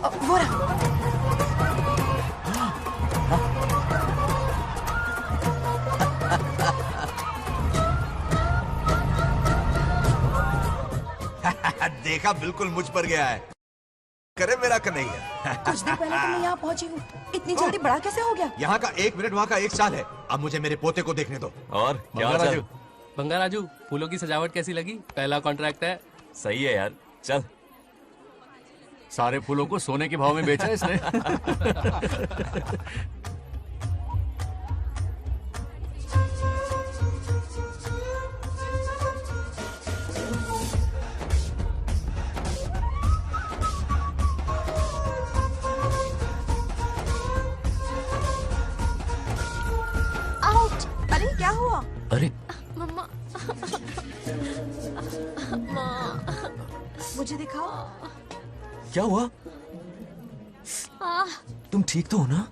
वो रहा। देखा, बिल्कुल मुझ पर गया है। करे मेरा कन्हैया। कुछ दिन पहले तो मैं यहाँ पहुंची हूँ, इतनी जल्दी बड़ा कैसे हो गया? यहाँ का 1 मिनट, वहाँ का 1 साल है। अब मुझे मेरे पोते को देखने दो। और क्या हाल चाल? बंगा राजू, फूलों की सजावट कैसी लगी? पहला कॉन्ट्रैक्ट है। सही है यार, चल। सारे फूलों को सोने के भाव में बेचा है इसने। आउट! अरे क्या हुआ? अरे मम्मा। मुझे दिखाओ। क्या हुआ? तुम ठीक तो हो ना?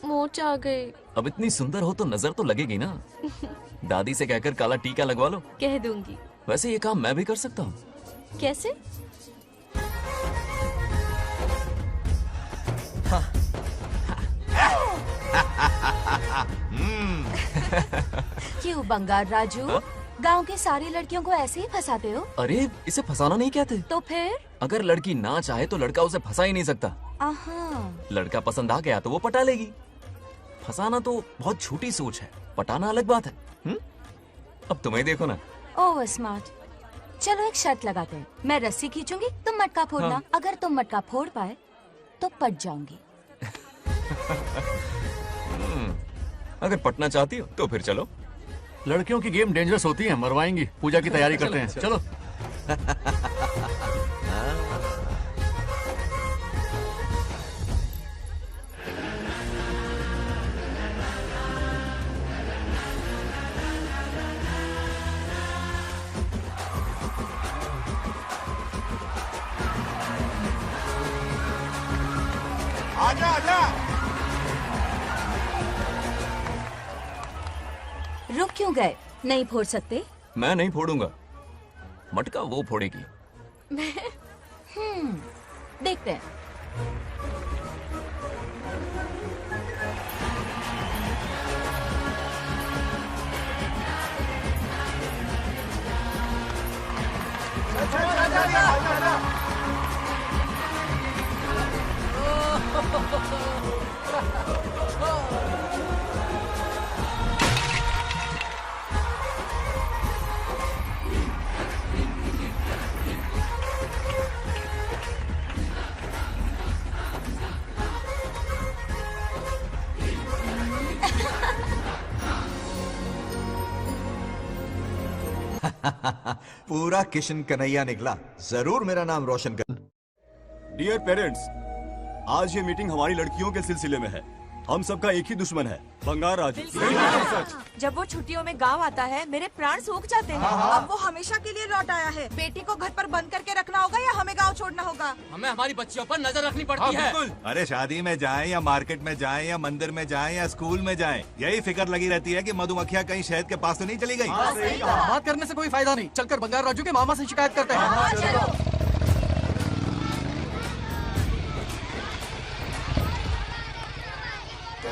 मोच आ गए। अब इतनी सुंदर हो तो नजर तो लगेगी ना। दादी से कहकर काला टीका लगवा लो। कह दूंगी। वैसे ये काम मैं भी कर सकता हूँ। कैसे? क्यों बंगार राजू, गांव की सारी लड़कियों को ऐसे ही फंसाते हो? अरे इसे फंसाना नहीं कहते। तो फिर? अगर लड़की ना चाहे तो लड़का उसे फंसा ही नहीं सकता। लड़का पसंद आ गया तो वो पटा लेगी। फंसाना तो बहुत छोटी सोच है, पटाना अलग बात है। अब तुम्हें देखो ना। Over smart. चलो एक शर्त लगाते हैं, मैं रस्सी खींचूंगी, तुम मटका फोड़ना। हाँ। अगर तुम मटका फोड़ पाए तो पट जाऊंगी। अगर पटना चाहती हो तो फिर चलो। लड़कियों की गेम डेंजरस होती है, मरवाएंगी। पूजा की तैयारी करते हैं, चलो। आजा आजा। रुक क्यों गए? नहीं फोड़ सकते? मैं नहीं फोड़ूंगा, मटका वो फोड़ेगी। देखते हैं। पूरा किशन कन्हैया निकला। जरूर मेरा नाम रोशन कर। डियर पेरेंट्स, आज ये मीटिंग हमारी लड़कियों के सिलसिले में है। हम सबका एक ही दुश्मन है, बंगार राजू। जब वो छुट्टियों में गांव आता है, मेरे प्राण सूख जाते हैं। अब वो हमेशा के लिए लौट आया है। बेटी को घर पर बंद करके रखना होगा या हमें गांव छोड़ना होगा? हमें हमारी बच्चियों पर नजर रखनी पड़ती है। अरे शादी में जाएं या मार्केट में जाएं या मंदिर में जाएं या स्कूल में जाएं, यही फिक्र लगी रहती है कि मधुमक्खियां कहीं शहद के पास तो नहीं चली गई। बात करने से कोई फायदा नहीं, चलकर बंगार राजू के मामा से शिकायत करते हैं।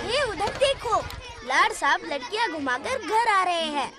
ये उधर देखो, लाड साहब लड़कियां घुमाकर घर आ रहे हैं।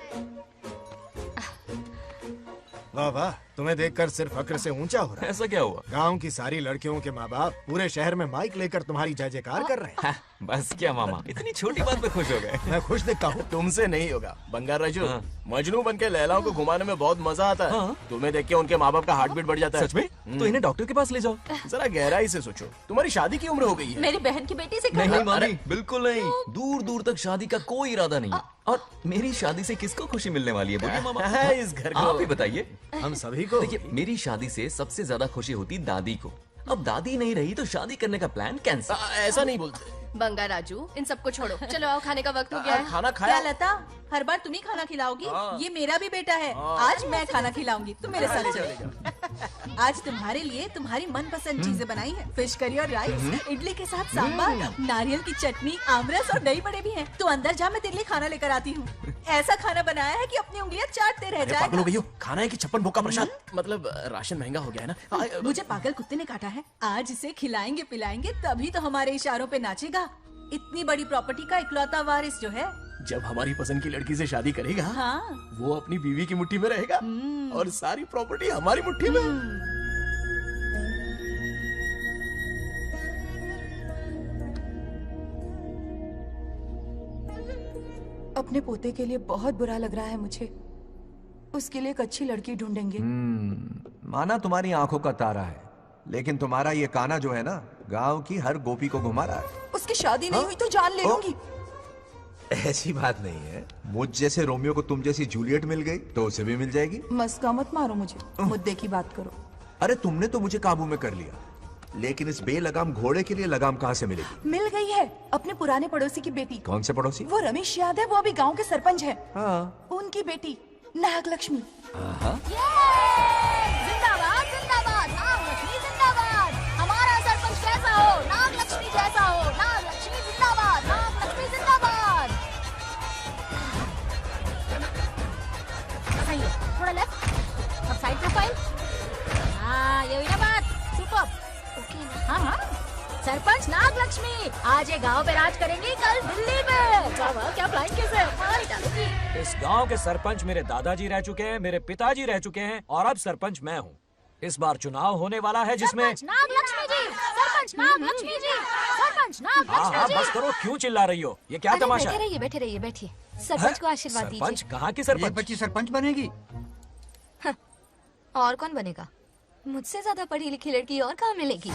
वाह वाह, तुम्हें देखकर सिर्फ फक्र से ऊंचा हो रहा है। ऐसा क्या हुआ? गांव की सारी लड़कियों के माँ बाप पूरे शहर में माइक लेकर तुम्हारी जय जयकार कर रहे हैं। बस क्या मामा, इतनी छोटी बात पे खुश हो गए। मैं खुश दिखता हूँ। तुमसे नहीं होगा बंगार राजू। हाँ। मजनू बनके लैलाओं को घुमाने में बहुत मजा आता है। हाँ। तुम्हें देख के उनके माँ बाप का हार्ट बीट बढ़ जाता है। सच में? तो इन्हें डॉक्टर के पास ले जाओ। जरा गहराई से सोचो, तुम्हारी शादी की उम्र हो गई है। मेरी बहन की बेटी से नहीं मामी, बिल्कुल नहीं। दूर दूर तक शादी का कोई इरादा नहीं है। और मेरी शादी से किसको खुशी मिलने वाली है बोलिए मामा? इस घर को आप ही बताइए। हम सभी को। देखिए, मेरी शादी से सबसे ज्यादा खुशी होती दादी को। अब दादी नहीं रही तो शादी करने का प्लान कैंसिल। ऐसा नहीं बोलते। बंगा राजू, इन सबको छोड़ो, चलो आओ, खाने का वक्त हो गया है। खाना क्या खाया? लता, हर बार तुम ही खाना खिलाओगी? ये मेरा भी बेटा है। आज मैं खाना खिलाऊंगी, तुम मेरे साथ चलो। आज तुम्हारे लिए तुम्हारी मनपसंद चीजें बनाई है। फिश करी और राइस, इडली के साथ सांभर, नारियल की चटनी, आमरस और दही बड़े भी हैं। तू अंदर जा, मैं तेरे लिए खाना लेकर आती हूँ। ऐसा खाना बनाया है कि अपनी उंगलियां चाटते रह पागल हो जाएगा। गई हो, खाना है कि छप्पन भोग का प्रसाद। मतलब राशन महंगा हो गया है ना। मुझे पागल कुत्ते ने काटा है। आज इसे खिलाएंगे पिलाएंगे तभी तो हमारे इशारों पे नाचेगा। इतनी बड़ी प्रॉपर्टी का इकलौता वारिस जो है। जब हमारी पसंद की लड़की से शादी करेगा, हाँ। वो अपनी बीवी की मुट्ठी में रहेगा और सारी प्रॉपर्टी हमारी मुट्ठी में। अपने पोते के लिए बहुत बुरा लग रहा है मुझे। उसके लिए एक अच्छी लड़की ढूंढेंगे। माना तुम्हारी आंखों का तारा है, लेकिन तुम्हारा ये काना जो है ना, गांव की हर गोपी को घुमा रहा है। उसकी शादी नहीं हुई तो जान ले लूंगी। ऐसी बात नहीं है। मुझ जैसे रोमियो को तुम जैसी जूलियट मिल गई तो उसे भी मिल जाएगी। मस्का मत मारो मुझे, मुद्दे की बात करो। अरे तुमने तो मुझे काबू में कर लिया, लेकिन इस बेलगाम घोड़े के लिए लगाम कहाँ से मिलेगी? मिल गई है, अपने पुराने पड़ोसी की बेटी। कौन से पड़ोसी? वो रमेश यादव है, वो अभी गांव के सरपंच है। हाँ। उनकी बेटी नागलक्ष्मी। जिंदाबाद जिंदाबाद, नागलक्ष्मी जिंदाबाद। हमारा सरपंच कैसा हो? नागलक्ष्मी जैसा हो। नागलक्ष्मी जिंदाबाद, नागलक्ष्मी जिंदाबाद। सही है, थोड़ा लेफ्ट, अब साइड प्रोफाइल। हाँ, ये हुई ना बात। सुपर। ओके। हाँ हाँ, सरपंच नागलक्ष्मी आज ये गांव पे राज करेंगी, कल दिल्ली में। क्या फ्लाइंग किस है? मार डालूंगी। इस गांव के सरपंच मेरे दादाजी रह चुके हैं, मेरे पिताजी रह चुके हैं और अब सरपंच मैं हूँ। इस बार चुनाव होने वाला है जिसमें सरपंच नागलक्ष्मी जी, सरपंच नागलक्ष्मी जी, सरपंच नागलक्ष्मी जी। बस करो, क्यों चिल्ला रही हो? ये क्या तमाशा है? बैठे रहिए बैठिए। सरपंच को आशीर्वाद दीजिए। सरपंच कहाँ की सरपंच? बच्ची सरपंच बनेगी। और कौन बनेगा? मुझसे ज्यादा पढ़ी लिखी लड़की और कहाँ मिलेगी?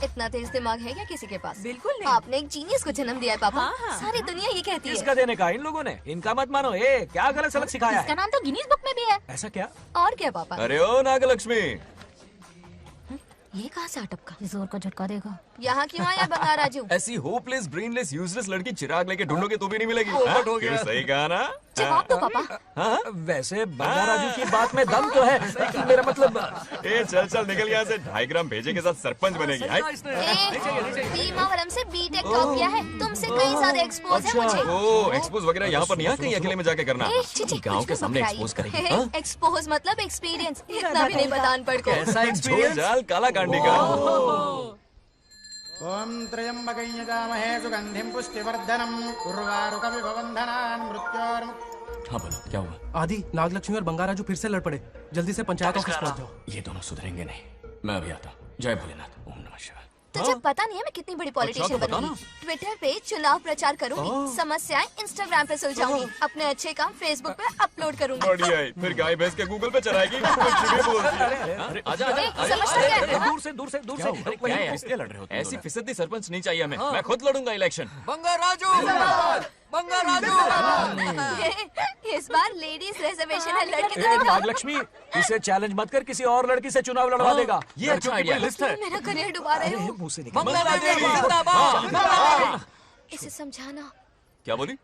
इतना तेज दिमाग है क्या किसी के पास? बिल्कुल नहीं। आपने एक जीनियस को जन्म दिया है पापा। हाँ, हाँ। सारी दुनिया ये कहती है। किसका देने का? इन लोगों ने। इनका मत मानो। क्या गलत सलत सिखाया इसका है? नाम तो गिनीज बुक में भी है। ऐसा क्या? और क्या पापा? अरे ओ नागलक्ष्मी, ये कहाँ से अटपका? जोर का झटका देगा। यहाँ क्यों आया बंगार राजू? ऐसी होपलेस ब्रेनलेस यूजलेस लड़की चिराग लेके ढूंढोगे तो भी नहीं मिलेगी। पोपट हाँ? हो गया। क्यों, सही कहा ना? जवाब दो पापा। हाँ? वैसे बंगा राजू की बात में दम तो है। मेरा मतलब चल चल निकल यहाँ से। 2.5 ग्राम भेजे के साथ सरपंच बनेगी। भीमावरम से बीटेक टॉप किया है, तुमसे कहीं ज्यादा एक्सपोज है मुझे। ओ एक्सपोज वगैरह यहाँ पर नहीं है, कहीं अकेले में जाके करना। गाँव के सामने एक्सपोज करेगी। हाँ? एक्सपोज मतलब एक्सपीरियंस। इतना भी नहीं पता अनपढ़ को। ऐसा एक्सपीरियंस जाल काला कांडी का। ओम त्र्यंबकं यजामहे सुगंधिं पुष्टिवर्धनम् उर्वारुकमिव बन्धनान् मृत्योर्मुक्तिः। हाँ बोलो, क्या हुआ? आदि, नागलक्ष्मी और बंगा राजू फिर से लड़ पड़े। जल्दी से पंचायत ऑफिस पहुंच जाओ। ये दोनों सुधरेंगे नहीं। मैं अभी आता हूँ। जय भोलेनाथ। ओम नमः शिवाय। तुझे पता नहीं है मैं कितनी बड़ी पॉलिटिशियन तो बताना। बनूंगी। ट्विटर पे चुनाव प्रचार करूंगी, समस्याएं इंस्टाग्राम पे सुलझाऊंगी, अपने अच्छे काम फेसबुक पे अपलोड करूंगी। बढ़िया है। फिर गाय भैंस के गूगल पे चराएगी। कुछ भी बोलती है। आजा आजा आजा। समझता क्या है? दूर से दूर से दूर से। क्या है? इसलिए लड़ रहे हो? ऐसी फिसदी सरपंच नहीं चाहिए हमें। मैं खुद लड़ूंगा इलेक्शन। बंगा राजू, बंगा राजू। इस बार लेडीज रिजर्वेशन है, लड़के तो ए, दिखाओ। नागलक्ष्मी, इसे चैलेंज मत कर, किसी और लड़की से चुनाव लड़वा देगा। ये अच्छा आइडिया लिस्ट है। मेरा करियर डुबा रहे हो। मुंह से निकल। बंगा राजू जिंदाबाद। इसे समझाना। क्या बोली?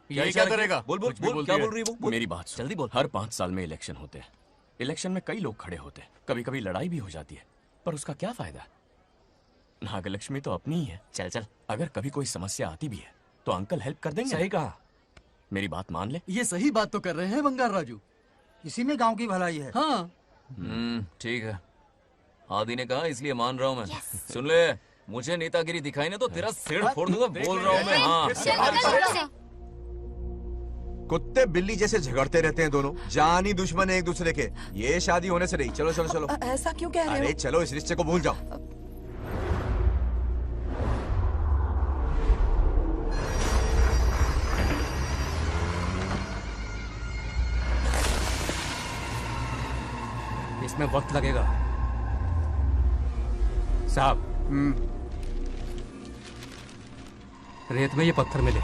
ये क्या करेगा? बोल बोल बोल। क्या बोल रही है वो? मेरी बात सुन। जल्दी बोल। हर 5 साल में इलेक्शन होते हैं। इलेक्शन में कई लोग खड़े होते हैं, कभी कभी लड़ाई भी हो जाती है, पर उसका क्या फायदा? नागलक्ष्मी तो अपनी ही है। चल चल, अगर कभी कोई समस्या आती भी है तो अंकल हेल्प कर देंगे। सही कहा। मेरी बात मान ले। ये सही बात तो कर रहे हैं बंगार राजू। इसी में गांव की भलाई है। हाँ, ठीक है। आदि ने कहा इसलिए मान रहा हूँ मैं। सुन ले, मुझे नेतागिरी दिखाई ना तो तेरा सिर फोड़ दूंगा। बोल रहा हूँ मैं। हाँ। कुत्ते बिल्ली जैसे झगड़ते रहते हैं दोनों, जानी दुश्मन है एक दूसरे के। ये शादी होने से नहीं। चलो चलो चलो। ऐसा क्यों कह रहे अरे हो? चलो, इस रिश्ते को भूल जाओ। इसमें वक्त लगेगा साहब। रेत में ये पत्थर मिले।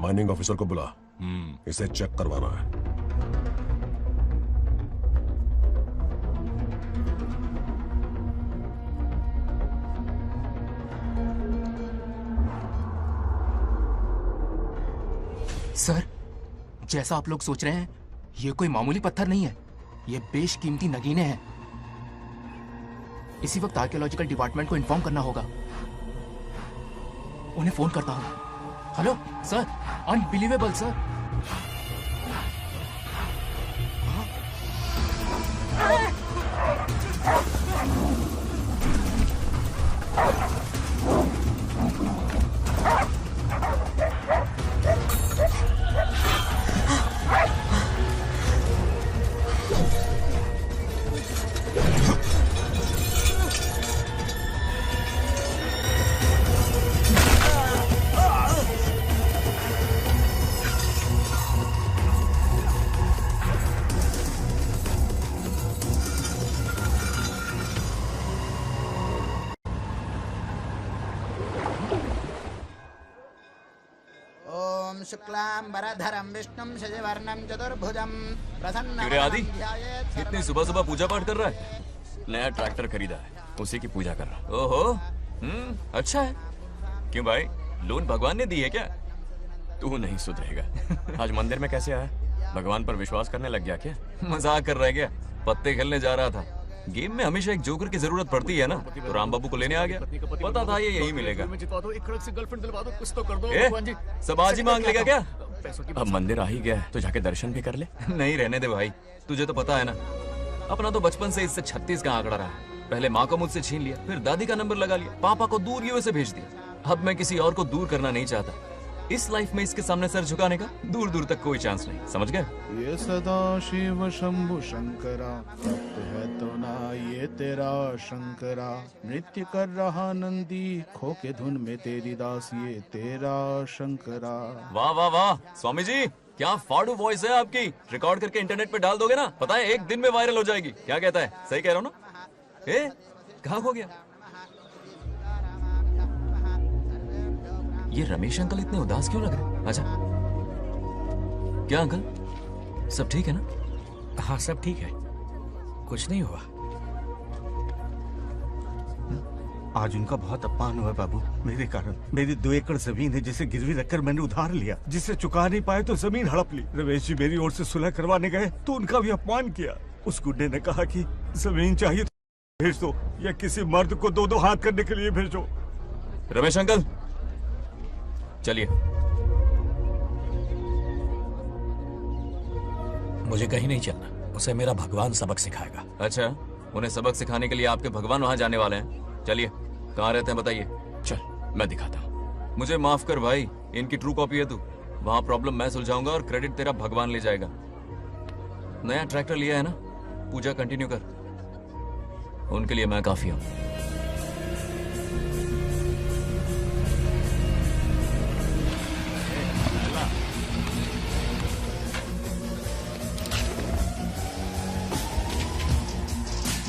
माइनिंग ऑफिसर को बुला, इसे चेक करवाना है। सर, जैसा आप लोग सोच रहे हैं, ये कोई मामूली पत्थर नहीं है, ये बेशकीमती नगीने हैं। इसी वक्त आर्कियोलॉजिकल डिपार्टमेंट को इन्फॉर्म करना होगा। उन्हें फोन करता हूँ। Hello sir, unbelievable sir. ओम शुक्लांबरधरं विष्णुं शशिवर्णं चतुर्भुजं प्रसन्नं क्यों रे आदि, इतनी सुबह सुबह पूजा पाठ कर रहा है? नया ट्रैक्टर खरीदा है, उसी की पूजा कर रहा। ओहो, अच्छा है। क्यों भाई, लोन भगवान ने दी है क्या? तू नहीं सुधरेगा। आज मंदिर में कैसे आया? भगवान पर विश्वास करने लग गया क्या? मजाक कर रहा है क्या? पत्ते खेलने जा रहा था। गेम में हमेशा एक जोकर की जरूरत पड़ती है ना, तो राम बाबू को लेने आ गया। पता था ये यही मिलेगा। सब आज ही मांग लेगा क्या? अब मंदिर आ ही गया है तो जाके दर्शन भी कर ले। नहीं, रहने दे भाई, तुझे तो पता है ना, अपना तो बचपन से इससे 36 का आंकड़ा रहा है। पहले माँ को मुझसे छीन लिया, फिर दादी का नंबर लगा लिया, पापा को दूर यूएसए भेज दिया। अब मैं किसी और को दूर करना नहीं चाहता। इस लाइफ में इसके सामने सर झुकाने का दूर दूर तक कोई चांस नहीं, समझ गए? ये सदा शिव शंभु शंकरा, तप्त है तो ना ये तेरा शंकरा। नृत्य कर रहा नंदी, खो के धुन में तेरी दास, ये तेरा शंकरा। वाह वाह वाह, स्वामी जी क्या फाड़ू वॉइस है आपकी। रिकॉर्ड करके इंटरनेट पे डाल दोगे ना, पता है एक दिन में वायरल हो जाएगी। क्या कहता है? सही कह रहा हूँ ना? ए, कहाँ खो गया ये रमेश अंकल? इतने उदास क्यों लग रहे? अच्छा, क्या अंकल, सब ठीक है ना? हाँ सब ठीक है, कुछ नहीं हुआ। आज उनका बहुत अपमान हुआ बाबू, मेरे कारण। मेरी 2 एकड़ जमीन है जिसे गिरवी रखकर मैंने उधार लिया, जिसे चुका नहीं पाए तो जमीन हड़प ली। रमेश जी मेरी ओर से सुलह करवाने गए तो उनका भी अपमान किया। उस गुंडे ने कहा कि जमीन चाहिए तो भेज दो, या किसी मर्द को 2-2 हाथ करने के लिए भेजो। रमेश अंकल चलिए। मुझे कहीं नहीं चलना, उसे मेरा भगवान सबक सिखाएगा। अच्छा, उन्हें सबक सिखाने के लिए आपके भगवान वहाँ जाने वाले हैं? चलिए, कहाँ रहते हैं बताइए। चल मैं दिखाता हूँ। मुझे माफ कर भाई, इनकी ट्रू कॉपी है तू। वहाँ प्रॉब्लम मैं सुलझाऊंगा और क्रेडिट तेरा भगवान ले जाएगा। नया ट्रैक्टर लिया है ना, पूजा कंटिन्यू कर। उनके लिए मैं काफी हूँ।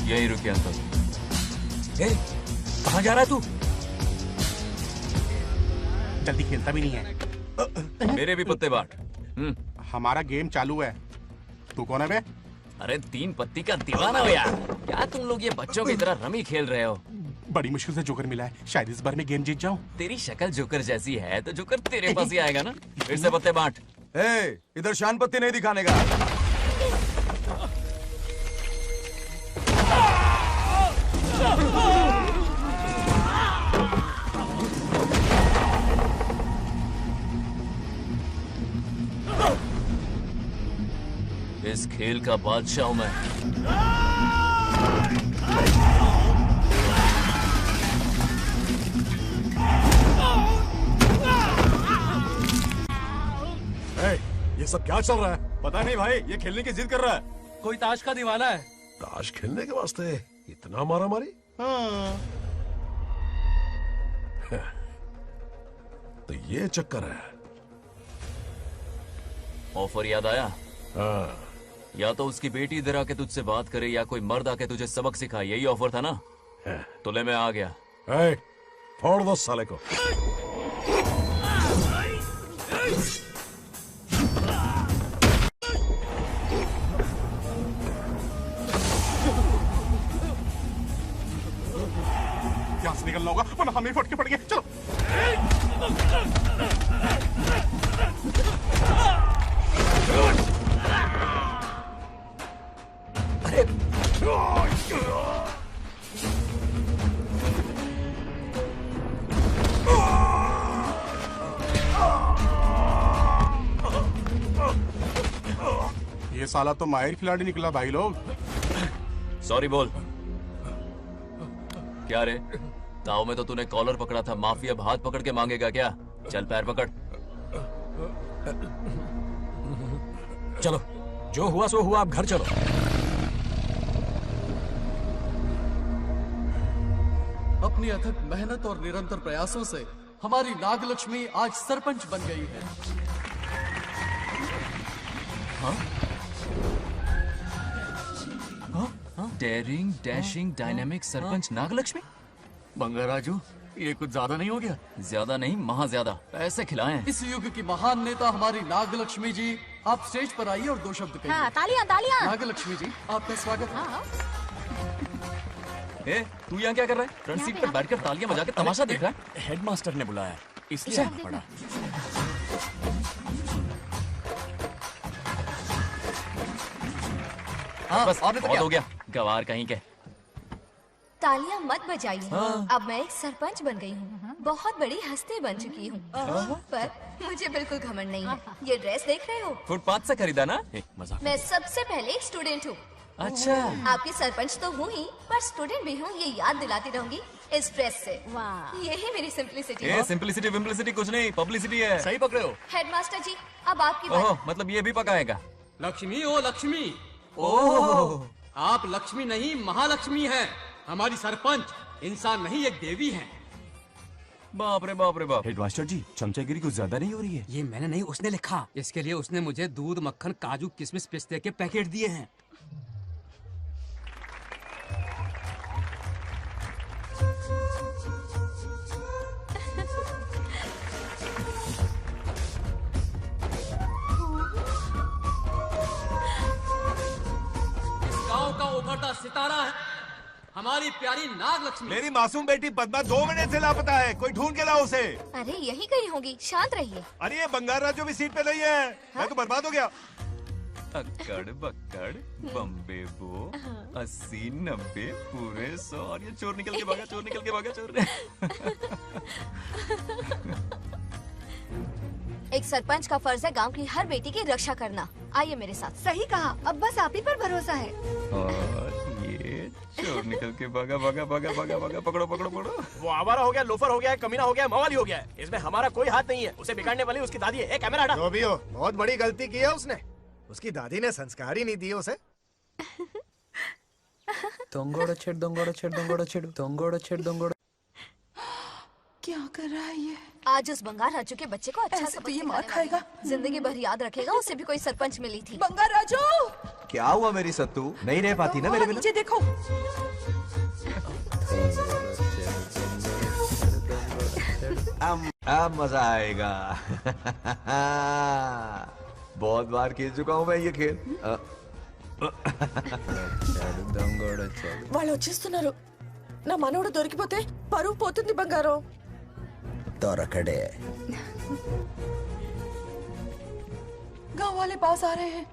यही रुके अंकल। कहाँ जा रहा है तू? जल्दी खेलता भी नहीं है। मेरे भी पत्ते बांट। हमारा गेम चालू है। तू कौन है बे? अरे 3 पत्ती का दीवाना हो यार। क्या तुम लोग ये बच्चों की तरह रमी खेल रहे हो? बड़ी मुश्किल से जोकर मिला है, शायद इस बार में गेम जीत जाऊं। तेरी शक्ल जोकर जैसी है तो जोकर तेरे पास ही आएगा ना। फिर से पत्ते बांट। इधर शान पत्ती नहीं दिखाने का। इस खेल का बादशाह हूं मैं। ये सब क्या चल रहा है? पता नहीं भाई, ये खेलने की जिद कर रहा है। कोई ताश का दीवाना है। ताश खेलने के वास्ते इतना मारा मारी? तो ये चक्कर है। ऑफर याद आया? या तो उसकी बेटी इधर आके तुझसे बात करे, या कोई मर्द आके तुझे सबक सिखाए। यही ऑफर था ना? तो ले, मैं आ गया। फोड़ दो साले को। यहाँ से निकलना होगा वरना हमें फट के पड़ेंगे। चलो। ये साला तो माहिर खिलाड़ी निकला भाई लोग। सॉरी बोल। क्या रे, ताऊ में तो तूने कॉलर पकड़ा था, माफिया अब हाथ पकड़ के मांगेगा क्या? चल पैर पकड़। चलो, जो हुआ सो हुआ, आप घर चलो। अपनी अथक मेहनत और निरंतर प्रयासों से हमारी नागलक्ष्मी आज सरपंच बन गई है। Daring, dashing, dynamic sarpanch Nagalakshmi. Bangaraju, ये कुछ ज्यादा नहीं हो गया? ज्यादा नहीं, महा ज्यादा। पैसे खिलाएं। इस युग की महान नेता हमारी नागलक्ष्मी जी, आप स्टेज पर आइए और 2 शब्द कहिए। हाँ, तालियां तालियां। नागलक्ष्मी जी, आपका स्वागत है। ए, तू यहाँ क्या कर रहा है? फ्रंट सीट पर बैठकर तालियां बजा के तमाशा देख रहा है? हेडमास्टर ने बुलाया, इसलिए आना पड़ा। हाँ, बस बहुत हो गया, गवार कहीं के। तालियां मत बजाइए। अब मैं एक सरपंच बन गई हूँ, बहुत बड़ी हस्ती बन चुकी हूँ। पर मुझे बिल्कुल घमंड नहीं है। ये ड्रेस देख रहे हो? फुटपाथ से खरीदा ना? मजाक। मैं सबसे पहले एक स्टूडेंट हूँ। अच्छा। आपकी सरपंच तो हूँ ही, पर स्टूडेंट भी हूँ, ये याद दिलाती रहूंगी इस ड्रेस से। यही मेरी सिंपलिसिटी है। सिंपलिसिटी विम्पलिसिटी कुछ नहीं, पब्लिसिटी है। सही पकड़े हो। हेडमास्टर जी, अब आपकी बारी। मतलब ये भी पकाएगा? लक्ष्मी, ओ लक्ष्मी, ओह, आप लक्ष्मी नहीं महालक्ष्मी हैं। हमारी सरपंच इंसान नहीं, एक देवी हैं। बाप रे बाप रे बाप। हेडमास्टर जी, चमचागिरी कुछ ज्यादा नहीं हो रही है? ये मैंने नहीं, उसने लिखा। इसके लिए उसने मुझे दूध, मक्खन, काजू, किशमिश, पिस्ते के पैकेट दिए हैं। गांव का उभरता सितारा है हमारी प्यारी नागलक्ष्मी। मेरी मासूम बेटी पद्मा 2 महीने से लापता है, कोई ढूंढ के लाओ उसे। अरे यही कहीं होगी, शांत रहिए। अरे ये बंगार राजू भी सीट पे नहीं है। मैं तो बर्बाद हो गया। अक्कड़ बक्कड़ बम्बे बो 80 90 पूरे 100 और ये चोर निकल के भागा, चोर निकल के भागा, चोर। एक सरपंच का फर्ज है गांव की हर बेटी की रक्षा करना। आइए मेरे साथ। सही कहा, अब बस आप ही पर भरोसा है। और ये चोर निकल के भागा भागा भागा भागा भागा, पकड़ो पकड़ो पकड़ो। वो आवारा हो गया, लोफर हो गया, कमीना हो गया, मवाली हो गया। इसमें हमारा कोई हाथ नहीं है। उसे बिगाड़ने वाली उसकी दादी है। कैमरा हटा। जो भी हो, बहुत बड़ी गलती की है उसने। उसकी दादी ने संस्कार ही नहीं दिए उसे। क्या कर रहा है ये? आज उस बंगार राजू के बच्चे को अच्छा ऐसे सबक तो ये सिखाने मार वाली खाएगा। है। जिंदगी भर याद रखेगा, उसे भी कोई सरपंच मिली थी। बंगार राजू, क्या हुआ मेरी सत्तू? नहीं रह पाती ना मेरे बिना? नीचे देखो। अब मजा आएगा। बहुत बार खेल चुका हूँ मैं ये खेल। వాళ్ళు వచ్చేస్తున్నారు. నా మనోడు దొరికిపోతే పరువు పోతుంది బంగారం. दौरकड़े। गांव वाले पास आ रहे हैं।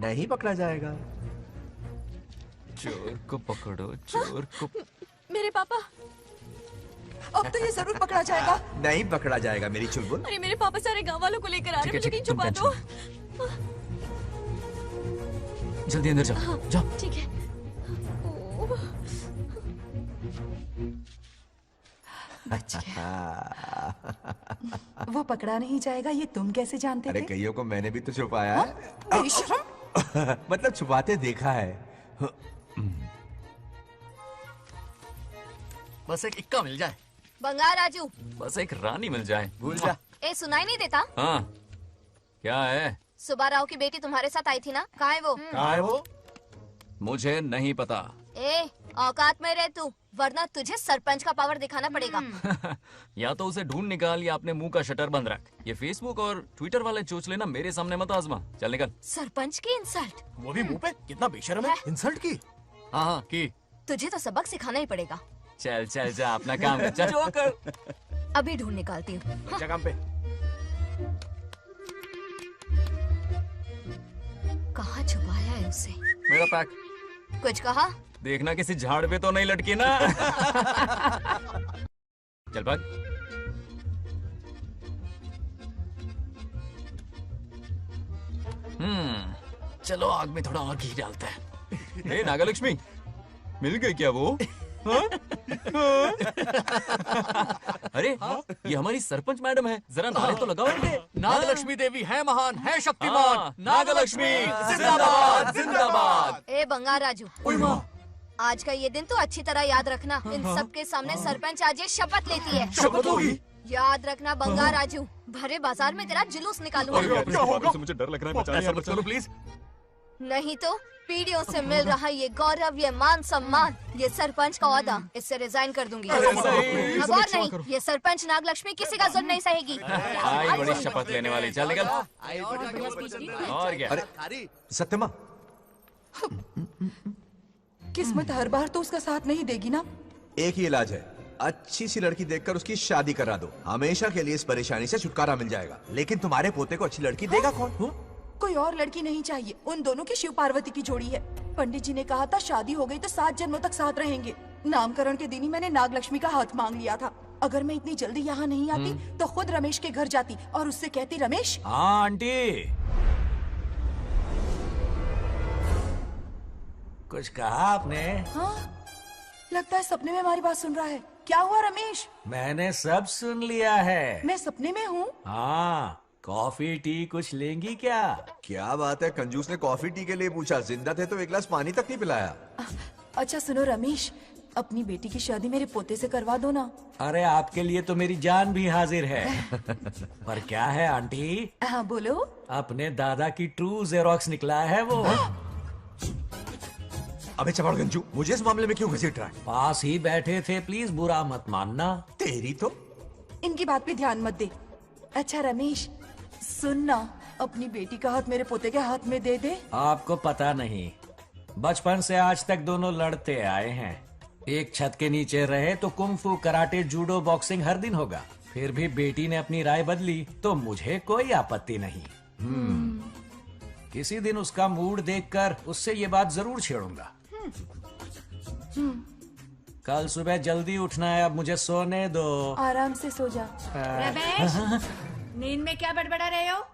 नहीं पकड़ा जाएगा। चोर को पकड़ो, चोर को। मेरे पापा, अब तो ये जरूर पकड़ा जाएगा। नहीं पकड़ा जाएगा मेरी चुलबुल। अरे मेरे पापा सारे गांव वालों को लेकर आ रहे हैं, मुझे कहीं छुपा दो। जल्दी अंदर जाओ, जाओ। ठीक है। बच गया। वो पकड़ा नहीं जाएगा, ये तुम कैसे जानते अरे थे? कईयों को मैंने भी तो छुपाया है। बेशरम। मतलब छुपाते देखा है। बस एक इक्का मिल जाए। बंगार राजू, बस एक रानी मिल जाए। भूल जा। ए सुनाई नहीं देता? हाँ, क्या है? सुबह राव की बेटी तुम्हारे साथ आई थी ना, कहाँ है वो? कहाँ है वो? मुझे नहीं पता। ए औकात में रह तू, वरना तुझे सरपंच का पावर दिखाना पड़ेगा। या तो उसे ढूंढ निकाल या अपने मुंह का शटर बंद रख। ये फेसबुक और ट्विटर वाले चोचले ना मेरे सामने मत आजमा। चल निकल। सरपंच की इंसल्ट। वो भी मुंह पे, कितना बेशर्म है। इंसल्ट की? हाँ हाँ की। तुझे तो सबक सिखाना ही पड़ेगा। चल चल जा अपना काम कर, चल जो कर। अभी ढूंढ निकालती हूँ। अच्छा काम पे। कहाँ छुपाया है उसे? मेरा पैक। कुछ कहा? देखना किसी झाड़ पे तो नहीं लटकी ना। चल भाग। चलो आग में थोड़ा और घी डालते हैं। हे नागलक्ष्मी, मिल गई क्या वो? हाँ? अरे ये हमारी सरपंच मैडम है, जरा नारे तो लगाओ इनके। नागलक्ष्मी देवी है महान, है शक्तिमान। नागलक्ष्मी जिंदाबाद जिंदाबाद। ए बंगार राजू, आज का ये दिन तो अच्छी तरह याद रखना। इन सबके सामने सरपंच आज ये शपथ लेती है। शपथ होगी? याद रखना बंगार राजू, भरे बाजार में तेरा जुलूस निकालूंगा। क्या होगा? मुझे डर लग रहा है, बचाइए, चलो प्लीज। नहीं तो पीढ़ियों से मिल रहा ये गौरव, ये मान सम्मान, ये सरपंच का ओहदा, इससे रिजाइन कर दूंगी। अब और नहीं, ये सरपंच नागलक्ष्मी किसी का जुल्म नहीं सहेगी। आई बड़ी शपथ लेने वाली, चल निकल। और क्या? अरे सत्यमा, किस्मत हर बार तो उसका साथ नहीं देगी ना। एक ही इलाज है, अच्छी सी लड़की देखकर उसकी शादी करा दो, हमेशा के लिए इस परेशानी से छुटकारा मिल जाएगा। लेकिन तुम्हारे पोते को अच्छी लड़की देगा कौन? कोई और लड़की नहीं चाहिए, उन दोनों की शिव पार्वती की जोड़ी है। पंडित जी ने कहा था शादी हो गई तो 7 जन्मों तक साथ रहेंगे। नामकरण के दिन ही मैंने नागलक्ष्मी का हाथ मांग लिया था। अगर मैं इतनी जल्दी यहाँ नहीं आती तो खुद रमेश के घर जाती और उससे कहती, रमेश। हाँ आंटी, कुछ कहा आपने? हाँ, लगता है सपने में हमारी बात सुन रहा है। क्या हुआ रमेश? मैंने सब सुन लिया है। मैं सपने में हूँ? हाँ, कॉफी टी कुछ लेंगी क्या? क्या बात है, कंजूस ने कॉफी टी के लिए पूछा, जिंदा थे तो एक गिलास पानी तक नहीं पिलाया। अच्छा सुनो रमेश, अपनी बेटी की शादी मेरे पोते से करवा दो ना। अरे आपके लिए तो मेरी जान भी हाजिर है। पर क्या है आंटी? हाँ बोलो। अपने दादा की ट्रू जेरोक्स निकला है वो। अबे चपड़ गंजू, मुझे इस मामले में क्यों घसीट रहा है? पास ही बैठे थे, प्लीज बुरा मत मानना। तेरी तो इनकी बात पे ध्यान मत दे। अच्छा रमेश सुन ना, अपनी बेटी का हाथ मेरे पोते के हाथ में दे दे। आपको पता नहीं, बचपन से आज तक दोनों लड़ते आए हैं। एक छत के नीचे रहे तो कुंफू, कराटे, जूडो, बॉक्सिंग हर दिन होगा। फिर भी बेटी ने अपनी राय बदली तो मुझे कोई आपत्ति नहीं। किसी दिन उसका मूड देखकर उससे ये बात जरूर छेड़ूंगा। कल सुबह जल्दी उठना है, अब मुझे सोने दो। आराम से सो जा। रमेश, नींद में क्या बड़बड़ा रहे हो?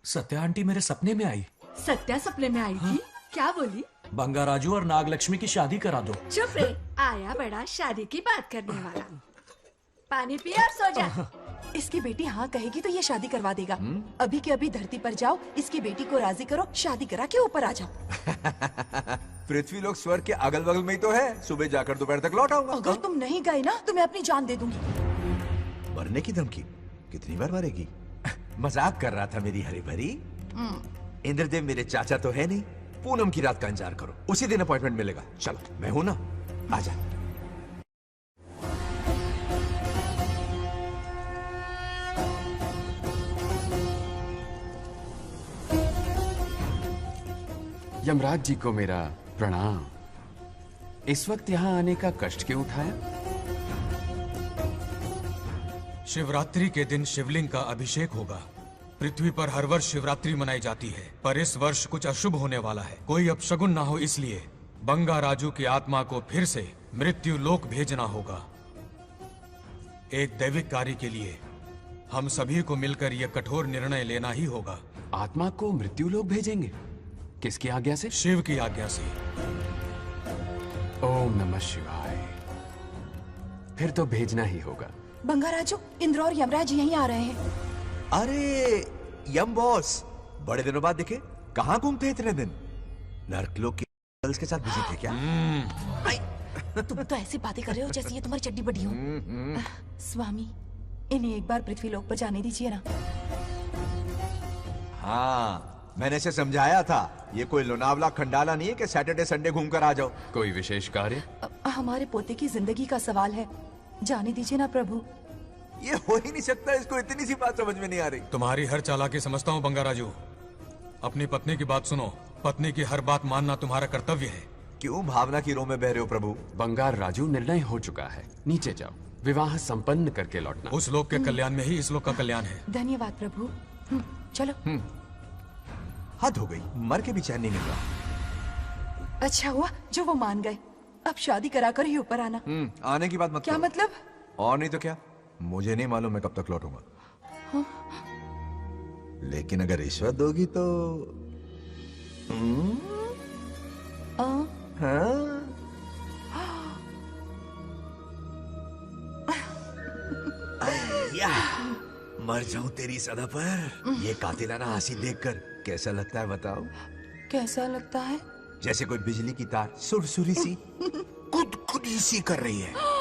सत्या आंटी मेरे सपने में आई। सत्या सपने में आई थी? क्या बोली? बंगाराजू और नागलक्ष्मी की शादी करा दो। चुप रे, आया बड़ा शादी की बात करने वाला। पानी पिया और सो जा। इसकी बेटी हाँ कहेगी तो ये शादी करवा देगा। अभी के अभी धरती पर जाओ, इसकी बेटी को राजी करो, शादी करा के ऊपर आ जाओ। पृथ्वी लोग स्वर्ग के अगल बगल में ही तो है, सुबह जाकर दोपहर तक लौट आऊंगा। अगर तुम नहीं गए ना तो मैं अपनी जान दे दूंगी। मरने की धमकी? कितनी बार मरेगी? मजाक कर रहा था मेरी हरी भरी। इंद्रदेव मेरे चाचा तो है नहीं। पूनम की रात का इंतजार करो, उसी दिन अपॉइंटमेंट मिलेगा। चलो मैं हूं ना, आजा। यमराज जी को मेरा प्रणाम। इस वक्त यहाँ आने का कष्ट क्यों उठाया? शिवरात्रि के दिन शिवलिंग का अभिषेक होगा। पृथ्वी पर हर वर्ष शिवरात्रि मनाई जाती है, पर इस वर्ष कुछ अशुभ होने वाला है। कोई अपशगुन ना हो, इसलिए बंगाराजू की आत्मा को फिर से मृत्यु लोक भेजना होगा। एक दैविक कार्य के लिए हम सभी को मिलकर यह कठोर निर्णय लेना ही होगा। आत्मा को मृत्यु लोक भेजेंगे? किसकी आज्ञा से? शिव की आज्ञा से। ओम नमः शिवाय। फिर तो भेजना ही होगा। बंगाराजू, इंद्र और यमराज यहीं आ रहे हैं। अरे यम बॉस, बड़े दिनों बाद दिखे। कहाँ घूमते इतने दिन? नर्कलोक के गर्ल्स के साथ बिजी थे क्या? तुम तो ऐसी बातें कर रहे हो जैसे ये तुम्हारी चड्डी बड़ी हो। स्वामी, इन्हें एक बार पृथ्वी लोक पर जाने दीजिए ना। हाँ, मैंने इसे समझाया था, ये कोई लोनावला खंडाला नहीं है कि सैटरडे संडे घूम कर आ जाओ। कोई विशेष कार्य? हमारे पोते की जिंदगी का सवाल है, जाने दीजिए ना प्रभु। ये हो ही नहीं सकता, इसको इतनी सी बात समझ में नहीं आ रही। तुम्हारी हर चालाकी समझता हूँ बंगाराजू। अपनी पत्नी की बात सुनो। पत्नी की हर बात मानना तुम्हारा कर्तव्य है। क्यों भावना की रो में बह रहे हो प्रभु? बंगार राजू, निर्णय हो चुका है, नीचे जाओ, विवाह संपन्न करके लौटना। उस लोग के कल्याण में ही इस लोग का कल्याण है। धन्यवाद प्रभु। चलो। हद हो गई, मर के भी चैन नहीं मिल रहा। अच्छा हुआ जो वो मान गए। अब शादी कराकर ही ऊपर आना। आने की बात मत क्या करो। मतलब? और नहीं तो क्या, मुझे नहीं मालूम मैं कब तक लौटूंगा। हाँ? लेकिन अगर रिश्वत दोगी तो हाँ? या, मर जाऊं तेरी सदा पर। ये कातिलाना हंसी देखकर कैसा लगता है बताओ? कैसा लगता है? जैसे कोई बिजली की तार सुरसुरी सी खुदकुदी सी कर रही है।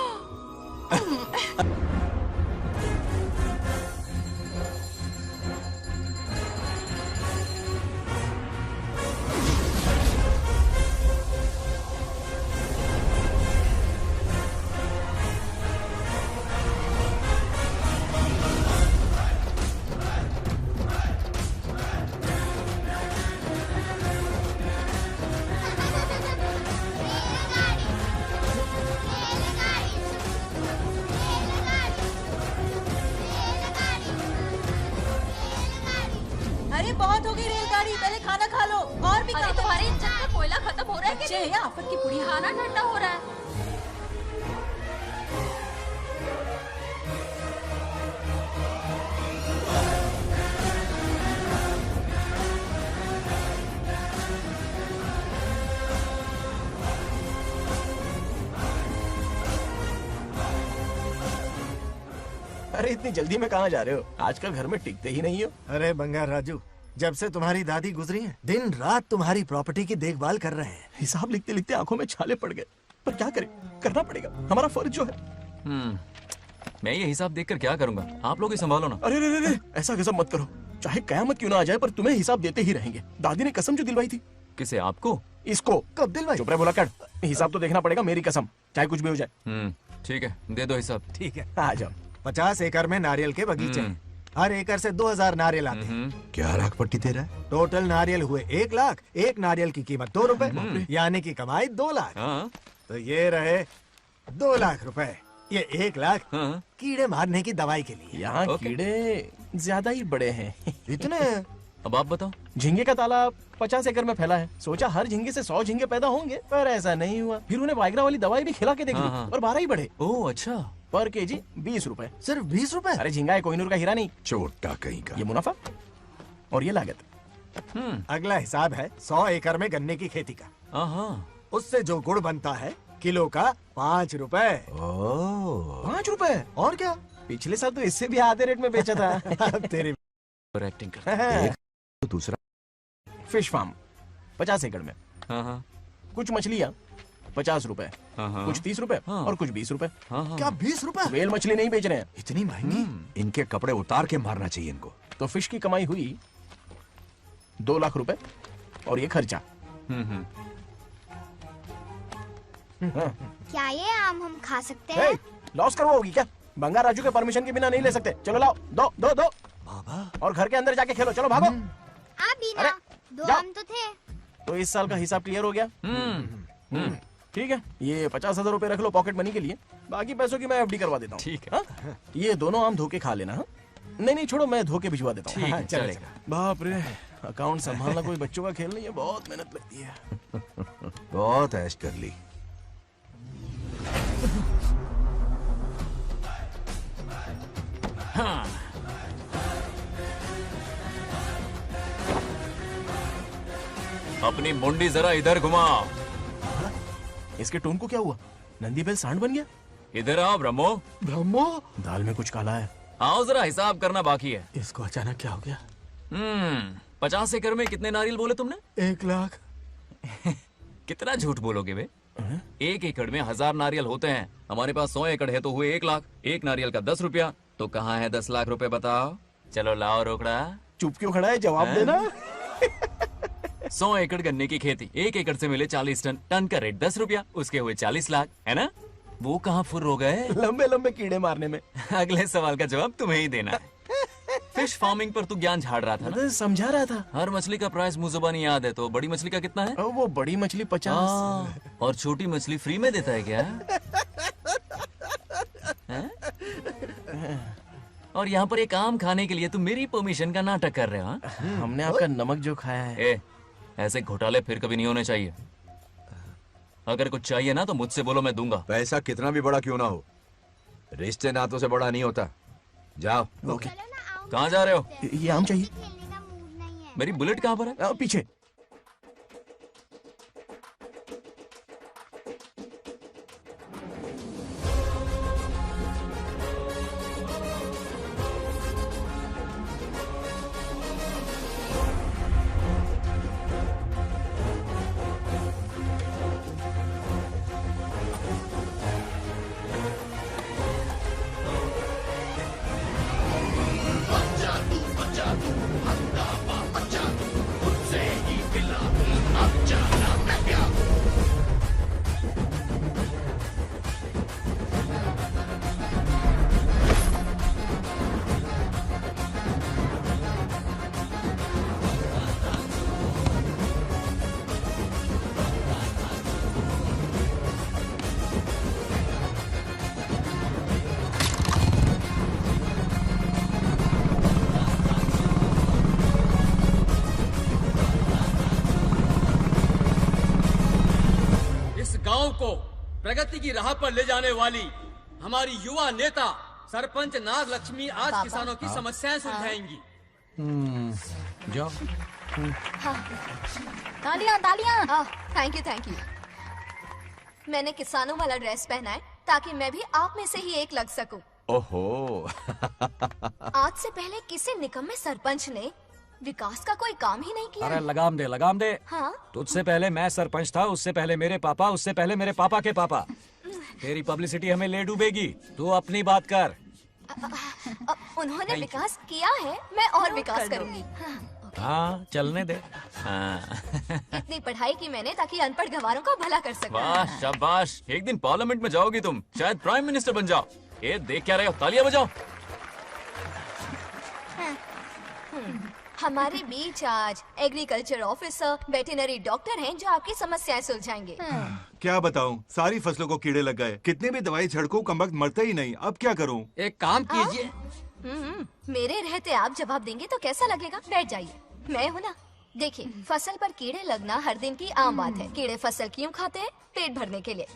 अरे बहुत हो गई रेलगाड़ी, पहले खाना खा लो। और भी अरे तुम्हारे इंजन में कोयला खत्म हो रहा है बच्चे हैं आफत की पुड़ी। खाना ठंडा हो रहा है। अरे इतनी जल्दी में कहाँ जा रहे हो? आजकल घर में टिकते ही नहीं हो। अरे बंगार राजू, जब से तुम्हारी दादी गुजरी हैं, दिन रात तुम्हारी प्रॉपर्टी की देखभाल कर रहे हैं। हिसाब लिखते लिखते आंखों में छाले पड़ गए, पर क्या करें, करना पड़ेगा, हमारा फर्ज जो है। मैं ये हिसाब देखकर क्या करूंगा? आप लोग ही संभालो ना। अरे रे रे, ऐसा कसम मत करो, चाहे कयामत क्यों ना आ जाए, पर तुम्हें हिसाब देते ही रहेंगे। दादी ने कसम जो दिलवाई थी। किसे? आपको? इसको। कब दिलवाई? चुप रहे बोला कर। हिसाब तो देखना पड़ेगा, मेरी कसम, चाहे कुछ भी हो जाए। ठीक है, दे दो हिसाब। ठीक है, आ जाओ। 50 एकड़ में नारियल के बगीचे हैं। हर एकड़ से 2000 नारियल आते हैं। क्या लाख पट्टी दे रहा है? टोटल नारियल हुए 1 लाख। एक नारियल की कीमत 2 रुपए, यानी कि कमाई 2 लाख। तो ये रहे 2 लाख रुपए। ये 1 लाख कीड़े मारने की दवाई के लिए। यहाँ कीड़े ज्यादा ही बड़े हैं। इतने? अब आप बताओ। झींगे का तालाब 50 एकड़ में फैला है। सोचा हर झींगे से 100 झींगे पैदा होंगे, पर ऐसा नहीं हुआ। फिर उन्हें वाइग्रा वाली दवाई भी खिला के देख ली और 12 ही बढ़े। ओह अच्छा। पर केजी 20 रुपए। सिर्फ 20 रुपए? अरे झींगा है, कोहिनूर का हीरा नहीं। छोटा कहीं का। ये मुनाफा और ये लागत। अगला हिसाब है 100 एकड़ में गन्ने की खेती का। उससे जो गुड़ बनता है किलो का 5 रुपए। 5 रुपए? और क्या, पिछले साल तो इससे भी आधे रेट में बेचा था। तेरी एक्टिंग कर। दूसरा फिश फार्म 50 एकड़ में। कुछ मछलियाँ 50 रुपए, कुछ 30 रुपए और कुछ 20 रुपए। क्या 20 रुपए? वेल मछली नहीं बेच रहे हैं। इतनी महंगी? इनके कपड़े उतार के मारना चाहिए इनको। तो फिश की कमाई हुई 2 लाख रुपए और ये खर्चा। क्या ये आम हम खा सकते हैं? लॉस करवाओगी क्या? बंगार राजू के परमिशन के बिना नहीं ले सकते। चलो लाओ, दो दो दो। बाबा। और घर के अंदर जाके खेलो, चलो भागो। आप भी ना, 2 आम तो थे। तो इस साल का हिसाब क्लियर हो गया? ठीक है, ये 50,000 रुपए रख लो पॉकेट मनी के लिए, बाकी पैसों की मैं एफडी करवा देता हूँ। ठीक है। ये दोनों आम धोके खा लेना। नहीं नहीं छोड़ो, मैं धोके भिजवा देता हूँ। ठीक है, चलेगा। बाप रे, अकाउंट संभालना कोई बच्चों का खेल नहीं है, बहुत मेहनत लगती है। बहुत ऐश कर ली। अपनी मुंडी जरा इधर घुमाओ। इसके टोन को क्या हुआ? नंदी बैल सांड बन गया? इधर आओ ब्रह्मो। ब्रह्मो? दाल में कुछ काला है। आओ जरा, हिसाब करना बाकी है। इसको अचानक क्या हो गया? 50 एकड़ में कितने नारियल बोले तुमने? 1 लाख। कितना झूठ बोलोगे बे? 1 एकड़ में 1000 नारियल होते हैं। हमारे पास 100 एकड़ है तो हुए 1 लाख। एक नारियल का 10 रुपया, तो कहाँ है 10 लाख रुपए बताओ? चलो लाओ रोकड़ा। चुप क्यों खड़ा है, जवाब देना। 100 एकड़ गन्ने की खेती, 1 एकड़ से मिले 40 टन, टन का रेट 10 रुपया, उसके हुए 40 लाख, है ना? वो कहाँ फुर हो गए? लंबे लंबे कीड़े मारने में। अगले सवाल का जवाब तुम्हें ही देना है। फिश फार्मिंग पर तू ज्ञान झाड़ रहा था ना? समझा रहा था। हर मछली का प्राइस मुंह जुबानी याद है, तो बड़ी मछली का कितना है? वो बड़ी मछली 50 और छोटी मछली फ्री में देता है क्या? हैं? और यहाँ पर एक आम खाने के लिए तुम मेरी परमिशन का नाटक कर रहे हो? हाँ? हमने आपका नमक जो खाया है। ऐसे घोटाले फिर कभी नहीं होने चाहिए। अगर कुछ चाहिए ना तो मुझसे बोलो, मैं दूंगा। पैसा कितना भी बड़ा क्यों ना हो, रिश्ते नातों से बड़ा नहीं होता। जाओ। ओके। कहाँ जा रहे हो? ये आम चाहिए। मेरी बुलेट कहाँ पर है? पीछे। गांव को प्रगति की राह पर ले जाने वाली हमारी युवा नेता सरपंच नाग लक्ष्मी आज किसानों की समस्याएं सुलझाएंगी। जाओ। तालियां तालियां। Thank you. मैंने किसानों वाला ड्रेस पहना है ताकि मैं भी आप में से ही एक लग सकूं। ओहो। आज से पहले किसी निकम्मे सरपंच ने विकास का कोई काम ही नहीं किया। अरे लगाम दे। हाँ? तुझसे पहले मैं सरपंच था, उससे पहले मेरे पापा, उससे पहले मेरे पापा के पापा। तेरी पब्लिसिटी हमें ले डूबेगी, तू अपनी बात कर। उन्होंने विकास किया है, मैं और विकास करूंगी। हाँ चलने दे। इतनी पढ़ाई की मैंने ताकि अनपढ़ गंवारों का भला कर सकूं। वाह शाबाश, एक दिन पार्लियामेंट में जाओगी तुम, शायद प्राइम मिनिस्टर बन जाओ। ये देख क्या रहे हो, तालियां बजाओ। हमारे बीच आज एग्रीकल्चर ऑफिसर, वेटरनरी डॉक्टर हैं जो आपकी समस्याएं सुलझाएंगे। क्या बताऊं, सारी फसलों को कीड़े लग गए। कितने भी दवाई छिड़कूं कमबख्त मरते ही नहीं। अब क्या करूं? एक काम कीजिए। मेरे रहते आप जवाब देंगे तो कैसा लगेगा? बैठ जाइए, मैं हूं ना। देखिए, फसल पर कीड़े लगना हर दिन की आम बात है। कीड़े फसल क्यों खाते हैं? पेट भरने के लिए।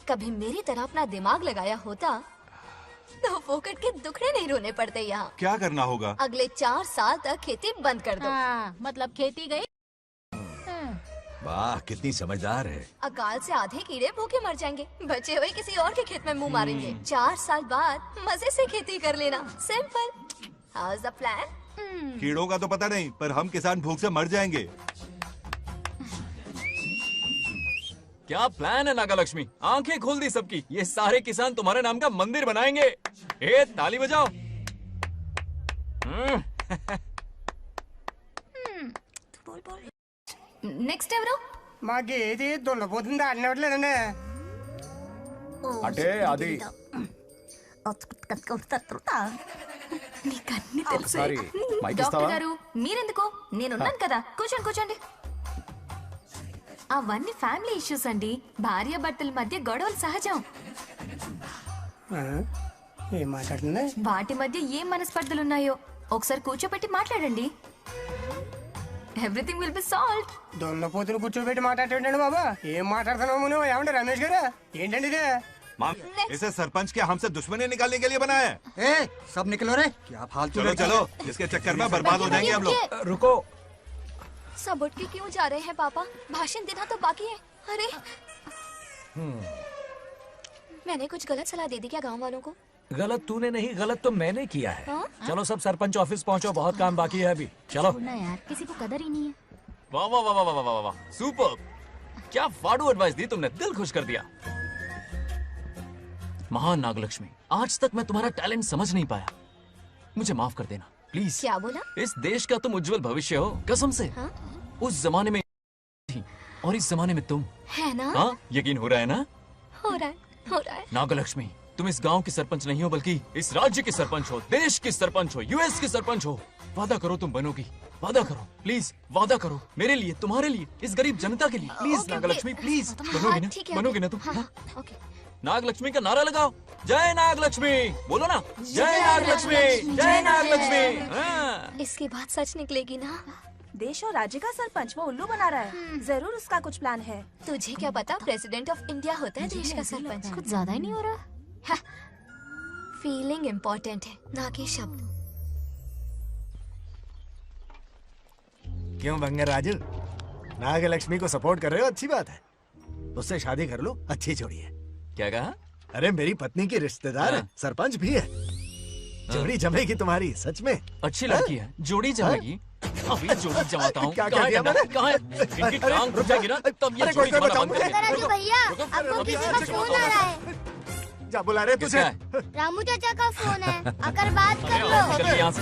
कभी मेरी तरह अपना दिमाग लगाया होता तो फोकट के दुखड़े नहीं रोने पड़ते यहाँ। क्या करना होगा? अगले 4 साल तक खेती बंद कर दो। मतलब खेती गई। वाह कितनी समझदार है। अकाल से आधे कीड़े भूखे मर जाएंगे, बचे हुए किसी और के खेत में मुंह मारेंगे। 4 साल बाद मजे से खेती कर लेना। Simple. How is the plan? कीड़ों का तो पता नहीं, पर हम किसान भूख से मर जाएंगे। क्या प्लान है नागा लक्ष्मी? आंखें खोल दी सबकी। ये सारे किसान तुम्हारे नाम का मंदिर बनाएंगे। ताली बजाओ। నెక్స్ట్ ఎవరు? మాకు ఏది దున్నపోతుంది ఆడినట్లేదండి. అంటే అది నీకన్నీ తెలుసు. సారీ, మైక్ డాక్టర్ ఇస్తావా? గారు మీరెందుకు? నేనున్నాను కదా, కూర్చోండి. అవన్నీ ఫ్యామిలీ ఇష్యూస్ అండి. భార్య భర్తల మధ్య గొడవలు సహజం. ఏం మాట్లాడుతుంది? వాటి మధ్య ఏం మనస్పర్ధలున్నాయో ఒకసారి కూర్చోబెట్టి మాట్లాడండి. Everything will be solved. దున్నపోతులు కూర్చోబెట్టి మాట్లాడేటండి బాబా. ఏం మాట్లాడుతున్నావు నువ్వు? ఏమండి రమేష్ గారు? ఏంటండి ఇది? इसे सरपंच क्या हमसे दुश्मनी निकालने के लिए बनाया है? सब निकलो रे। क्या फालतू? चलो, इसके चक्कर में बर्बाद हो जाएंगे हम लोग। रुको। सब उठ के क्यों जा रहे हैं पापा? भाषण देना तो बाकी है। अरे मैंने कुछ गलत सलाह दे दी क्या गांव वालों को? गलत तूने नहीं, गलत तो मैंने किया है। हाँ? चलो सब सरपंच ऑफिस पहुंचो, बहुत काम बाकी है अभी। चलो ना यार, किसी को कदर ही नहीं है। वाह वाह वाह वाह वाह वाह, सुपर। क्या फाड़ू एडवाइस दी तुमने, दिल खुश कर दिया। महान नागलक्ष्मी, आज तक मैं तुम्हारा टैलेंट समझ नहीं पाया, मुझे माफ कर देना प्लीज। क्या बोला? इस देश का तुम उज्जवल भविष्य हो, कसम से। हाँ? उस जमाने में थी और इस जमाने में तुम है ना? हाँ, यकीन हो रहा है ना? हो रहा है। नागलक्ष्मी, तुम इस गांव की सरपंच नहीं हो बल्कि इस राज्य की सरपंच हो, देश की सरपंच हो, यूएस की सरपंच हो। वादा करो तुम बनोगी, वादा करो प्लीज, वादा करो मेरे लिए, तुम्हारे लिए, इस गरीब जनता के लिए। प्लीज नागलक्ष्मी प्लीज, बनोगी ना? बनोगी ना तुम? नागलक्ष्मी का नारा लगाओ, जय नागलक्ष्मी बोलो ना, जय नागलक्ष्मी, जय नागलक्ष्मी। इसकी बात सच निकलेगी ना? देश और राज्य का सरपंच वो उल्लू बना रहा है। जरूर उसका कुछ प्लान है। तुझे क्या पता, प्रेसिडेंट ऑफ इंडिया होता है देश का सरपंच। कुछ ज्यादा ही नहीं हो रहा? फीलिंग इम्पोर्टेंट है, ना कि शब्द। क्यों बंगर राजू, नागलक्ष्मी को सपोर्ट कर रहे हो? अच्छी बात है, उससे शादी कर लो, अच्छी जोड़ी है। क्या कहा? अरे मेरी पत्नी की रिश्तेदार है, सरपंच भी है। जोड़ी जमेगी तुम्हारी, सच में। अच्छी लड़की है, जोड़ी जमेगी। अभी जोड़ी जमाता हूँ। क्या कर दिया मैंने? कहाँ है? इनकी टांग रुक जाएगी ना, तब ये जोड़ी जमाना बंद कर देंगे। भैया, आपको किसी का फोन आ रहा है। जा बुला रहे तुझे। रामू चाचा का फोन है, आकर बात कर लो। चल यहाँ से।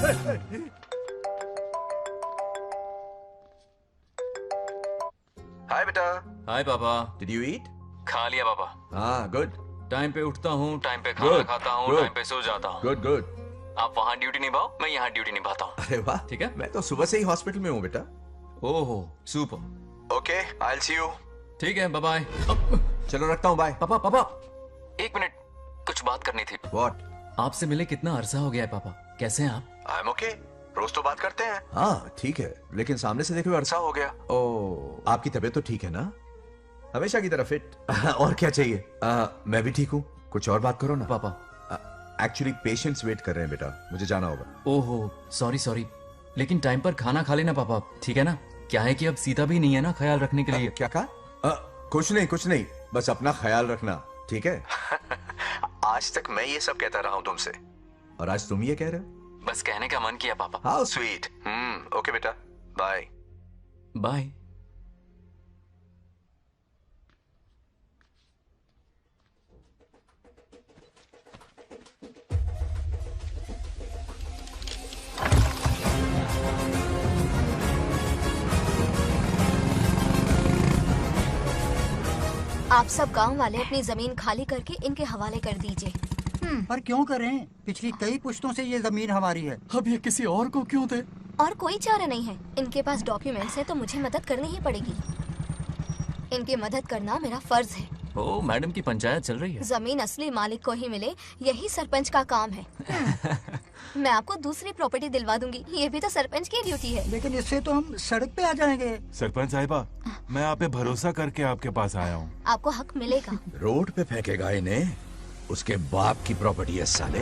हाय बेटा। हाय पापा। Did you eat? खा लिया पापा। हाँ गुड। टाइम पे उठता हूँ, टाइम पे खाना खाता हूँ, टाइम पे सो जाता हूँ। Good good. आप वहाँ ड्यूटी निभाओ, मैं यहाँ ड्यूटी निभाता हूँ। अरे वाह, ठीक है। मैं तो सुबह से ही हॉस्पिटल में हूँ बेटा। ओहो super. Okay, I will see you. ठीक है, बाय बाय। चलो रखता हूँ, बाय। पापा पापा, एक मिनट, कुछ बात करनी थी। व्हाट? आपसे मिले कितना अरसा हो गया है पापा, कैसे हैं आप? आई एम ओके, रोज तो बात करते हैं। हाँ ठीक है, लेकिन सामने से देखे हुए अरसा हो गया। ओ, आपकी तबीयत तो ठीक है ना? हमेशा की तरह फिट। और क्या चाहिए? मैं भी ठीक हूँ, कुछ और बात करो ना। पापा एक्चुअली पेशेंट्स वेट कर रहे हैं बेटा, मुझे जाना होगा। ओहो सॉरी सॉरी, लेकिन टाइम पर खाना खा लेना पापा, ठीक है ना? क्या है कि अब सीता भी नहीं है ना ख्याल रखने के लिए। क्या कहा? कुछ नहीं, बस अपना ख्याल रखना, ठीक है? आज तक मैं ये सब कहता रहा हूँ तुमसे, और आज तुम ये कह रहे हो? बस कहने का मन किया पापा। How sweet. ओके बेटा, बाय बाय। आप सब गांव वाले अपनी जमीन खाली करके इनके हवाले कर दीजिए। पर क्यों करें? पिछली कई पुश्तों से ये जमीन हमारी है। अब ये किसी और को क्यों दे? और कोई चारा नहीं है, इनके पास डॉक्यूमेंट्स है तो मुझे मदद करनी ही पड़ेगी। इनकी मदद करना मेरा फर्ज है। ओ मैडम की पंचायत चल रही है। जमीन असली मालिक को ही मिले, यही सरपंच का काम है। मैं आपको दूसरी प्रॉपर्टी दिलवा दूंगी, ये भी तो सरपंच की ड्यूटी है। लेकिन इससे तो हम सड़क पे आ जाएंगे। सरपंच साहिबा, मैं आप पे भरोसा करके आपके पास आया हूँ। आपको हक मिलेगा। रोड पे फेंकेगा इन्हें, उसके बाप की प्रॉपर्टी है साले,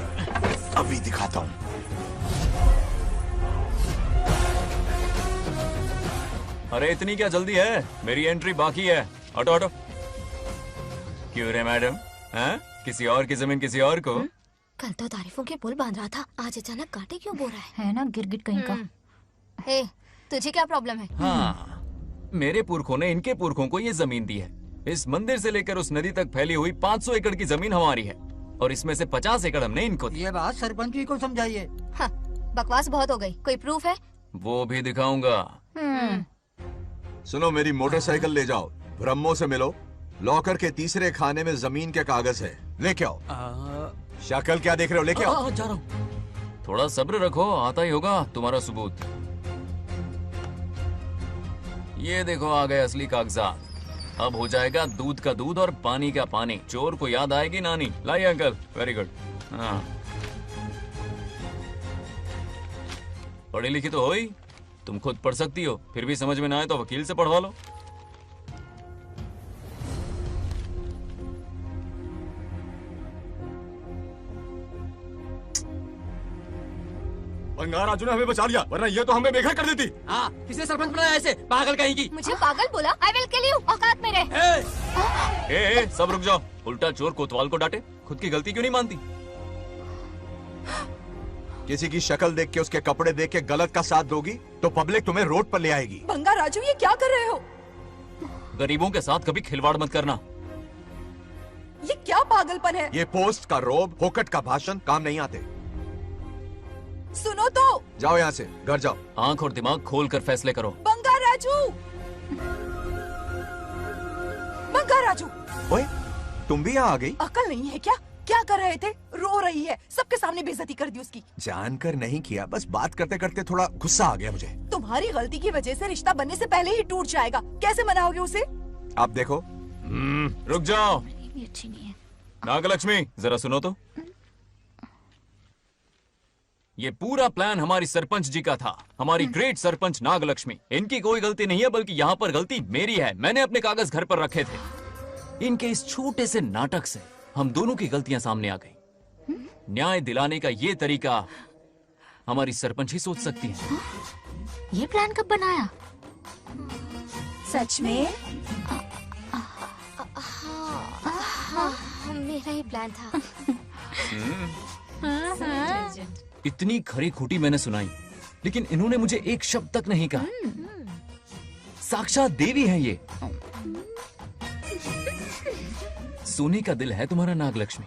अभी दिखाता हूँ। अरे इतनी क्या जल्दी है, मेरी एंट्री बाकी है। हटो हटो। क्यों रे मैडम, किसी और की जमीन किसी और को? कल तो तारीफों के पुल बांध रहा था, आज अचानक कांटे क्यों बो रहा है ना गिरगिट कहीं का। हे, तुझे क्या प्रॉब्लम है? हाँ, मेरे पुरखों ने इनके पुरखों को ये जमीन दी है। इस मंदिर से लेकर उस नदी तक फैली हुई 500 एकड़ की जमीन हमारी है, और इसमें से 50 एकड़ हमने इनको दी। ये बात सरपंच जी को समझाइए। हाँ, बकवास बहुत हो गई, कोई प्रूफ है? वो भी दिखाऊंगा। सुनो, मेरी मोटरसाइकिल ले जाओ, ब्रह्मो से मिलो, लॉकर के तीसरे खाने में जमीन के कागज है, लेके आओ। शक्ल क्या देख रहे हो, लेके आओ। जा रहा हूँ। थोड़ा सब्र रखो, आता ही होगा तुम्हारा सबूत। ये देखो आ गए असली कागजात। अब हो जाएगा दूध का दूध और पानी का पानी। चोर को याद आएगी नानी। लाइए अंकल, वेरी गुड। हाँ, पढ़ी लिखी तो हो ही, तुम खुद पढ़ सकती हो, फिर भी समझ में ना आए तो वकील से पढ़वा लो। बंगार राजू ने हमें बचा लिया, वरना ये तो हमें बेघर कर देती। हाँ, किसे सरपंच बनाया ऐसे पागल कहीं की? मुझे पागल बोला? आई विल किल यू, औकात में रह। ए, सब रुक जाओ। उल्टा चोर कोतवाल को डांटे, खुद की गलती क्यों नहीं मानती? किसी की शक्ल देख के, उसके कपड़े देख के गलत का साथ दोगी तो पब्लिक तुम्हें रोड पर ले आएगी। बंगा राजू, ये क्या कर रहे हो? गरीबों के साथ कभी खिलवाड़ मत करना। ये क्या पागलपन है? ये पोस्ट का रोब, फोकट का भाषण काम नहीं आते। सुनो तो, जाओ यहाँ से, घर जाओ। आंख और दिमाग खोल कर फैसले करो। बंगा राजू, बंगा राजू। ओए, तुम भी यहाँ आ गई? अकल नहीं है क्या? क्या कर रहे थे? रो रही है, सबके सामने बेइज्जती कर दी उसकी। जानकर नहीं किया, बस बात करते करते थोड़ा गुस्सा आ गया मुझे। तुम्हारी गलती की वजह से रिश्ता बनने से पहले ही टूट जाएगा। कैसे मनाओगे उसे? आप देखो। रुक जाओ। भी अच्छी नहीं है। नागलक्ष्मी जरा सुनो तो। ये पूरा प्लान हमारी सरपंच जी का था, हमारी ग्रेट सरपंच नागलक्ष्मी। इनकी कोई गलती नहीं है, बल्कि यहाँ पर गलती मेरी है। मैंने अपने कागज घर पर रखे थे। इनके इस छोटे से नाटक से हम दोनों की गलतियां सामने आ गई। न्याय दिलाने का ये तरीका हमारी सरपंच ही सोच सकती है। ये प्लान कब बनाया? सच में? हाँ, मेरा ही प्लान था। इतनी खरी खोटी मैंने सुनाई, लेकिन इन्होंने मुझे एक शब्द तक नहीं कहा। साक्षात देवी है ये। सोने का दिल है तुम्हारा नागलक्ष्मी।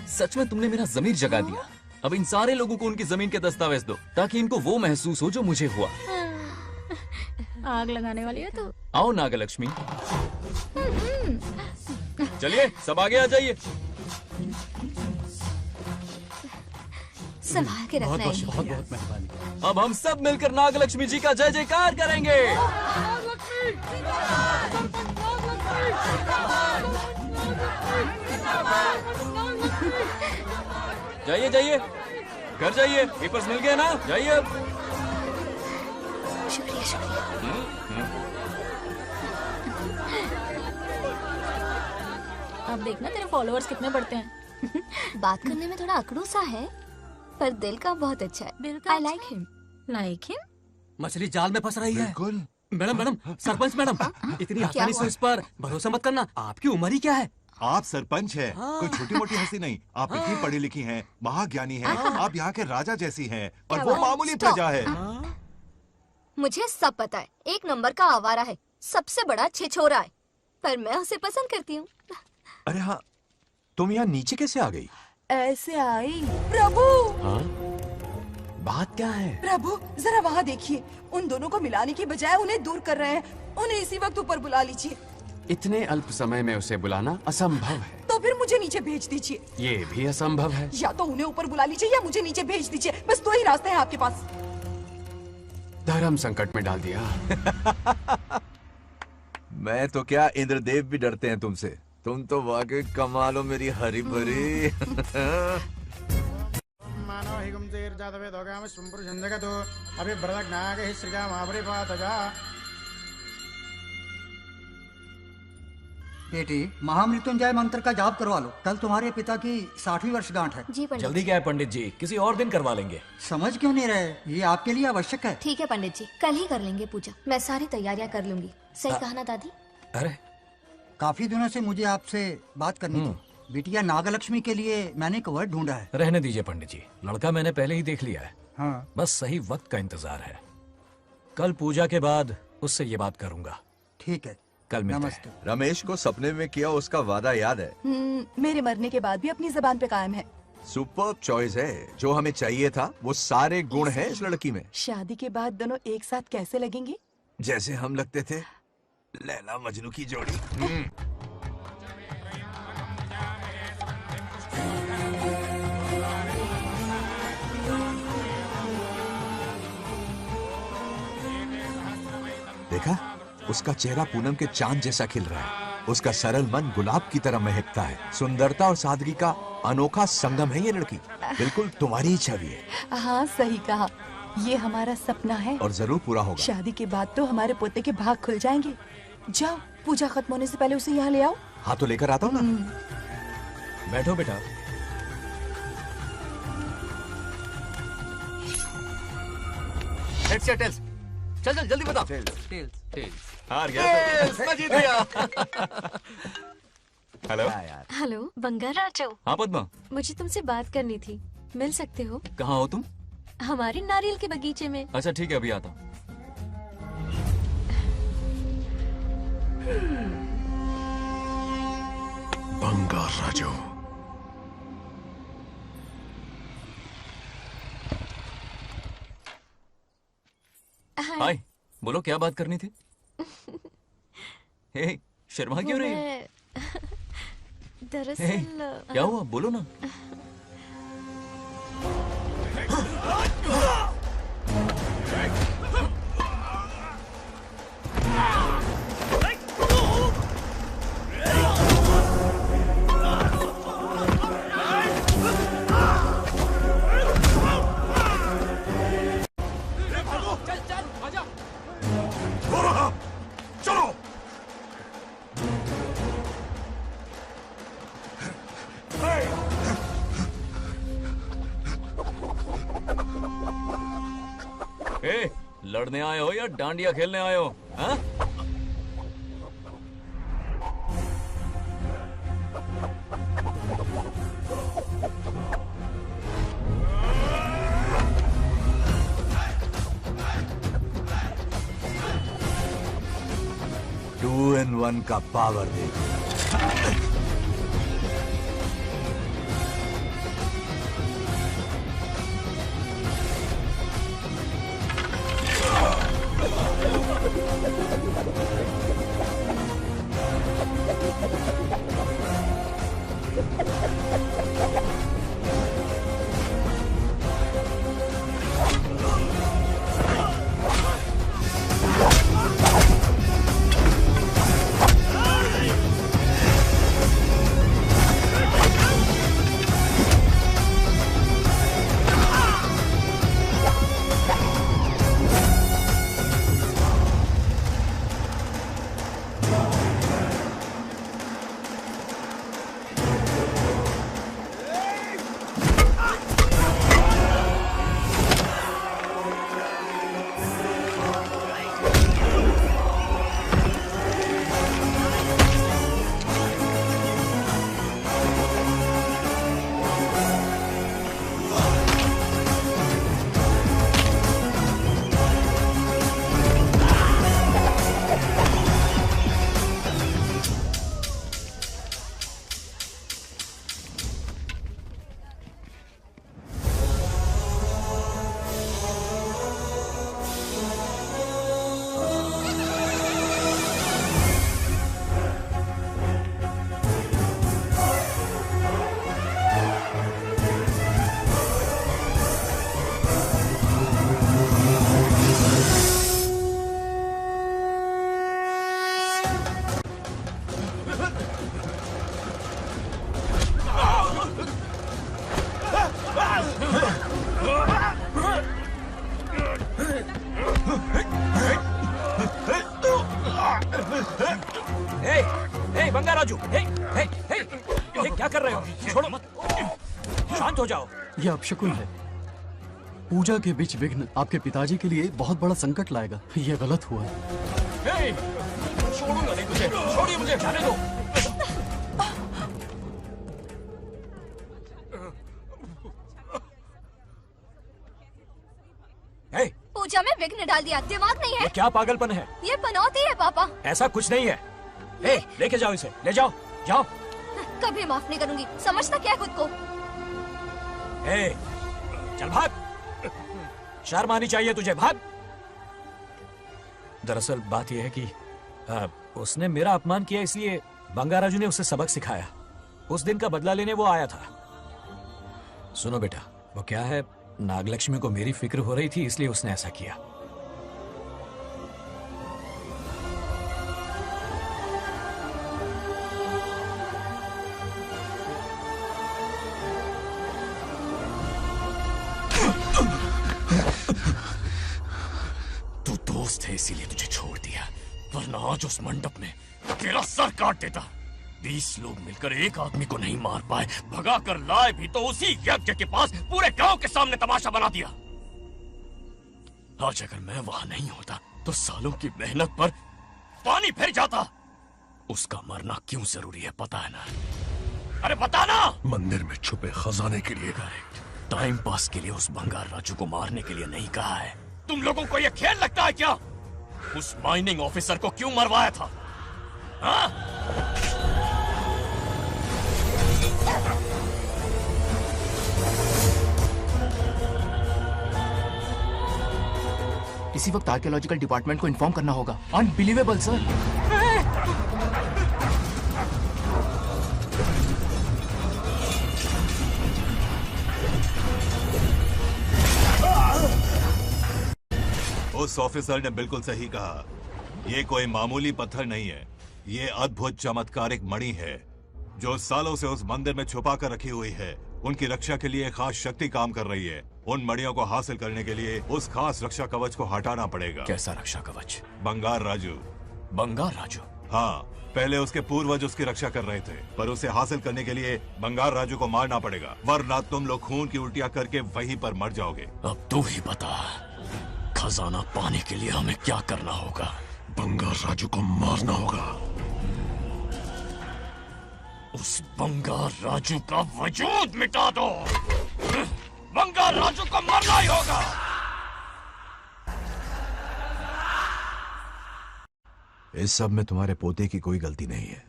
सच में तुमने मेरा जमीर जगा दिया। अब इन सारे लोगों को उनकी जमीन के दस्तावेज दो, ताकि इनको वो महसूस हो जो मुझे हुआ। आग लगाने वाली है तो। आओ नागलक्ष्मी, चलिए सब आगे आ जाइए। संभाल के रखना है। बहुत बहुत मेहरबानी। अब हम सब मिलकर नागलक्ष्मी जी का जय जयकार करेंगे। जाइए जाइए, घर जाइए। पेपर्स मिल गए ना? जाइए अब। शुक्रिया शुक्रिया। अब देखना तेरे फॉलोअर्स कितने बढ़ते हैं। बात करने में थोड़ा अकड़ू सा है, पर दिल का बहुत अच्छा है। I like him. Like him? मछली जाल में फंस रही है। बिल्कुल। मैडम मैडम, सरपंच मैडम, इतनी आसानी से उस पर भरोसा मत करना। आपकी उम्र ही क्या है? आप सरपंच है, कोई छोटी मोटी हंसी नहीं। आप इतनी पढ़ी लिखी हैं, महाज्ञानी हैं। आप यहाँ के राजा जैसी हैं, और वो मामूली प्रजा है। मुझे सब पता है, एक नंबर का आवारा है, सबसे बड़ा छिछोरा है, पर मैं उसे पसंद करती हूँ। अरे हाँ, तुम यहाँ नीचे कैसे आ गई? ऐसे आई। प्रभु, हाँ? बात क्या है? प्रभु जरा वहाँ देखिए, उन दोनों को मिलाने की बजाय उन्हें दूर कर रहे हैं। उन्हें इसी वक्त ऊपर बुला लीजिए। इतने अल्प समय में उसे बुलाना असंभव है। तो फिर मुझे नीचे भेज दीजिए। ये भी असंभव है। या तो उन्हें ऊपर बुला लीजिए या मुझे नीचे भेज दीजिए। बस दो ही रास्ते हैं आपके पास। धर्म संकट में डाल दिया। मैं तो क्या, इंद्रदेव भी डरते हैं तुमसे। तुम तो वाकई कमाल हो मेरी हरी भरी। मानव हिगम तेर जातवे दोगाम सुंपुर जंदगतो अभी ब्रदक नागे श्रीगा महाबरी पातजा। बेटी, महामृत्युंजय मंत्र का जाप करवा लो। कल तुम्हारे पिता की 60वीं वर्षगांठ है। जी पंडित। जल्दी क्या है पंडित जी, किसी और दिन करवा लेंगे। समझ क्यों नहीं रहे? ये आपके लिए आवश्यक है। ठीक है पंडित जी, कल ही कर लेंगे पूजा। मैं सारी तैयारियां कर लूंगी। सही कहा ना दादी? अरे काफी दिनों से मुझे आपसे बात करनी थी। बिटिया नागलक्ष्मी के लिए मैंने एक वर्ड ढूंढा है। रहने दीजिए पंडित जी, लड़का मैंने पहले ही देख लिया है। हाँ। बस सही वक्त का इंतजार है। कल पूजा के बाद उससे ये बात करूंगा। ठीक है, कल मिलते नमस्ते। रमेश को सपने में किया उसका वादा याद है? मेरे मरने के बाद भी अपनी जबान पे कायम है। सुपर्ब चॉइस है। जो हमें चाहिए था वो सारे गुण हैं इस लड़की में। शादी के बाद दोनों एक साथ कैसे लगेंगे? जैसे हम लगते थे लैला मजनू की जोड़ी। देखा, उसका चेहरा पूनम के चांद जैसा खिल रहा है। उसका सरल मन गुलाब की तरह महकता है। सुंदरता और सादगी का अनोखा संगम है ये लड़की। बिल्कुल तुम्हारी ही छवि है। हाँ सही कहा, ये हमारा सपना है और जरूर पूरा होगा। शादी के बाद तो हमारे पोते के भाग खुल जाएंगे। जाओ, पूजा खत्म होने से पहले उसे यहाँ ले आओ। हाँ तो लेकर आता हूँ ना। बैठो बेटा। हेड्स या टेल्स? चल चल जल्दी बता। टेल्स। हार गया। मैं जीत गया। हेलो। हेलो बंगाराजो। हाँ पद्मा। मुझे तुमसे बात करनी थी, मिल सकते हो? कहाँ हो तुम? हमारे नारियल के बगीचे में। अच्छा ठीक है, अभी आता हूँ। बंगाराजो। हाय, बोलो क्या बात करनी थी? हे, शर्मा क्यों रही है? दरअसल क्या हुआ, बोलो ना। लड़ने आए हो या डांडिया खेलने आए हो? हाँ? टू इन वन का पावर देखो। क्या कर रहे हो? छोड़ो मत, शांत हो जाओ। यह अपशकुन है। पूजा के बीच विघ्न आपके पिताजी के लिए बहुत बड़ा संकट लाएगा। यह गलत हुआ। छोड़ूंगा नहीं तुझे, छोड़िए मुझे, जाने दो। पूजा में विघ्न डाल दिया, दिमाग नहीं है? ये क्या पागलपन है? ये पनौती है पापा। ऐसा कुछ नहीं है। लेके जाओ इसे, ले जाओ, जाओ। कभी माफ नहीं करूंगी, समझता क्या है खुद को? चल भाग, शर्म आनी चाहिए तुझे, भाग। दरअसल बात यह है कि उसने मेरा अपमान किया, इसलिए बंगाराजू ने उसे सबक सिखाया। उस दिन का बदला लेने वो आया था। सुनो बेटा, वो क्या है, नागलक्ष्मी को मेरी फिक्र हो रही थी, इसलिए उसने ऐसा किया। तू दोस्त है इसीलिए तुझे छोड़ दिया, वरना आज उस मंडप में तेरा सर काट देता। 20 लोग मिलकर एक आदमी को नहीं मार पाए, भगा कर लाए भी तो उसी यज्ञ के पास पूरे गांव के सामने तमाशा बना दिया। आज अगर मैं वहां नहीं होता तो सालों की मेहनत पर पानी फिर जाता। उसका मरना क्यों जरूरी है पता है ना? अरे बता ना। मंदिर में छुपे खजाने के लिए। टाइम पास के लिए उस बंगार राजू को मारने के लिए नहीं कहा है। तुम लोगों को यह खेल लगता है क्या? उस माइनिंग ऑफिसर को क्यों मरवाया था? हाँ? इसी वक्त आर्कियोलॉजिकल डिपार्टमेंट को इन्फॉर्म करना होगा। Unbelievable sir. उस ऑफिसर ने बिल्कुल सही कहा। ये कोई मामूली पत्थर नहीं है, ये अद्भुत चमत्कारिक मणि है जो सालों से उस मंदिर में छुपा कर रखी हुई है। उनकी रक्षा के लिए खास शक्ति काम कर रही है। उन मणियों को हासिल करने के लिए उस खास रक्षा कवच को हटाना पड़ेगा। कैसा रक्षा कवच? बंगार राजू। बंगार राजू? हाँ, पहले उसके पूर्वज उसकी रक्षा कर रहे थे, पर उसे हासिल करने के लिए बंगार राजू को मारना पड़ेगा, वरना तुम लोग खून की उल्टियां करके वहीं पर मर जाओगे। अब तू ही बता, खजाना पाने के लिए हमें क्या करना होगा? बंगार राजू को मारना होगा। उस बंगार राजू का वजूद मिटा दो। बंगार राजू को मरना ही होगा। इस सब में तुम्हारे पोते की कोई गलती नहीं है।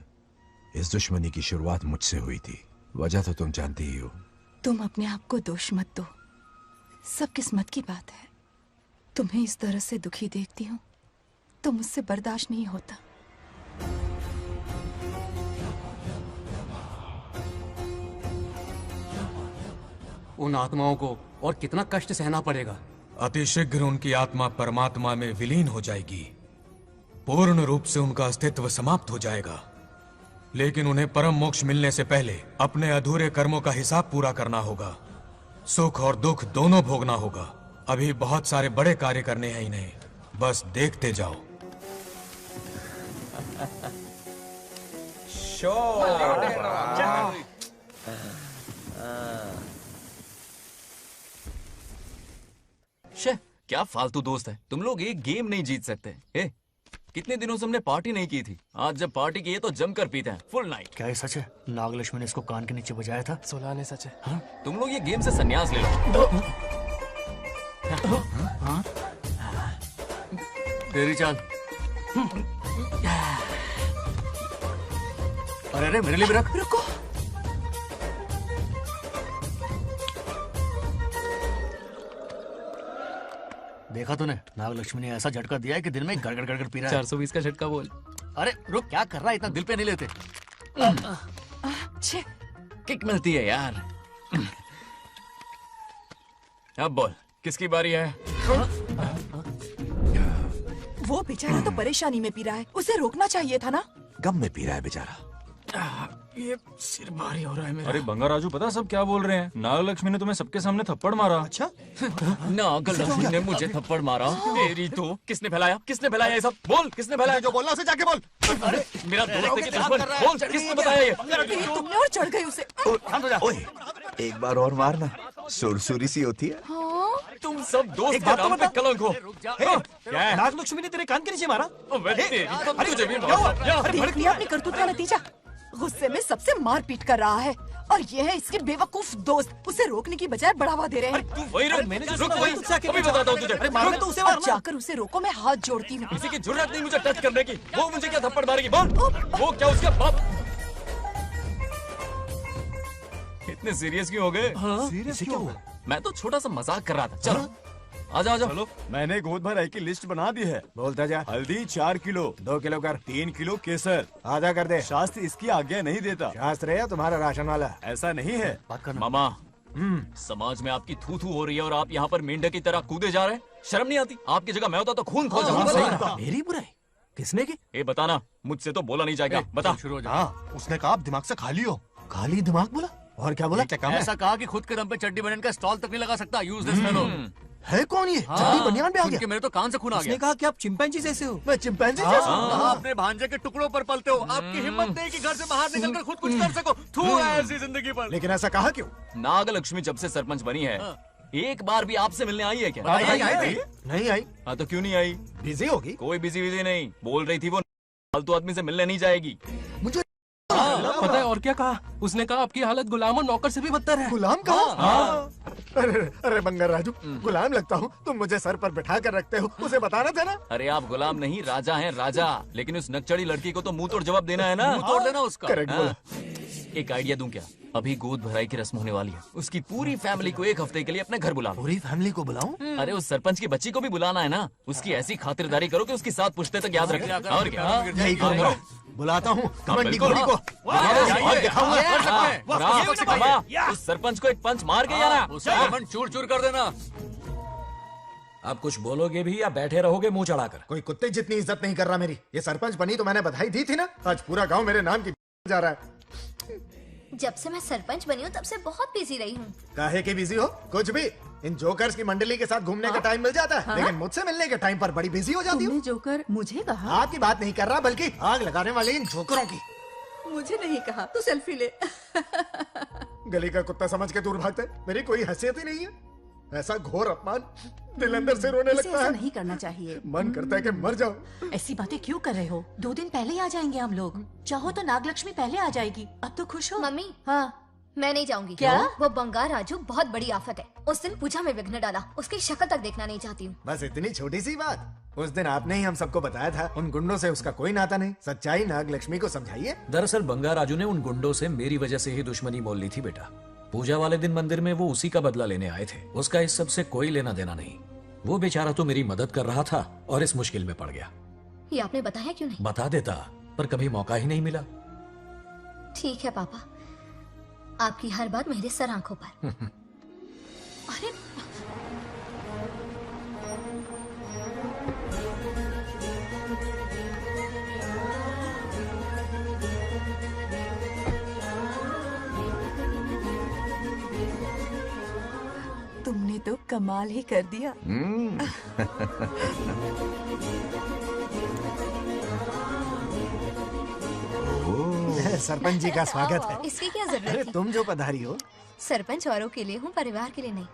इस दुश्मनी की शुरुआत मुझसे हुई थी, वजह तो तुम जानती ही हो। तुम अपने आप को दोष मत दो, सब किस्मत की बात है। तुम्हें इस तरह से दुखी देखती हूँ तो मुझसे बर्दाश्त नहीं होता। उन आत्माओं को और कितना कष्ट सहना पड़ेगा। अतिशीघ्र उनकी आत्मा परमात्मा में विलीन हो जाएगी, पूर्ण रूप से उनका अस्तित्व समाप्त हो जाएगा। लेकिन उन्हें परम मोक्ष मिलने से पहले अपने अधूरे कर्मों का हिसाब पूरा करना होगा। सुख और दुख दोनों भोगना होगा। अभी बहुत सारे बड़े कार्य करने हैं इन्हें, बस देखते जाओ। शे, क्या फालतू दोस्त है। तुम लोग एक गेम नहीं जीत सकते। कितने दिनों से हमने पार्टी नहीं की थी, आज जब पार्टी की है तो जमकर पीते हैं, फुल नाइट। क्या ये सच है? नागलक्ष्मी ने इसको कान के नीचे बजाया था। सोलह ने सच है। हाँ? तुम लोग ये गेम से संन्यास ले लो। हाँ? तेरी चाल। अरे अरे मेरे लिए भी रख। रुको, देखा तूने? नागलक्ष्मी ने ऐसा झटका दिया है कि दिन में गड़गड़ गड़गड़ पी रहा है। 420 का झटका बोल। अरे रुक, क्या कर रहा है? इतना दिल पे नहीं लेते। किक मिलती है यार। अब बोल, किसकी बारी है? वो बेचारा तो परेशानी में पी रहा है, उसे रोकना चाहिए था ना। गम में पी रहा है बेचारा। ये सिर भारी हो रहा है मेरा। अरे बंगा राजू, पता सब क्या बोल रहे हैं? नागलक्ष्मी ने तुम्हें सबके सामने थप्पड़ मारा। अच्छा? नागलक्ष्मी ने मुझे थप्पड़ मारा? तेरी तो किसने फैलाया? किसने फैलाया ये सब? बोल, किसने फैलाया? जो बोलना उसे जाके बोल। अरे मेरा दोस्त है कि दुश्मन? बोल, किसने बताया ये? तुमने और चढ़ गई उसे। ओए, एक बार और मारना, सुरसुरी सी होती है। तुम सब दोस्त के नाम पे कलंक हो। क्या है? नागलक्ष्मी ने तेरे कान के नीचे मारा? तुझे भी देख लिया अपनी करतूत का नतीजा। गुस्से में सबसे मार पीट कर रहा है और ये है इसके बेवकूफ दोस्त, उसे रोकने की बजाय बढ़ावा दे रहे हैं। तू वही रुक, अभी बताता हूँ तुझे। अरे मारना तो उसे मार। जाकर उसे रोको, मैं हाथ जोड़ती हूँ। किसी की जरूरत नहीं मुझे टच करने की। वो मुझे क्या थप्पड़ मारेगी? बोल, वो क्या उसका बाप? इतने सीरियस क्यों हो गए? सीरियस क्यों हुआ? मैं तो छोटा सा मजाक कर रहा था। चलो आजा आजा। चलो, मैंने गोद भराई की लिस्ट बना दी है। बोलता जा। हल्दी 4 किलो, 2 किलो कर, 3 किलो केसर, आधा कर दे। शास्त्र इसकी आज्ञा नहीं देता। शास्त्र है तुम्हारा राशन वाला, ऐसा नहीं है। मामा, समाज में आपकी थू थू हो रही है और आप यहाँ पर मेंढक की तरह कूदे जा रहे हैं। शर्म नहीं आती? आपकी जगह मैं होता तो खून खो जाता। मेरी बुराई किसने की? ए बताना, मुझसे तो बोला नहीं जाएगा। बता। हाँ, उसने कहा आप दिमाग से खाली हो। खाली दिमाग बोला? और क्या बोला? क्या काम है? ऐसा कहा कि खुद के दम पे चड्डी बनियान का स्टॉल तक नहीं लगा सकता। Use this fellow. है कौन ये? चड्डी बनियान पे आ गया? मेरे तो कान से खून आ गया। उसने कहा कि आप चिंपैंजी जैसे हो। मैं चिंपैंजी जैसा हूँ? आप अपने भांजे के टुकड़ों पर पलते हो। आपकी हिम्मत नहीं कि घर से बाहर निकलकर खुद कुछ कर सको। थू है ऐसी जिंदगी पर। लेकिन ऐसा कहा क्यों? नागलक्ष्मी जब से सरपंच बनी है, एक बार भी आपसे मिलने आई है क्या? नहीं आई। हाँ तो क्यों नहीं आई? बिजी होगी। कोई बिजी नहीं, बोल रही थी वो फालतू आदमी से मिलने नहीं जाएगी। मुझे पता है और क्या कहा? उसने कहा आपकी हालत गुलाम और नौकर से भी बदतर है। गुलाम कहा? अरे बंगार राजू, गुलाम लगता हूँ? तुम मुझे सर पर बिठा कर रखते हो, उसे बताना था ना। अरे आप गुलाम नहीं, राजा हैं राजा। लेकिन उस नकचड़ी लड़की को तो मुंह तोड़ जवाब देना है ना। मुंह तोड़ देना उसका। करेक्ट बोला। एक आइडिया दूं क्या? अभी गोद भराई की रस्म होने वाली है, उसकी पूरी फैमिली को एक हफ्ते के लिए अपने घर बुला लो। पूरी फैमिली को बुलाऊं? अरे उस सरपंच की बच्ची को भी बुलाना है ना। उसकी ऐसी खातिरदारी करो कि उसकी 7 पुश्ते तक याद रखे। और क्या? यही करूंगा। बुलाता हूँ कमंडी गोरी को। उस सरपंच को एक पंच मार के जाना। उसका कमंड चूर चूर कर देना। अब कुछ बोलोगे भी या बैठे रहोगे मुंह चढ़ाकर? कोई कुत्ते जितनी इज्जत नहीं कर रहा मेरी। ये सरपंच बनी तो मैंने बधाई दी थी ना। आज पूरा गांव मेरे नाम की जा रहा है। जब से मैं सरपंच बनी हूँ तब से बहुत बिजी रही हूँ। काहे के बिजी हो? कुछ भी। इन जोकर्स की मंडली के साथ घूमने का टाइम मिल जाता है, लेकिन मुझसे मिलने के टाइम पर बड़ी बिजी हो जाती हूँ। जोकर मुझे कहा? आपकी बात नहीं कर रहा, बल्कि आग लगाने वाले इन जोकरों की। मुझे नहीं कहा, तू सेल्फी ले। गली का कुत्ता समझ के दूर भागते, मेरी कोई हैसियत ही नहीं है। ऐसा घोर अपमान, दिल अंदर से रोने लगता है। नहीं करना चाहिए। मन करता है कि मर जाऊं। ऐसी बातें क्यों कर रहे हो? 2 दिन पहले ही आ जाएंगे हम लोग। चाहो तो नागलक्ष्मी पहले आ जाएगी। अब तो खुश हो? मम्मी, हाँ मैं नहीं जाऊंगी। क्या? वो बंगार राजू बहुत बड़ी आफत है। उस दिन पूजा में विघ्न डाला, उसकी शक्ल तक देखना नहीं चाहती हूँ। बस इतनी छोटी सी बात। उस दिन आपने ही हम सबको बताया था, उन गुंडों से उसका कोई नाता नहीं। सच्चाई नागलक्ष्मी को समझाइए। दरअसल बंगार राजू ने उन गुंडों से मेरी वजह से ही दुश्मनी मोल ली थी बेटा। पूजा वाले दिन मंदिर में वो उसी का बदला लेने आए थे। उसका इस सब से कोई लेना देना नहीं। वो बेचारा तो मेरी मदद कर रहा था और इस मुश्किल में पड़ गया। ये आपने बताया क्यों नहीं? बता देता, पर कभी मौका ही नहीं मिला। ठीक है पापा, आपकी हर बात मेरे सर आंखों पर। अरे तुमने तो कमाल ही कर दिया। सरपंच जी का स्वागत है। इसकी क्या जरूरत अरे थी? तुम जो पधारी हो। सरपंच औरों के लिए हूँ, परिवार के लिए नहीं।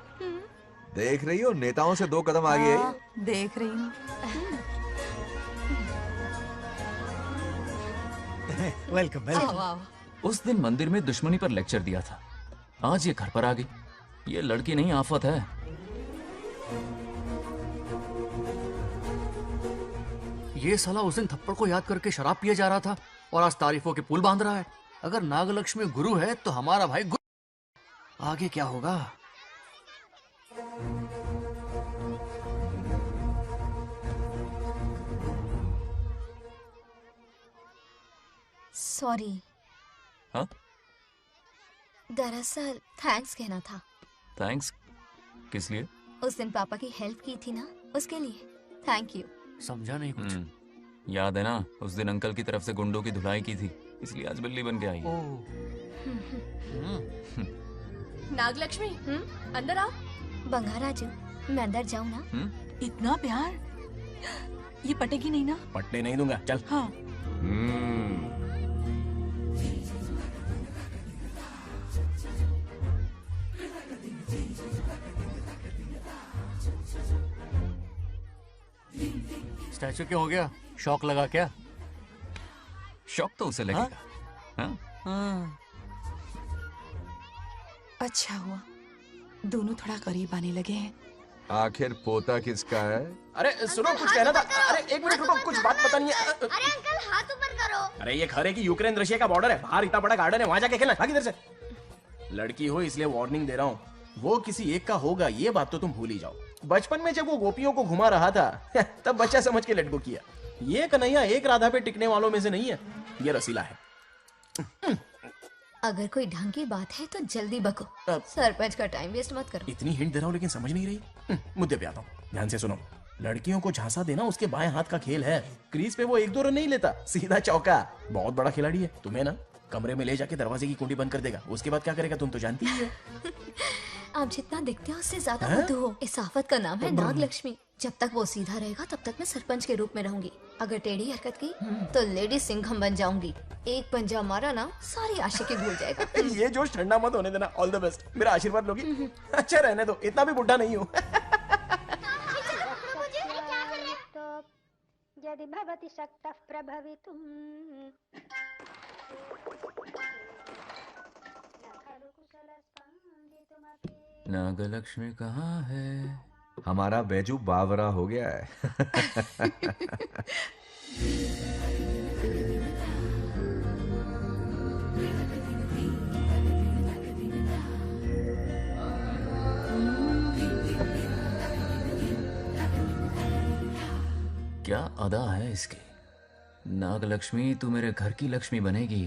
देख रही हो, नेताओं से 2 कदम आगे है। हाँ, देख रही हूँ। वेलकम उस दिन मंदिर में दुश्मनी पर लेक्चर दिया था, आज ये घर पर आ गई। ये लड़की नहीं, आफत है। ये साला उस दिन थप्पड़ को याद करके शराब पिए जा रहा था और आज तारीफों के पुल बांध रहा है। अगर नागलक्ष्मी गुरु है तो हमारा भाई गुरु। आगे क्या होगा? सॉरी। हाँ? दरअसल थैंक्स कहना था। थैंक्स किस लिए? उस दिन पापा की हेल्प की थी ना, उसके लिए थैंक यू। समझा नहीं कुछ। याद है ना, उस दिन अंकल की तरफ से गुंडों की धुलाई की थी, इसलिए आज बिल्ली बन के आई है। नागलक्ष्मी, अंदर आओ। बंगार राजू, मैं अंदर जाऊँ ना? इतना प्यार, ये पटेगी नहीं ना? पटने नहीं दूंगा, चल। हाँ। स्टैचू क्यों हो गया? शौक लगा क्या? शौक तो उसे लगेगा। हाँ? हाँ। अच्छा हुआ, दोनों थोड़ा करीब आने लगे हैं। आखिर पोता किसका है? अरे सुनो, कुछ कहना था। अरे 1 मिनट रुको, कुछ बात बतानी है। अरे अंकल, हाथ ऊपर करो। अरे ये खरे की यूक्रेन रशिया का बॉर्डर है, बाहर इतना बड़ा गार्डन है, वहां जाके खेलना। भाग इधर से। लड़की हो इसलिए वार्निंग दे रहा हूँ, वो किसी एक का होगा ये बात तो तुम भूल ही जाओ। बचपन में जब वो गोपियों को घुमा रहा था तब बच्चा समझ के लड़को किया। ये कन्हैया एक राधा पे टिकने वालों में से नहीं है, ये रसीला है। अगर कोई ढंग की बात है तो जल्दी बको, सरपंच का टाइम वेस्ट मत करो। इतनी हिंट दे रहा हूँ लेकिन समझ नहीं रही। मुद्दे पे आता हूँ, ध्यान से सुनो। लड़कियों को झांसा देना उसके बाएं हाथ का खेल है। क्रीज पे वो 1-2 रन नहीं लेता, सीधा चौका। बहुत बड़ा खिलाड़ी है। तुम्हें ना कमरे में ले जाके दरवाजे की कुंडी बंद कर देगा, उसके बाद क्या करेगा तुम तो जानती ही हो। आप जितना दिखते हो उससे ज्यादा बुद्धू हो। इस आफत का नाम है नागलक्ष्मी। जब तक वो सीधा रहेगा तब तक मैं सरपंच के रूप में रहूंगी। अगर टेढ़ी हरकत की तो लेडी सिंघम बन जाऊंगी। एक पंजा मारा ना, सारी आशिकी भूल जाएगा। ये जोश ठंडा मत होने देना। ऑल द बेस्ट, मेरा आशीर्वाद लोगी? अच्छा रहने दो, इतना भी बुढ़ा नहीं हूँ। यदि भवति शक्तः प्रभवितुम्। नागलक्ष्मी कहाँ है? हमारा बैजू बावरा हो गया है। क्या अदा है इसकी। नागलक्ष्मी, तू मेरे घर की लक्ष्मी बनेगी।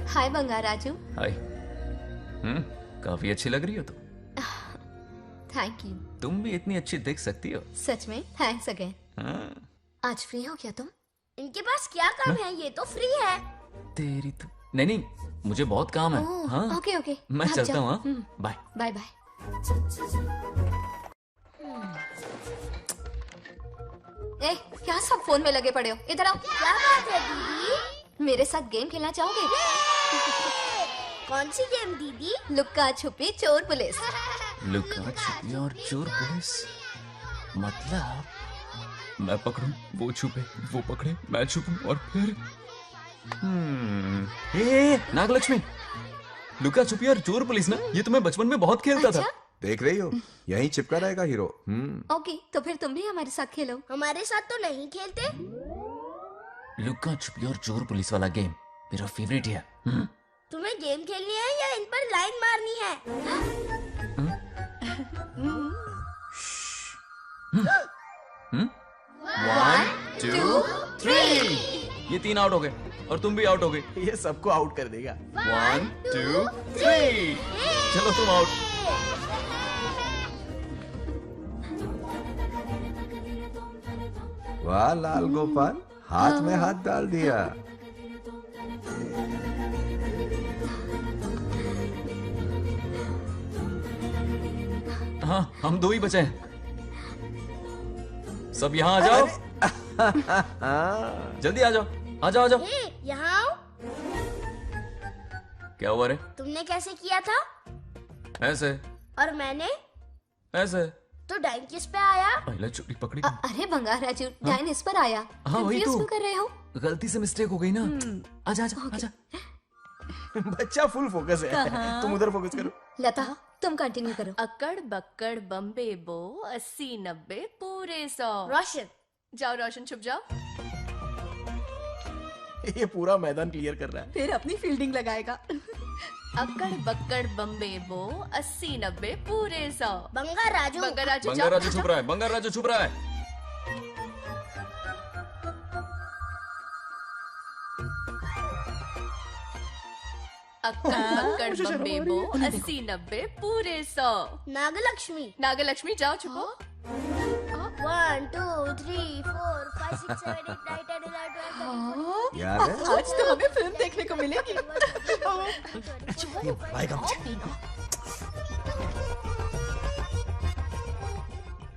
हाय बंगार राजू। हाय। काफी अच्छी लग रही हो तुम। Thank you. तुम भी इतनी अच्छी दिख सकती हो। सच में? Thanks again. हाँ। आज फ्री हो क्या तुम? इनके पास क्या काम है, ये तो फ्री है। तेरी तो नहीं, मुझे बहुत काम है। ओह, हाँ ओके ओके, मैं आप चलता जाओ। हूँ। हाँ बाय बाय बाय। ए, क्या सब फोन में लगे पड़े हो? इधर आओ। क्या बात है दीदी? मेरे साथ गेम खेलना चाहोगे? कौन सी गेम दीदी? लुक्का छुपी चोर पुलिस। लुका छुपी और चोर पुलिस मतलब मैं पकड़ूं, वो छुपे, वो पकड़े, मैं छुपूं और फिर नागलक्ष्मी, लुका छुपी और चोर पुलिस ना, ये तो मैं बचपन में बहुत खेलता था। देख रही हो, यहीं चिपका रहेगा हीरो। ओके, तो फिर तुम भी हमारे साथ खेलो। हमारे साथ तो नहीं खेलते। लुका छुपी और चोर पुलिस वाला गेम मेरा फेवरेट है। तुम्हें गेम खेलनी है या इन पर लाइन मारनी है? 1 2 3 ये 3 आउट हो गए और तुम भी आउट हो गए। ये सबको आउट कर देगा। 1 2 3 चलो तुम आउट। वाह लाल गोपाल, हाथ में हाथ डाल दिया। हाँ हम 2 ही बचे हैं। सब यहाँ आ जाओ। जल्दी आ जाओ, आ जाओ, आ जाओ। यहाँ आओ। क्या हुआ रे? तुमने कैसे किया था? ऐसे। और मैंने? ऐसे। तो डाइन किस पे आया? पहले चोरी पकड़ी। अरे बंगार राजू, डाइन इस पर आया। हाँ वही Confuse तो। क्यों कर रहे हो? गलती से मिस्टेक हो गई ना। आजा आजा आजा। बच्चा फुल फोकस है। कहाँ? तुम उधर फोकस करो। लता तुम कंटिन्यू करो। अकड़ बक्कड़ बम्बे बो 80 90 पूरे 100। रोशन जाओ, रोशन छुप जाओ। ये पूरा मैदान क्लियर कर रहा है। फिर अपनी फील्डिंग लगाएगा। अकड़ बक्कड़ बम्बे बो 80 90 पूरे 100। बंगार राजू। बंगार राजू बंगार राजू छुप रहा है, बंगार राजू छुप रहा है। अक्कड़ बक्कड़ बम्बे बो 80 90 पूरे 100। नागलक्ष्मी। नागलक्ष्मी जाओ छुपो। 1 2 3 4 5 6 7 8 9 10 11 12 याद है? आज तो हमें फिल्म देखने को मिलेगी।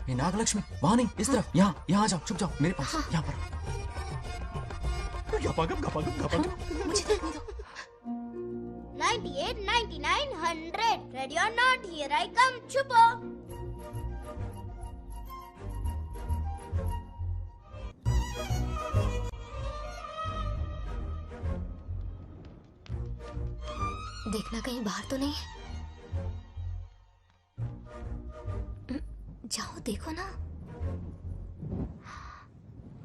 ये नागलक्ष्मी वहां नहीं, इस तरफ, यहाँ यहाँ आ जाओ, छुप जाओ मेरे पास, यहाँ पर। मुझे देखने दो। 98 99 100 ready or not, here I come. छुपो। देखना कहीं बाहर तो नहीं है। जाओ देखो ना।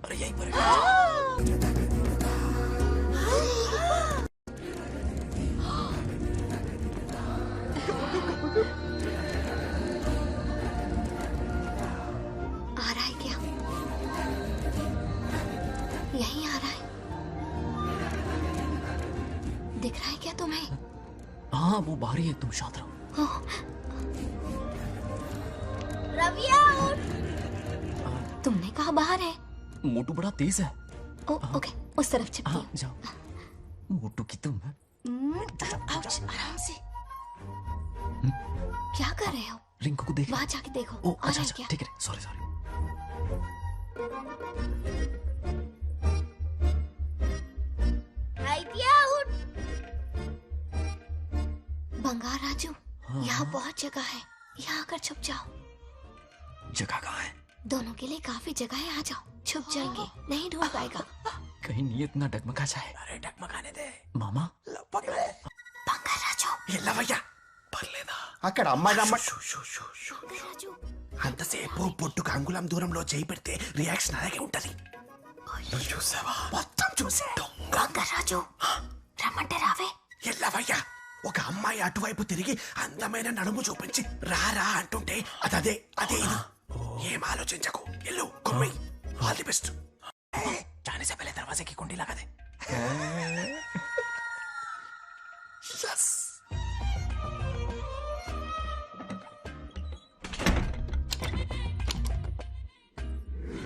अरे यहीं पर आ रहा है क्या? यहीं आ रहा है। दिख रहा है क्या तुम्हें? हाँ वो बाहर ही है, तुम शांत रहो। रविया उठ। तुमने कहा बाहर है? मोटू बड़ा तेज है। ओके, उस तरफ चिपकी। हाँ जाओ। मोटू की तुम है। आउच, आराम से। क्या कर रहे हो? रिंकू को देख। वहां जाके देखो। ओ आ अच्छा रहा है अच्छा, क्या? ठीक है, सॉरी सॉरी। राइतिया उठ। बंगार राजू, यहाँ बहुत जगह है, यहाँ आकर छुप जाओ। जगह कहाँ है? दोनों के लिए काफी जगह है, आ जाओ। छुप जाएंगे, नहीं ढूंढ पाएगा। कहीं नीयत ना डगमगा जाए। अरे डगमगाने दे मामा। बंगार राजू, ये लवయ్య పర్లేదా అక్కడ అమ్మాయి అంతసేపు పొట్టుకు అంగుళం దూరంలో చేయి పెడితే రియాక్షన్ అలాగే ఉంటది. నువ్వు చూసావా? మొత్తం చూసా. बंगार राजू, రమ్మంటే రావే. ఏ లవయ్య, ఒక అమ్మాయి అటువైపు తిరిగి అందమైన నడుము చూపించి రారా అంటుంటే అదే అదే ఇది. ఏం ఆలోచించకు, ఎల్లు కొమ్మి. All the best. जाने से पहले दरवाजे की कुंडी लगा दे.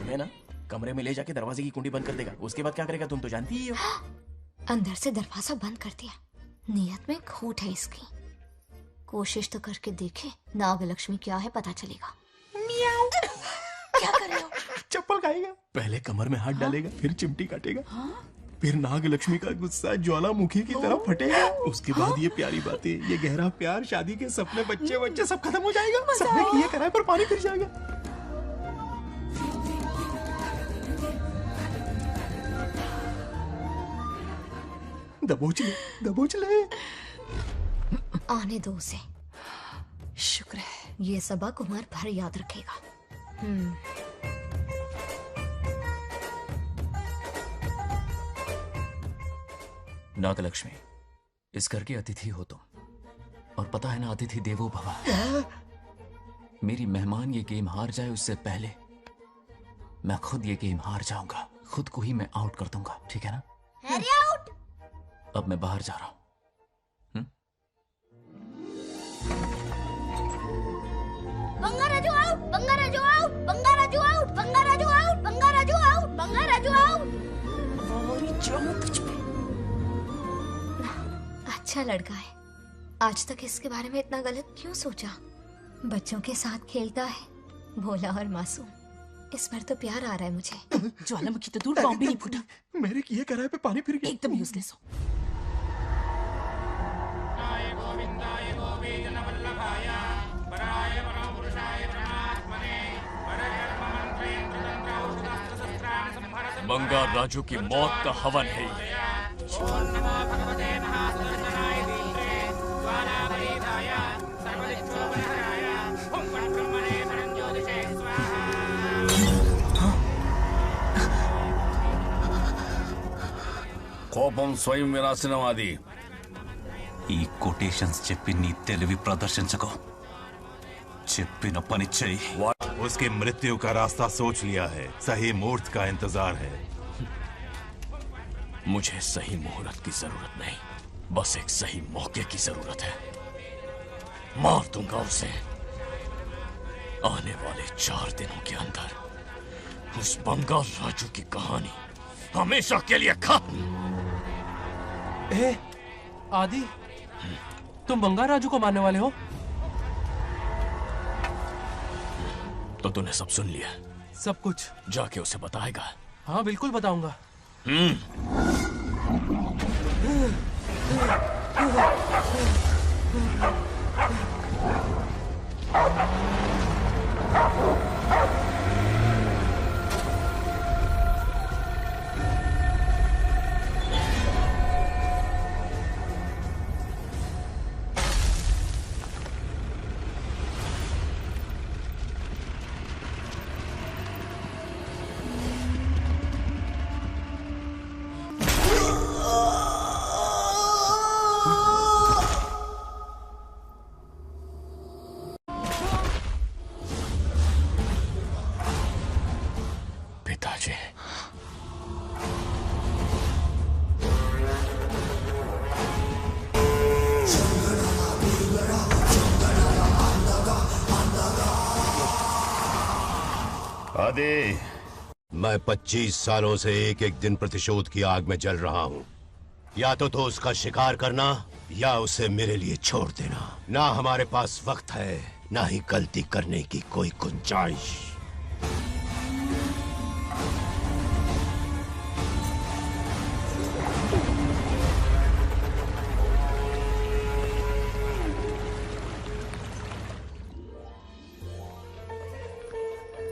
है ना, कमरे में ले जाके दरवाजे की कुंडी बंद कर देगा। उसके बाद क्या करेगा तुम तो जानती ही हो। अंदर से दरवाजा बंद कर दिया। नियत में खोट है इसकी। कोशिश तो करके देखे, नागलक्ष्मी क्या है पता चलेगा। क्या कर रहे हो? चप्पल खाएगा। पहले कमर में हाथ डालेगा, फिर चिमटी काटेगा, फिर नागलक्ष्मी का गुस्सा ज्वालामुखी की तरह फटेगा। उसके बाद ये प्यारी बातें, ये गहरा प्यार, शादी के सपने, बच्चे बच्चे सब खत्म हो जाएगा। सबने किए कराए पर पानी फिर जाएगा। दबोच ले, दबोच ले। आने दो उसे। शुक्र है ये सबक उम्र भर याद रखेगा। नागलक्ष्मी, इस घर के अतिथि हो तुम, और पता है ना, अतिथि देवो भव। मेरी मेहमान ये गेम हार जाए उससे पहले मैं खुद ये गेम हार जाऊंगा। खुद को ही मैं आउट कर दूंगा, ठीक है ना? Harry out. अब मैं बाहर जा रहा हूं। Bangaraju out, Bangaraju out, Bangaraju out, Bangaraju out, Bangaraju out, Bangaraju out. अच्छा लड़का है। आज तक इसके बारे में इतना गलत क्यों सोचा? बच्चों के साथ खेलता है, भोला और मासूम। इस पर तो प्यार आ रहा है मुझे। ज्वालामुखी तो दूर, बॉम्ब भी नहीं फूटा। मेरे किए कराए पे पानी फिर गया। एकदम यूजलेस हो। बंगार राजू की मौत का हवन है ये। కోపం స్వయం వినాశనవాది. ఈ కొటేషన్స్ చెప్పి నీ తెలివి ప్రదర్శించకు. చెప్పిన పని చెయ్యి. उसकी मृत्यु का रास्ता सोच लिया है, सही मुहूर्त का इंतजार है। मुझे सही मुहूर्त की जरूरत नहीं, बस एक सही मौके की जरूरत है। मार दूंगा उसे। आने वाले 4 दिनों के अंदर उस बंगाल राजू की कहानी हमेशा के लिए खत्म। आदि, तुम बंगाल राजू को मारने वाले हो? तो तूने सब सुन लिया? सब कुछ। जाके उसे बताएगा? हाँ बिल्कुल बताऊंगा। पिताजी, आदि, मैं 25 सालों से एक एक दिन प्रतिशोध की आग में जल रहा हूँ। या तो उसका शिकार करना या उसे मेरे लिए छोड़ देना। ना हमारे पास वक्त है, ना ही गलती करने की कोई गुंजाइश।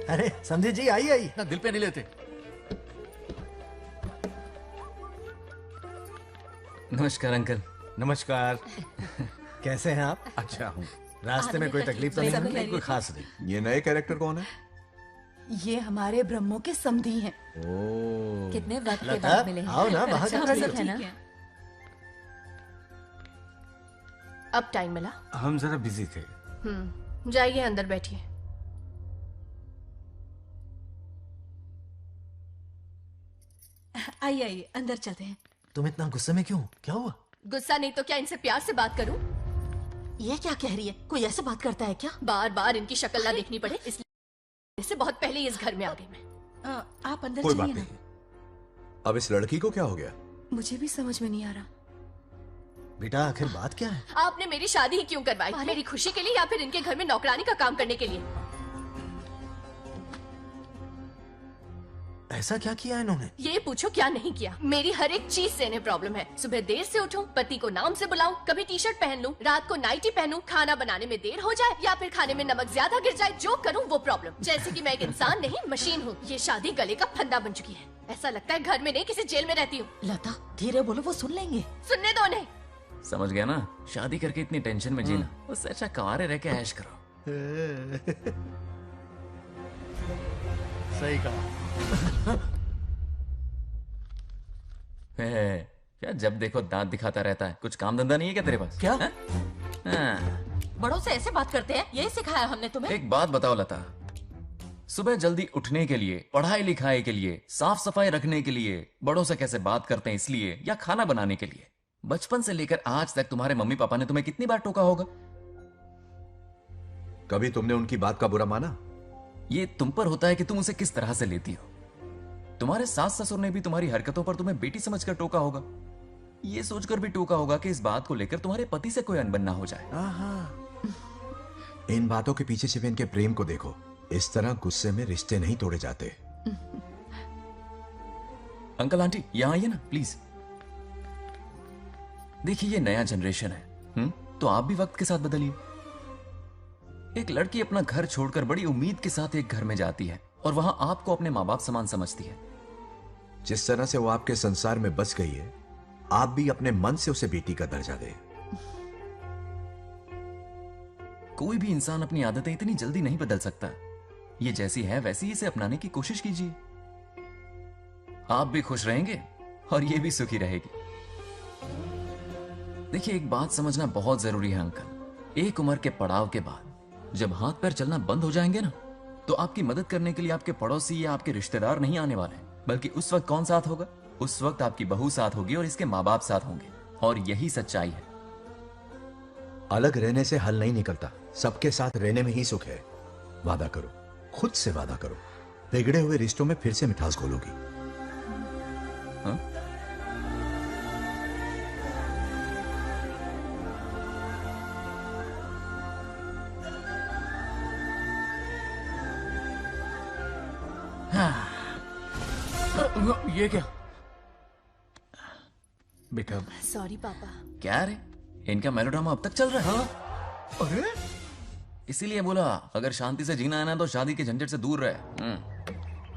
अरे समझे जी, आई आई ना दिल पे नहीं लेते। नमस्कार अंकल। नमस्कार। कैसे हैं आप? अच्छा हूँ। रास्ते में कोई तकलीफ तो सब नहीं? खैरियत। कोई खास नहीं। ये नए कैरेक्टर कौन है? ये हमारे ब्रह्मों के समधी हैं। ओ, कितने वक्त के लता, बाद मिले हैं। आओ ना, बाहर अच्छा, क्या कर सब रही है हो? ना? अब टाइम मिला? हम जरा बिजी थे। जाइए अंदर बैठिए। आइए आइए, अंदर चलते हैं। तुम इतना गुस्से में क्यों? क्या हुआ? गुस्सा नहीं तो क्या इनसे प्यार से बात करूं? ये क्या कह रही है? कोई ऐसे बात करता है क्या? बार बार इनकी शक्ल ना देखनी पड़े इसलिए से बहुत पहले ही इस घर में आ गई मैं। आप अंदर कोई बात चलिए नहीं। अब इस लड़की को क्या हो गया? ना। मुझे भी समझ में नहीं आ रहा। बेटा आखिर बात क्या है? आपने मेरी शादी ही क्यों करवाई? मेरी खुशी के लिए या फिर इनके घर में नौकरानी का काम करने के लिए? ऐसा क्या किया इन्होंने? ये पूछो क्या नहीं किया। मेरी हर एक चीज से इन्हें प्रॉब्लम है। सुबह देर से उठूं, पति को नाम से बुलाऊं, कभी टी शर्ट पहन लूं, रात को नाइटी पहनूं, खाना बनाने में देर हो जाए या फिर खाने में नमक ज्यादा गिर जाए, जो करूं वो प्रॉब्लम। जैसे कि मैं एक इंसान नहीं मशीन हूँ। ये शादी गले का फंदा बन चुकी है। ऐसा लगता है घर में नहीं किसी जेल में रहती हूँ। लता धीरे बोलो, वो सुन लेंगे। सुनने दो उन्हें। समझ गया ना? शादी करके इतनी टेंशन में जीना, उससे अच्छा कुंवारे रह के ऐश करो। सही कहा। क्या जब देखो दांत दिखाता रहता है? कुछ काम धंधा नहीं है क्या तेरे पास? क्या? बड़ों से ऐसे बात करते हैं? यही सिखाया हमने तुम्हें? एक बात बताओ लता, सुबह जल्दी उठने के लिए, पढ़ाई लिखाई के लिए, साफ सफाई रखने के लिए बड़ों से कैसे बात करते हैं इसलिए, या खाना बनाने के लिए? बचपन से लेकर आज तक तुम्हारे मम्मी पापा ने तुम्हें कितनी बार टोका होगा? कभी तुमने उनकी बात का बुरा माना? ये तुम पर होता है कि तुम उसे किस तरह से लेती हो। तुम्हारे सास ससुर ने भी तुम्हारी हरकतों पर तुम्हें बेटी समझकर टोका होगा। ये सोचकर भी टोका होगा कि इस बात को लेकर तुम्हारे पति से कोई अनबन ना हो जाए। इन बातों के पीछे सिर्फ इनके प्रेम को देखो। इस तरह गुस्से में रिश्ते नहीं तोड़े जाते। अंकल आंटी यहां आइए ना प्लीज। देखिए ये नया जनरेशन है, तो आप भी वक्त के साथ बदलिए। एक लड़की अपना घर छोड़कर बड़ी उम्मीद के साथ एक घर में जाती है और वहां आपको अपने माँ बाप समान समझती है। जिस तरह से वो आपके संसार में बस गई है, आप भी अपने मन से उसे बेटी का दर्जा दें। कोई भी इंसान अपनी आदतें इतनी जल्दी नहीं बदल सकता। ये जैसी है वैसी इसे अपनाने की कोशिश कीजिए। आप भी खुश रहेंगे और ये भी सुखी रहेगी। देखिए एक बात समझना बहुत जरूरी है अंकल, एक उम्र के पड़ाव के बाद जब हाथ पैर चलना बंद हो जाएंगे ना, तो आपकी मदद करने के लिए आपके पड़ोसी या आपके रिश्तेदार नहीं आने वाले, बल्कि उस वक्त कौन साथ होगा? उस वक्त आपकी बहू साथ होगी और इसके माँ बाप साथ होंगे। और यही सच्चाई है। अलग रहने से हल नहीं निकलता, सबके साथ रहने में ही सुख है। वादा करो, खुद से वादा करो, बिगड़े हुए रिश्तों में फिर से मिठास घोलोगी। हाँ? ये क्या? बेटा सॉरी पापा। क्या रे, इनका मेलोड्रामा अब तक चल रहा है? अरे इसीलिए बोला अगर शांति से जीना है ना तो शादी के झंझट से दूर रहे।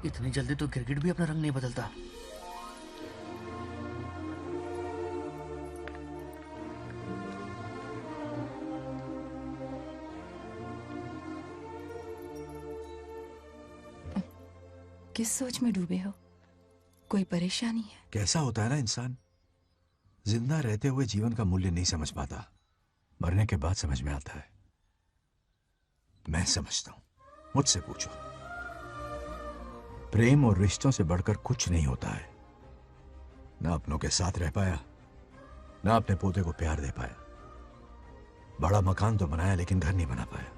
इतनी जल्दी तो गिरगिट भी अपना रंग नहीं बदलता। किस सोच में डूबे हो? कोई परेशानी है? कैसा होता है ना इंसान, जिंदा रहते हुए जीवन का मूल्य नहीं समझ पाता, मरने के बाद समझ में आता है। मैं समझता हूं, मुझसे पूछो। प्रेम और रिश्तों से बढ़कर कुछ नहीं होता है। ना अपनों के साथ रह पाया, ना अपने पोते को प्यार दे पाया। बड़ा मकान तो बनाया लेकिन घर नहीं बना पाया।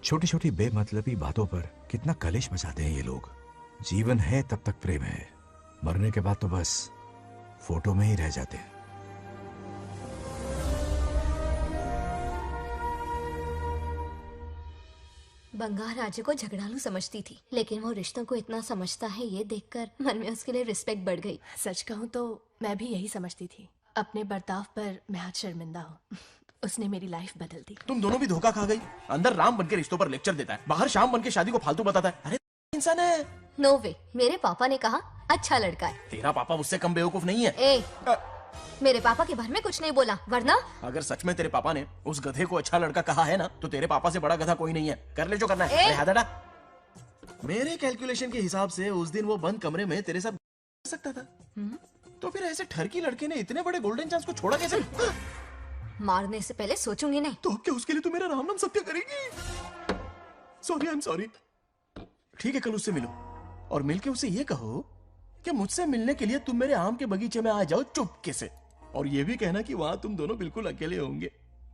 छोटी छोटी बेमतलबी बातों पर कितना कलेश मचाते हैं ये लोग। जीवन है तब तक प्रेम है, मरने के बाद तो बस फोटो में ही रह जाते हैं। बंगाल राज्य को झगड़ालू समझती थी, लेकिन वो रिश्तों को इतना समझता है ये देखकर मन में उसके लिए रिस्पेक्ट बढ़ गई। सच कहूँ तो मैं भी यही समझती थी। अपने बर्ताव पर मैं आज शर्मिंदा हूँ। उसने मेरी लाइफ बदल दी। तुम दोनों भी धोखा खा गई। अंदर राम बनके रिश्तों पर लेक्चर देता है, बाहर शाम बनके शादी को फालतू बताता है। अरे इंसान है। नो वे, मेरे पापा ने कहा अच्छा लड़का है। तेरा पापा मुझसे कम बेवकूफ नहीं है। मेरे पापा के बारे में कुछ नहीं बोला, वरना अगर सच में तेरे पापा ने उस गधे को अच्छा लड़का कहा है ना, तो तेरे पापा से बड़ा गधा कोई नहीं है। कर ले जो करना है। अरे हाथ हटा। मेरे कैलकुलेशन के हिसाब से उस दिन वो बंद कमरे में तेरे साथ कर सकता था। तो फिर ऐसे ठरकी लड़के ने इतने बड़े गोल्डन चांस को छोड़ा कैसे? मारने से पहले सोचूंगी नहीं। तो क्या उसके लिए तू मेरा राम नाम सत्य करेगी? Sorry, I am sorry. ठीक है, कल उससे मिलो और मिलके उसे ये कहो कि मुझसे मिलने के लिए तुम मेरे आम के बगीचे में आ जाओ चुपके से। और ये भी कहना कि वहां तुम दोनों बिल्कुल अकेले होंगे।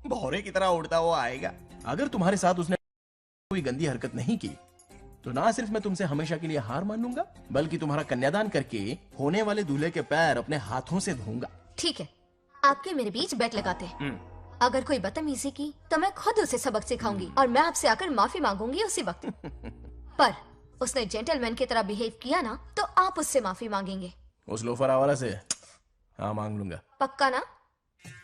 भौरे की तरह उड़ता हुआ आएगा। अगर तुम्हारे साथ उसने कोई गंदी हरकत नहीं की तो ना सिर्फ मैं तुमसे हमेशा के लिए हार मान लूंगा, बल्कि तुम्हारा कन्यादान करके होने वाले दूल्हे के पैर अपने हाथों से धोऊंगा। ठीक है, आपके मेरे बीच बेट लगाते हैं। अगर कोई बदतमीजी की तो मैं खुद उसे सबक सिखाऊंगी और मैं आपसे आकर माफी मांगूंगी उसी वक्त। पर उसने जेंटलमैन की तरह बिहेव किया ना तो आप उससे माफी मांगेंगे। उस लोफर आवारा से हाँ मांग लूंगा। पक्का ना?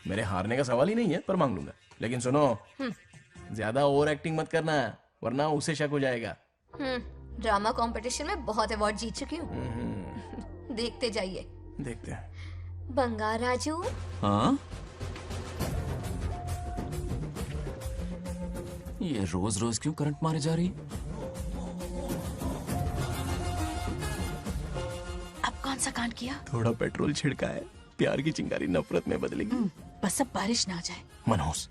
मेरे हारने का सवाल ही नहीं है, पर मांग लूंगा। लेकिन सुनो, ज्यादा ओवर एक्टिंग मत करना, वरना उसे शक हो जाएगा। ड्रामा कंपटीशन में बहुत अवार्ड जीत चुकी हूँ। देखते जाइए। देखते हैं। बंगार राजू। हाँ? ये रोज रोज क्यों करंट मारे जा रही है? अब कौन सा कांड किया? थोड़ा पेट्रोल छिड़का है, प्यार की चिंगारी नफरत में बदलेगी। बस अब बारिश ना आ जाए। मनोज,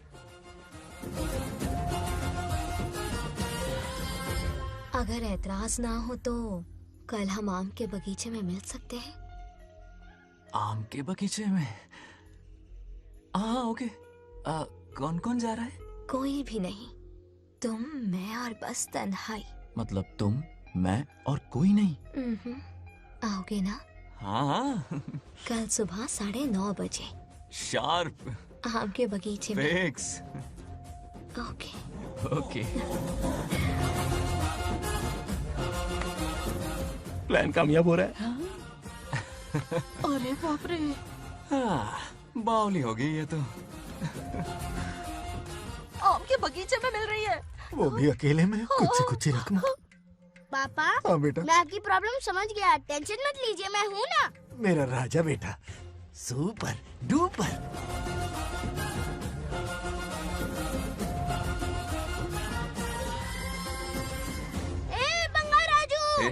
अगर ऐतराज ना हो तो कल हम आम के बगीचे में मिल सकते हैं। आम के बगीचे में? हाँ ओके। कौन कौन जा रहा है? कोई भी नहीं, तुम, मैं और बस तन्हाई। मतलब तुम, मैं और कोई नहीं? आओगे ना? हाँ हाँ। कल सुबह 9:30 बजे शार्प। आम के बगीचे में। फिक्स। Okay okay. प्लान कामयाब हो रहा है। अरे बाप रे। बावली हो गई ये तो। आम के बगीचे में मिल रही है। वो भी अकेले में, कुछ से कुछ ही रखना। पापा, हाँ बेटा। मैं आपकी प्रॉब्लम समझ गया, टेंशन मत लीजिए, मैं हूँ ना। मेरा राजा बेटा, सुपर डुपर। ए बंगार राजू,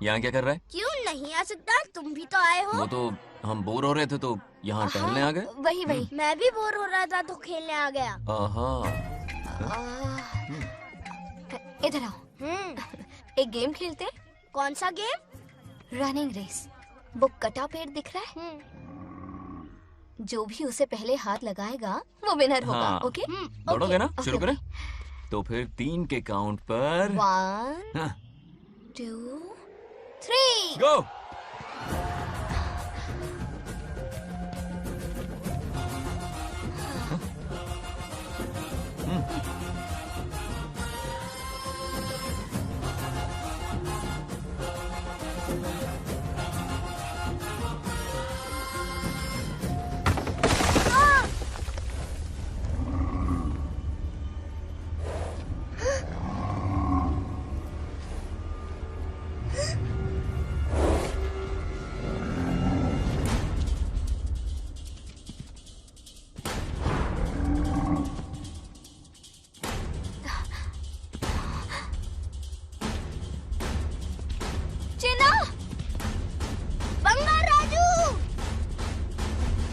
यहाँ क्या कर रहा है? क्यों नहीं आ सकता? तुम भी तो आए हो। वो तो हम बोर हो रहे थे तो यहाँ टहलने आ गए। वही वही, मैं भी बोर हो रहा था तो खेलने आ गया। इधर आओ। एक गेम खेलते हैं। कौन सा गेम? Running race. वो कटा पेड़ दिख रहा है? जो भी उसे पहले हाथ लगाएगा वो विनर होगा। हाँ। ओके? दौड़ोगे ना? शुरू करें? तो फिर 3 के काउंट पर 1 2 3 गो।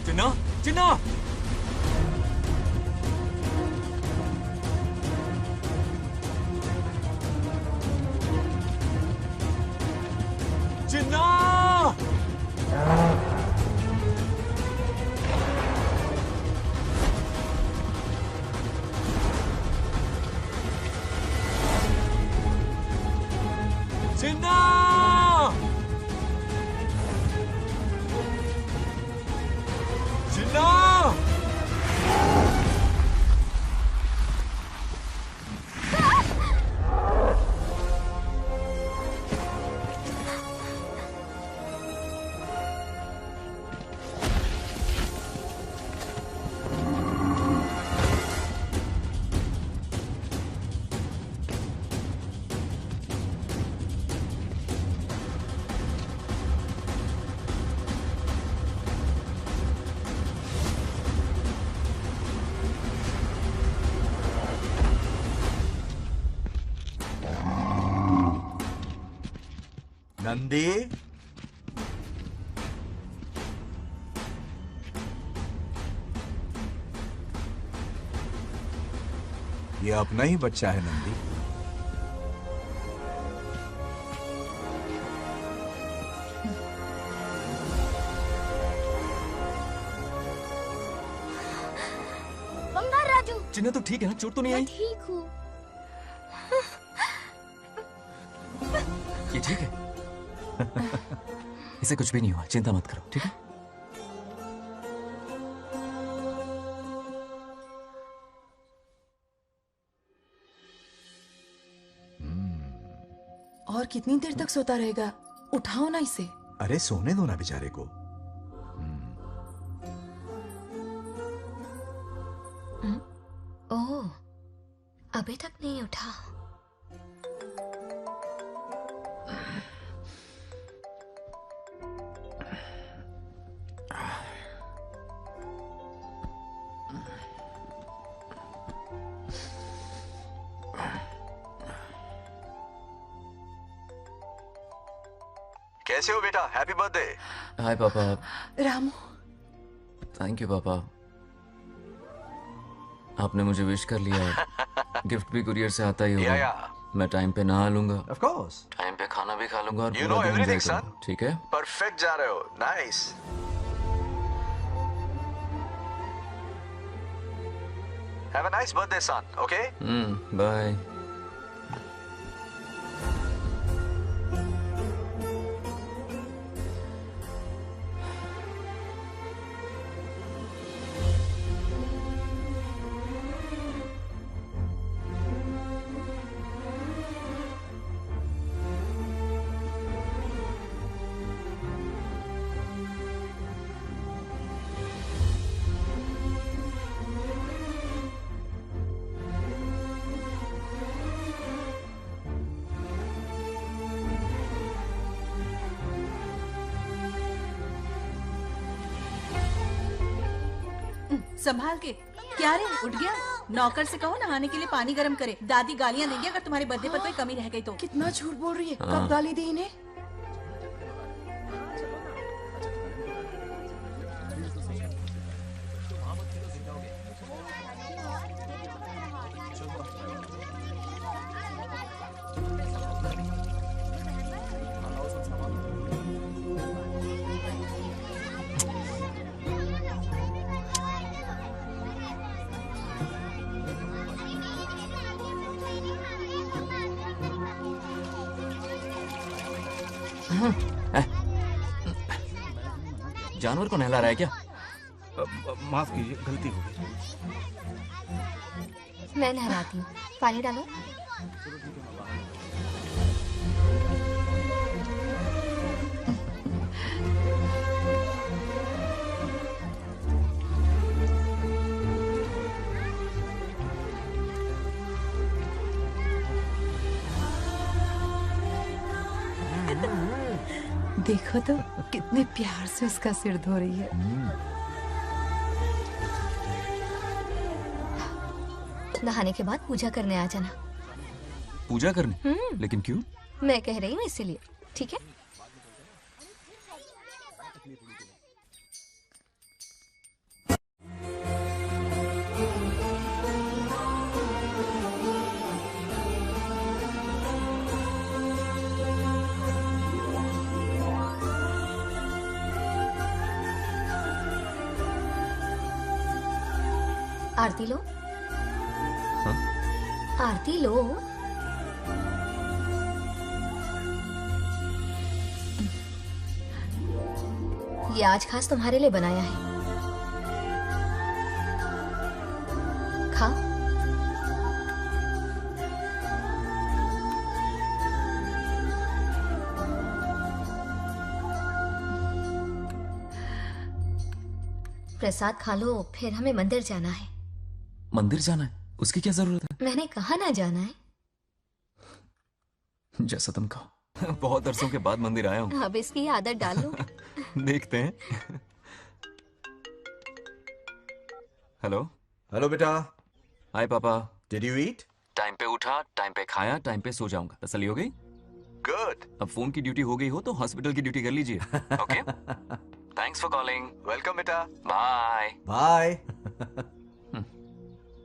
चिन्ना! चिन्ना! चिन्ना! चिन्ना! नंदी, ये अपना ही बच्चा है नंदी। बंगार राजू, चिन्ना तो ठीक है ना? चोट तो नहीं आई? ठीक हूँ। ये ठीक है? इसे कुछ भी नहीं हुआ, चिंता मत करो, ठीक है? और कितनी देर तक सोता रहेगा? उठाओ ना इसे। अरे सोने दो ना बेचारे को। ओह, अभी तक नहीं उठा। कैसे हो बेटा? Happy birthday. हाय पापा। रामू। थैंक यू पापा, आपने मुझे विश कर लिया। गिफ्ट भी कुरियर से आता ही होगा। मैं टाइम पे नहा लूंगा, ऑफ कोर्स। टाइम पे खाना भी खा लूंगा और You पूरा know दिन everything, enjoy करूंगा, ठीक है? परफेक्ट जा रहे हो। Nice. Have a nice birthday son, okay? Bye. संभाल के। क्या रे, उठ गया? नौकर से कहो नहाने के लिए पानी गर्म करे। दादी गालियाँ देंगे अगर तुम्हारे बर्थडे पर कोई कमी रह गई तो। कितना झूठ बोल रही है। कब गाली दी इन्हें? जानवर को नहला रहा है क्या? माफ कीजिए, गलती हो गई। मैं नहलाती हूँ, पानी डालो। देखो तो कितने प्यार से उसका सिर धो रही है। नहाने के बाद पूजा करने आ जाना। पूजा करने? लेकिन क्यों? मैं कह रही हूँ इसीलिए, ठीक है? आरती लो। हाँ? आरती लो। ये आज खास तुम्हारे लिए बनाया है, खा। प्रसाद खा लो, फिर हमें मंदिर जाना है। मंदिर जाना है? उसकी क्या जरूरत है? मैंने कहा ना जाना है। जैसा तुम कहो। बहुत अरसों के बाद मंदिर आया हूँ। अब इसकी आदत डाल लो। देखते हैं। हेलो। हेलो बेटा। हाय पापा। Did you eat? टाइम पे उठा, टाइम पे खाया, टाइम पे सो जाऊंगा। तसल्ली हो गई? गुड। अब फोन की ड्यूटी हो गई हो तो हॉस्पिटल की ड्यूटी कर लीजिए। Okay? Thanks for calling. Welcome बेटा। बाय। बाय।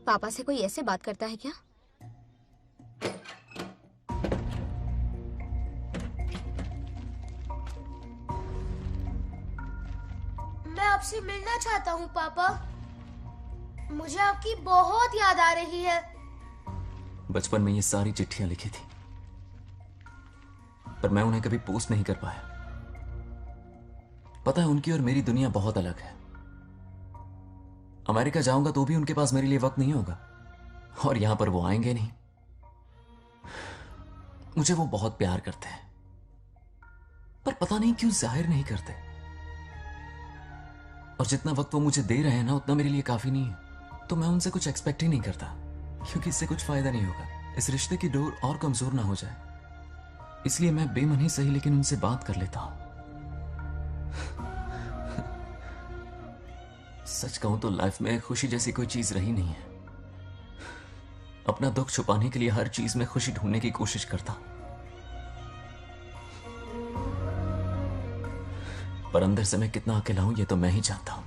पापा से कोई ऐसे बात करता है क्या? मैं आपसे मिलना चाहता हूँ पापा। मुझे आपकी बहुत याद आ रही है। बचपन में ये सारी चिट्ठियां लिखी थी। पर मैं उन्हें कभी पोस्ट नहीं कर पाया। पता है, उनकी और मेरी दुनिया बहुत अलग है। अमेरिका जाऊंगा तो भी उनके पास मेरे लिए वक्त नहीं होगा, और यहां पर वो आएंगे नहीं। मुझे वो बहुत प्यार करते हैं, पर पता नहीं क्यों जाहिर नहीं करते। और जितना वक्त वो मुझे दे रहे हैं ना, उतना मेरे लिए काफी नहीं है। तो मैं उनसे कुछ एक्सपेक्ट ही नहीं करता, क्योंकि इससे कुछ फायदा नहीं होगा। इस रिश्ते की डोर और कमजोर ना हो जाए, इसलिए मैं बेमन ही सही लेकिन उनसे बात कर लेता हूं। सच कहूं तो लाइफ में खुशी जैसी कोई चीज रही नहीं है। अपना दुख छुपाने के लिए हर चीज में खुशी ढूंढने की कोशिश करता हूं, पर अंदर से मैं कितना अकेला हूं ये तो मैं ही जानता हूं।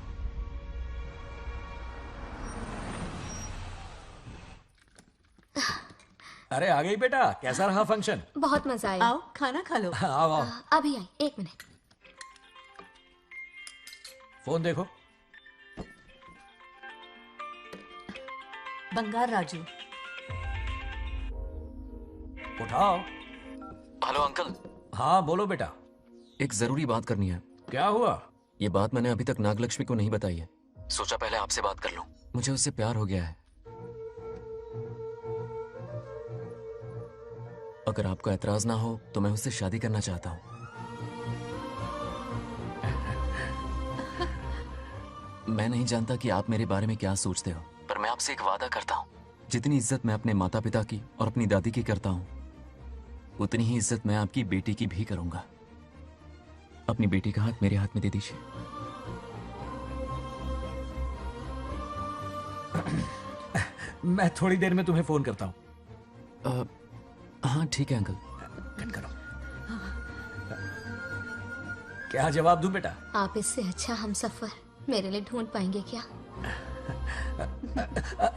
अरे आ गई बेटा, कैसा रहा फंक्शन? बहुत मजा आया। आओ खाना खा लो। आओ आओ। अभी आई, 1 मिनट। फोन देखो। बंगार राजू। उठाओ। Hello uncle. हाँ बोलो बेटा। एक जरूरी बात करनी है। क्या हुआ? ये बात मैंने अभी तक नागलक्ष्मी को नहीं बताई है। सोचा पहले आपसे बात कर लूं। मुझे उससे प्यार हो गया है। अगर आपको एतराज ना हो तो मैं उससे शादी करना चाहता हूं। मैं नहीं जानता कि आप मेरे बारे में क्या सोचते हो, पर मैं आपसे एक वादा करता हूं। जितनी इज्जत मैं अपने माता पिता की और अपनी दादी की करता हूं, उतनी ही इज्जत मैं आपकी बेटी की भी करूंगा। अपनी बेटी का हाथ मेरे हाथ में दे दीजिए। मैं थोड़ी देर में तुम्हें फोन करता हूं। हाँ ठीक है अंकल। कट करो। क्या जवाब दूं बेटा? आप इससे अच्छा हम सफर मेरे लिए ढूंढ पाएंगे क्या?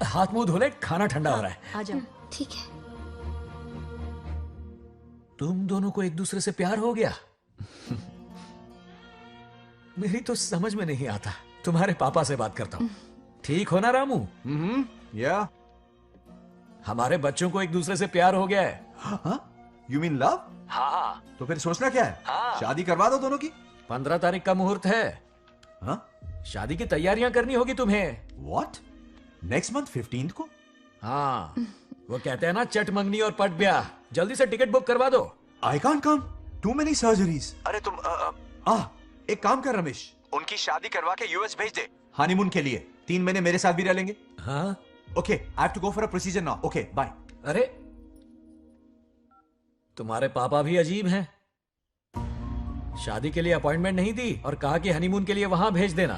हाथ मुंह धो ले, खाना ठंडा हो रहा है। आ जाओ। ठीक है। तुम दोनों को एक दूसरे से प्यार हो गया? मेरी तो समझ में नहीं आता। तुम्हारे पापा से बात करता हूँ। ठीक हो ना रामू? या हमारे बच्चों को एक दूसरे से प्यार हो गया है। You mean love? हाँ। तो फिर सोचना क्या है? शादी करवा दो दोनों की। 15 तारीख का मुहूर्त है। हाँ? शादी की तैयारियां करनी होगी तुम्हें। What? नेक्स्ट मंथ 15 को? हाँ, वो कहते हैं ना चट मंगनी और पट ब्याह। जल्दी से टिकट बुक करवा दो। I can't come. Too many surgeries. अरे तुम एक काम कर रमेश, उनकी शादी करवा के यूएस भेज दे हनीमून के लिए। 3 महीने मेरे साथ भी रह लेंगे। हाँ? Okay, I have to go for a procedure now. Okay, bye. अरे तुम्हारे पापा भी अजीब हैं। शादी के लिए अपॉइंटमेंट नहीं दी और कहा कि हनीमून के लिए वहां भेज देना।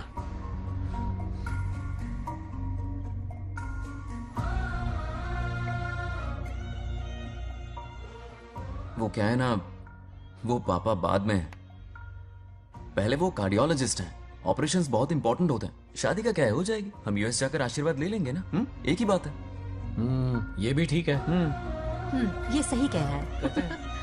वो क्या है ना, वो पापा बाद में है। पहले वो कार्डियोलॉजिस्ट हैं। ऑपरेशंस बहुत इंपॉर्टेंट होते हैं। शादी का क्या है, हो जाएगी। हम यूएस जाकर आशीर्वाद ले लेंगे ना। एक ही बात है। ये भी ठीक है। ये सही कह रहा है।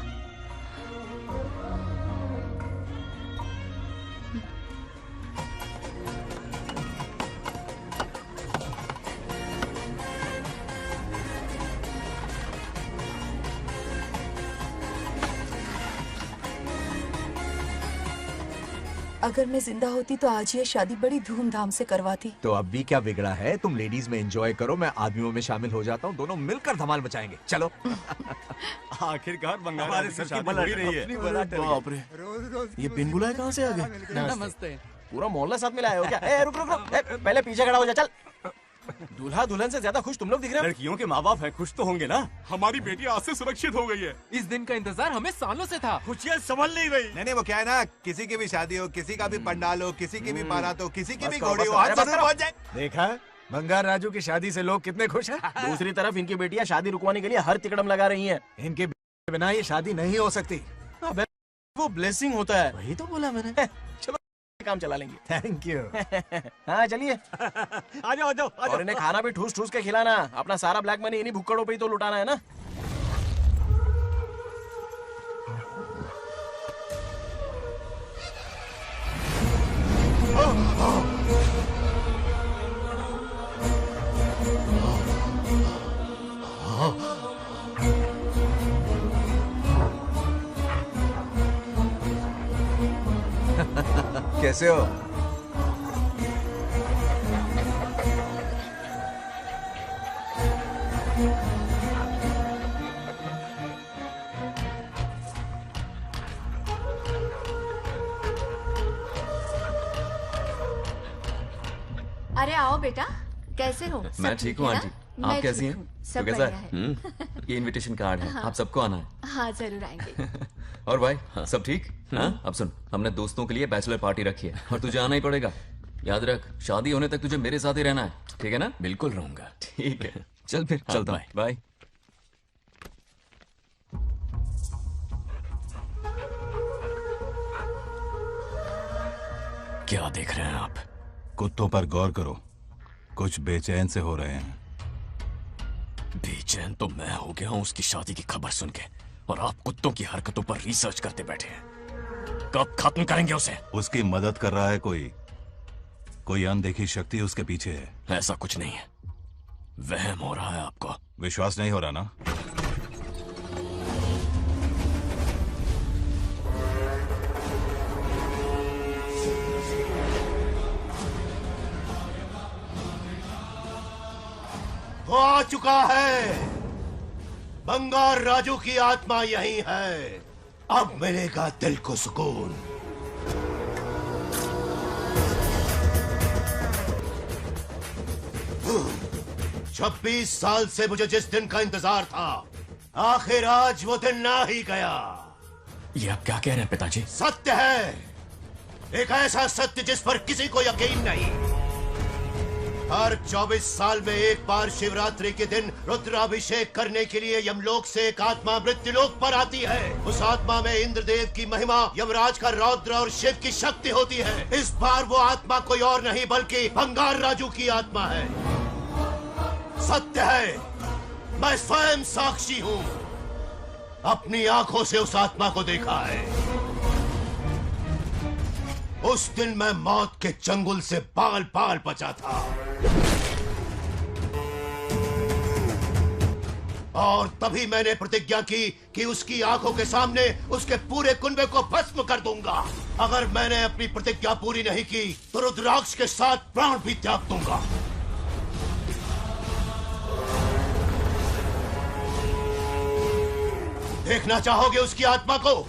अगर मैं जिंदा होती तो आज ये शादी बड़ी धूमधाम से करवाती। तो अब भी क्या बिगड़ा है? तुम लेडीज में एंजॉय करो, मैं आदमियों में शामिल हो जाता हूँ। दोनों मिलकर धमाल मचाएंगे। चलो। आखिरकार बंगाल हमारे की सर की शादी बला हो ही रही है। बाप रे, ये बिन बुलाए कहाँ से आ गए? नमस्ते। पूरा मोहल्ला साथ में लाए हो क्या? ए, रुक रुक रुक, ए, पहले पीछे खड़ा हो जा। चल। दूल्हा दुल्हन से ज्यादा खुश तुम लोग दिख रहे हो। लड़कियों के माँ बाप है, खुश तो होंगे ना। हमारी बेटी आज से सुरक्षित हो गई है। इस दिन का इंतजार हमें सालों से था। खुशियाँ संभल नहीं रही। नहीं, वो क्या है ना, किसी की भी शादी हो, किसी का भी पंडाल हो, किसी की भी बारात हो, किसी की भी बस करो, घोड़ी बस हो, करो, आज बस जरूर करो। पहुंच जाए। देखा, बंगार राजू की शादी से लोग कितने खुश हैं। दूसरी तरफ इनकी बेटियां शादी रुकवाने के लिए हर तिकड़म लगा रही हैं। इनके बिना ये शादी नहीं हो सकती। अबे, वो ब्लेसिंग होता है। वही तो बोला मैंने। चलो काम चला लेंगे। Thank you. हाँ चलिए। आ जाओ आ जाओ। और इन्हें खाना भी ठूस ठूस के खिलाना। अपना सारा ब्लैक मनी इन्हीं भुक्कड़ों पे ही तो लुटाना है ना। कैसे हो? अरे आओ बेटा, कैसे हो? सब मैं ठीक हूँ है आंटी। ना? आप मैं कैसी ठीक हैं? हूँ, सब तो कैसा बढ़िया है। ये इनविटेशन कार्ड है, हाँ। आप सबको आना है। हाँ जरूर आएंगे। और भाई सब ठीक? हाँ? अब सुन, हमने दोस्तों के लिए बैचलर पार्टी रखी है और तुझे आना ही पड़ेगा। याद रख, शादी होने तक तुझे मेरे साथ ही रहना है, ठीक है ना? बिल्कुल रहूंगा। ठीक है, चल फिर हाँ, चलता हूँ। बाय। क्या देख रहे हैं आप? कुत्तों पर गौर करो, कुछ बेचैन से हो रहे हैं। बेचैन तो मैं हो गया हूं उसकी शादी की खबर सुन के, और आप कुत्तों की हरकतों पर रिसर्च करते बैठे हैं। कब खत्म करेंगे उसे? उसकी मदद कर रहा है कोई अनदेखी शक्ति उसके पीछे है। ऐसा कुछ नहीं है, वहम हो रहा है आपको। विश्वास नहीं हो रहा ना? वो आ चुका है। बंगार राजू की आत्मा यही है। अब मिलेगा दिल को सुकून। छब्बीस साल से मुझे जिस दिन का इंतजार था, आखिर आज वो दिन ना ही गया। ये आप क्या कह रहे हैं पिताजी? सत्य है, एक ऐसा सत्य जिस पर किसी को यकीन नहीं। हर 24 साल में एक बार शिवरात्रि के दिन रुद्राभिषेक करने के लिए यमलोक से एक आत्मा मृत्युलोक पर आती है। उस आत्मा में इंद्रदेव की महिमा, यमराज का रौद्र और शिव की शक्ति होती है। इस बार वो आत्मा कोई और नहीं बल्कि बंगार राजू की आत्मा है। सत्य है, मैं स्वयं साक्षी हूँ, अपनी आंखों से उस आत्मा को देखा है। उस दिन मैं मौत के चंगुल से बाल बाल बचा था, और तभी मैंने प्रतिज्ञा की कि उसकी आंखों के सामने उसके पूरे कुनबे को भस्म कर दूंगा। अगर मैंने अपनी प्रतिज्ञा पूरी नहीं की तो रुद्राक्ष के साथ प्राण भी त्याग दूंगा। देखना चाहोगे उसकी आत्मा को?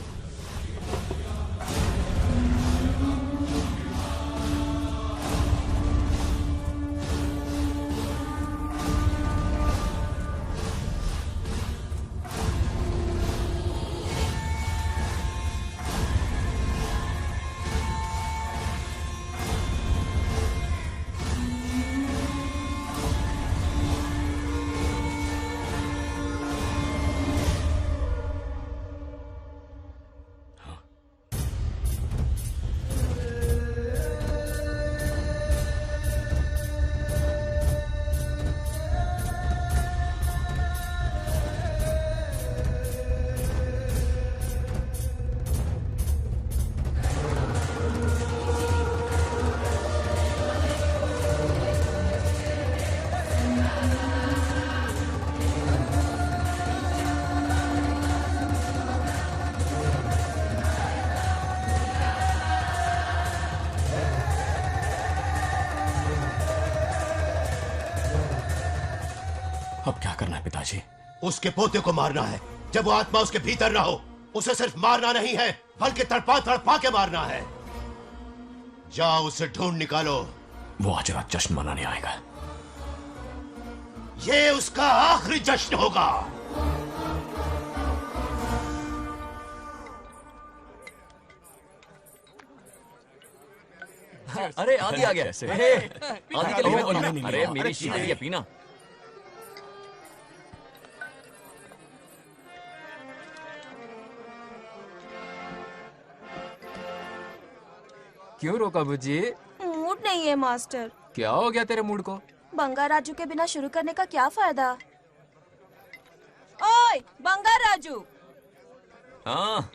अब क्या करना है पिताजी? उसके पोते को मारना है। जब वो आत्मा उसके भीतर ना हो, उसे सिर्फ मारना नहीं है बल्कि तड़पा तड़पा के मारना है। जाओ उसे ढूंढ निकालो। वो आज रात जश्न मनाने आएगा। ये उसका आखिरी जश्न होगा। अरे आदि आ गया। कैसे? आदि के लिए नहीं, अरे मेरी शीशी है, पीना। क्यों रोका बुजी? मूड नहीं है मास्टर। क्या हो गया तेरे मूड को? बंगार राजू के बिना शुरू करने का क्या फायदा? ओए बंगार राजू। हाँ।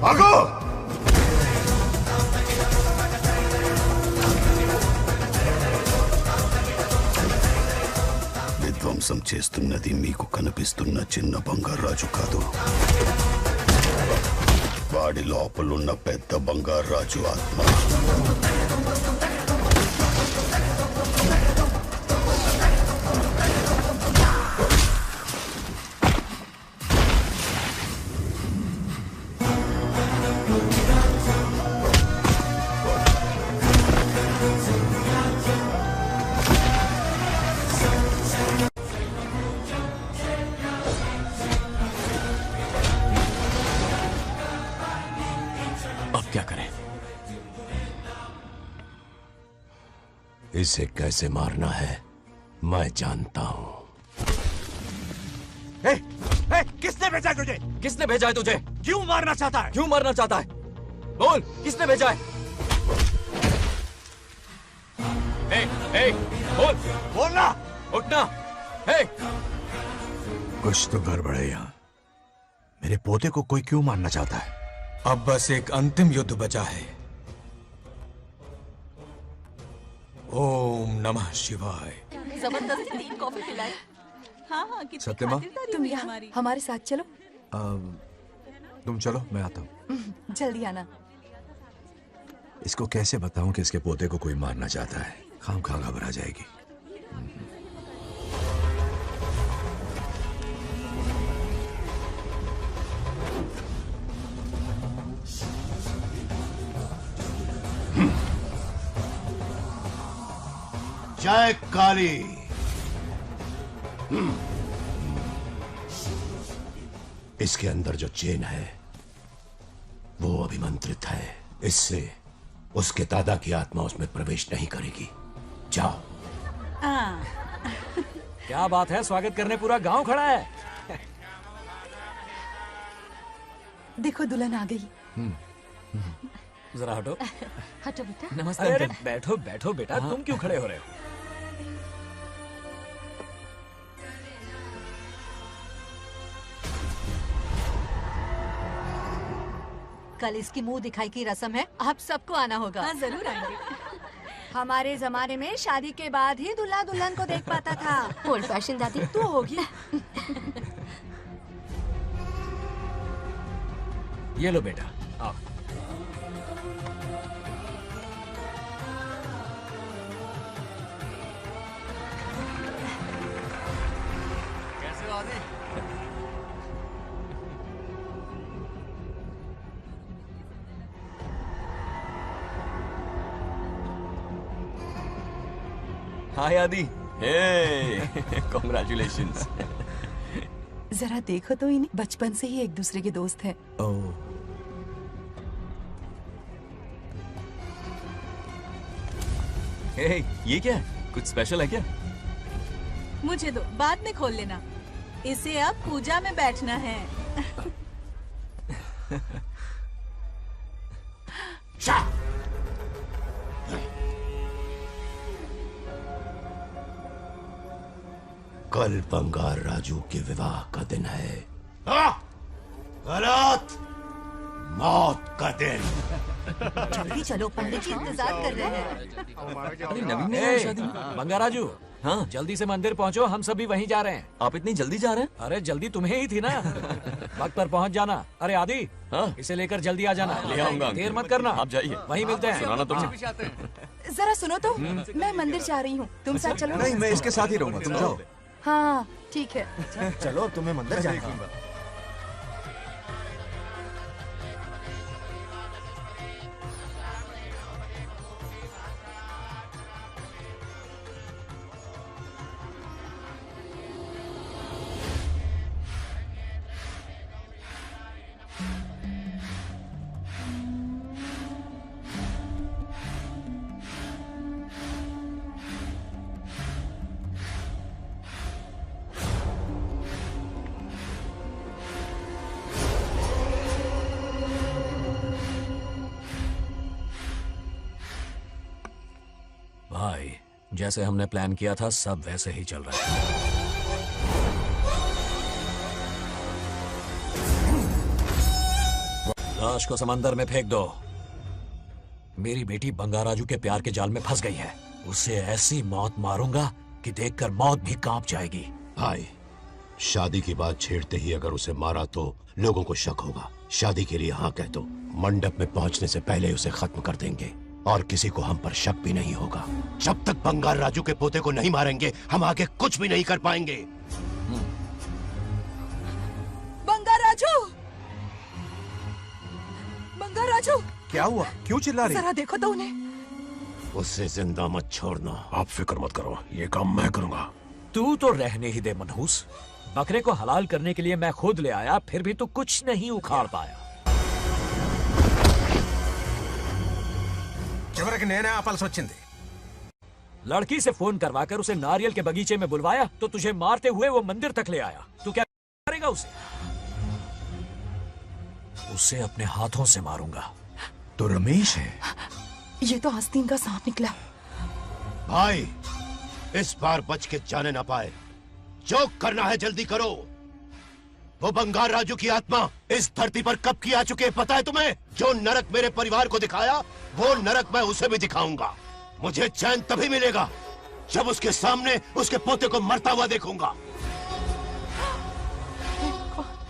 भागो। విధ్వంసం చేస్తున్నది మీకు కనిపిస్తున్న చిన్న బంగారాజు కాదు, వాడి లోపలున్న పెద్ద బంగారాజు ఆత్మ. इसे कैसे मारना है मैं जानता हूं। किसने भेजा है तुझे? किसने भेजा है तुझे? क्यों मारना चाहता है? क्यों मारना चाहता है? बोल, किसने भेजा है? बोल, बोलना, उठना। कुछ तो गड़बड़ है यहाँ। मेरे पोते को कोई क्यों मारना चाहता है? अब बस एक अंतिम युद्ध बचा है। ओम नमः शिवाय। जबरदस्ती 3 कॉफी पिलाए। हाँ हाँ कितनी सत्यमा? खातिरदारी तुम यहाँ हमारे साथ चलो। तुम चलो, मैं आता हूँ। जल्दी आना। इसको कैसे बताऊं कि इसके पोते को कोई मारना चाहता है? खामखा घबरा जाएगी। जय काली। इसके अंदर जो चेन है वो अभिमंत्रित है। इससे उसके दादा की आत्मा उसमें प्रवेश नहीं करेगी। जाओ। क्या बात है, स्वागत करने पूरा गांव खड़ा है। देखो दुल्हन आ गई। जरा हटो। हटो बेटा। नमस्ते। अरे बैठो बैठो बेटा, तुम क्यों खड़े हो रहे हो? कल इसकी मुंह दिखाई की रस्म है, आप सबको आना होगा। हाँ जरूर आएंगे। हमारे जमाने में शादी के बाद ही दूल्हा दुल्हन को देख पाता था। ओल्ड फैशन दादी तू होगी। ये लो बेटा, आओ। कैसे हो आदि? हाय आदि। कॉन्ग्रेचुलेशंस। जरा देखो तो इन्हें, बचपन से ही एक दूसरे के दोस्त हैं। ये क्या है? कुछ स्पेशल है क्या? मुझे दो, बाद में खोल लेना। इसे अब पूजा में बैठना है। कल बंगार राजू के विवाह का दिन है। गलत, मौत का दिन। जल्दी चलो, पंडित जी इंतजार कर रहे हैं। अरे नवीन ने यहाँ शादी में? बंगाराजू, हाँ जल्दी से मंदिर पहुँचो, हम सभी वहीं जा रहे हैं। आप इतनी जल्दी जा रहे हैं? अरे जल्दी तुम्हें ही थी ना। वक्त पर पहुँच जाना। अरे आदि, हाँ इसे लेकर जल्दी आ जाना। ले आऊंगा। देर मत करना, आप जाइए, वहीं मिलते हैं। सुनाना तुम। जरा सुनो तो, मैं मंदिर जा रही हूँ, तुम साथ चलो। नहीं, मैं इसके साथ ही रहूंगा, तुम जाओ। हाँ ठीक है। चलो, तुम्हें मंदिर जाना है। भाई, जैसे हमने प्लान किया था सब वैसे ही चल रहा है। लाश को समंदर में फेंक दो। मेरी बेटी बंगाराजू के प्यार के जाल में फंस गई है। उसे ऐसी मौत मारूंगा कि देखकर मौत भी कांप जाएगी। भाई, शादी की बात छेड़ते ही अगर उसे मारा तो लोगों को शक होगा। शादी के लिए हाँ कह दो, मंडप में पहुंचने से पहले उसे खत्म कर देंगे और किसी को हम पर शक भी नहीं होगा। जब तक बंगार राजू के पोते को नहीं मारेंगे हम आगे कुछ भी नहीं कर पाएंगे। बंगाराजू, बंगाराजू, क्या हुआ? क्यों चिल्ला रही? जरा देखो तो उन्हें। उससे जिंदा मत छोड़ना। आप फिक्र मत करो, ये काम मैं करूंगा। तू तो रहने ही दे मनहूस। बकरे को हलाल करने के लिए मैं खुद ले आया, फिर भी तू कुछ नहीं उखाड़ पाया। చివరికి నేనే ఆపాల్సి వచ్చింది। लड़की से फोन करवाकर उसे नारियल के बगीचे में बुलवाया तो तुझे मारते हुए वो मंदिर तक ले आया। तू क्या करेगा उसे? उसे अपने हाथों से मारूंगा। तो रमेश है। ये तो आस्तीन का सांप निकला। भाई, इस बार बच के जाने ना पाए। जो करना है जल्दी करो। वो बंगार राजू की आत्मा इस धरती पर कब की आ चुकी है पता है तुम्हें? जो नरक मेरे परिवार को दिखाया वो नरक मैं उसे भी दिखाऊंगा। मुझे चैन तभी मिलेगा जब उसके सामने उसके पोते को मरता हुआ देखूंगा।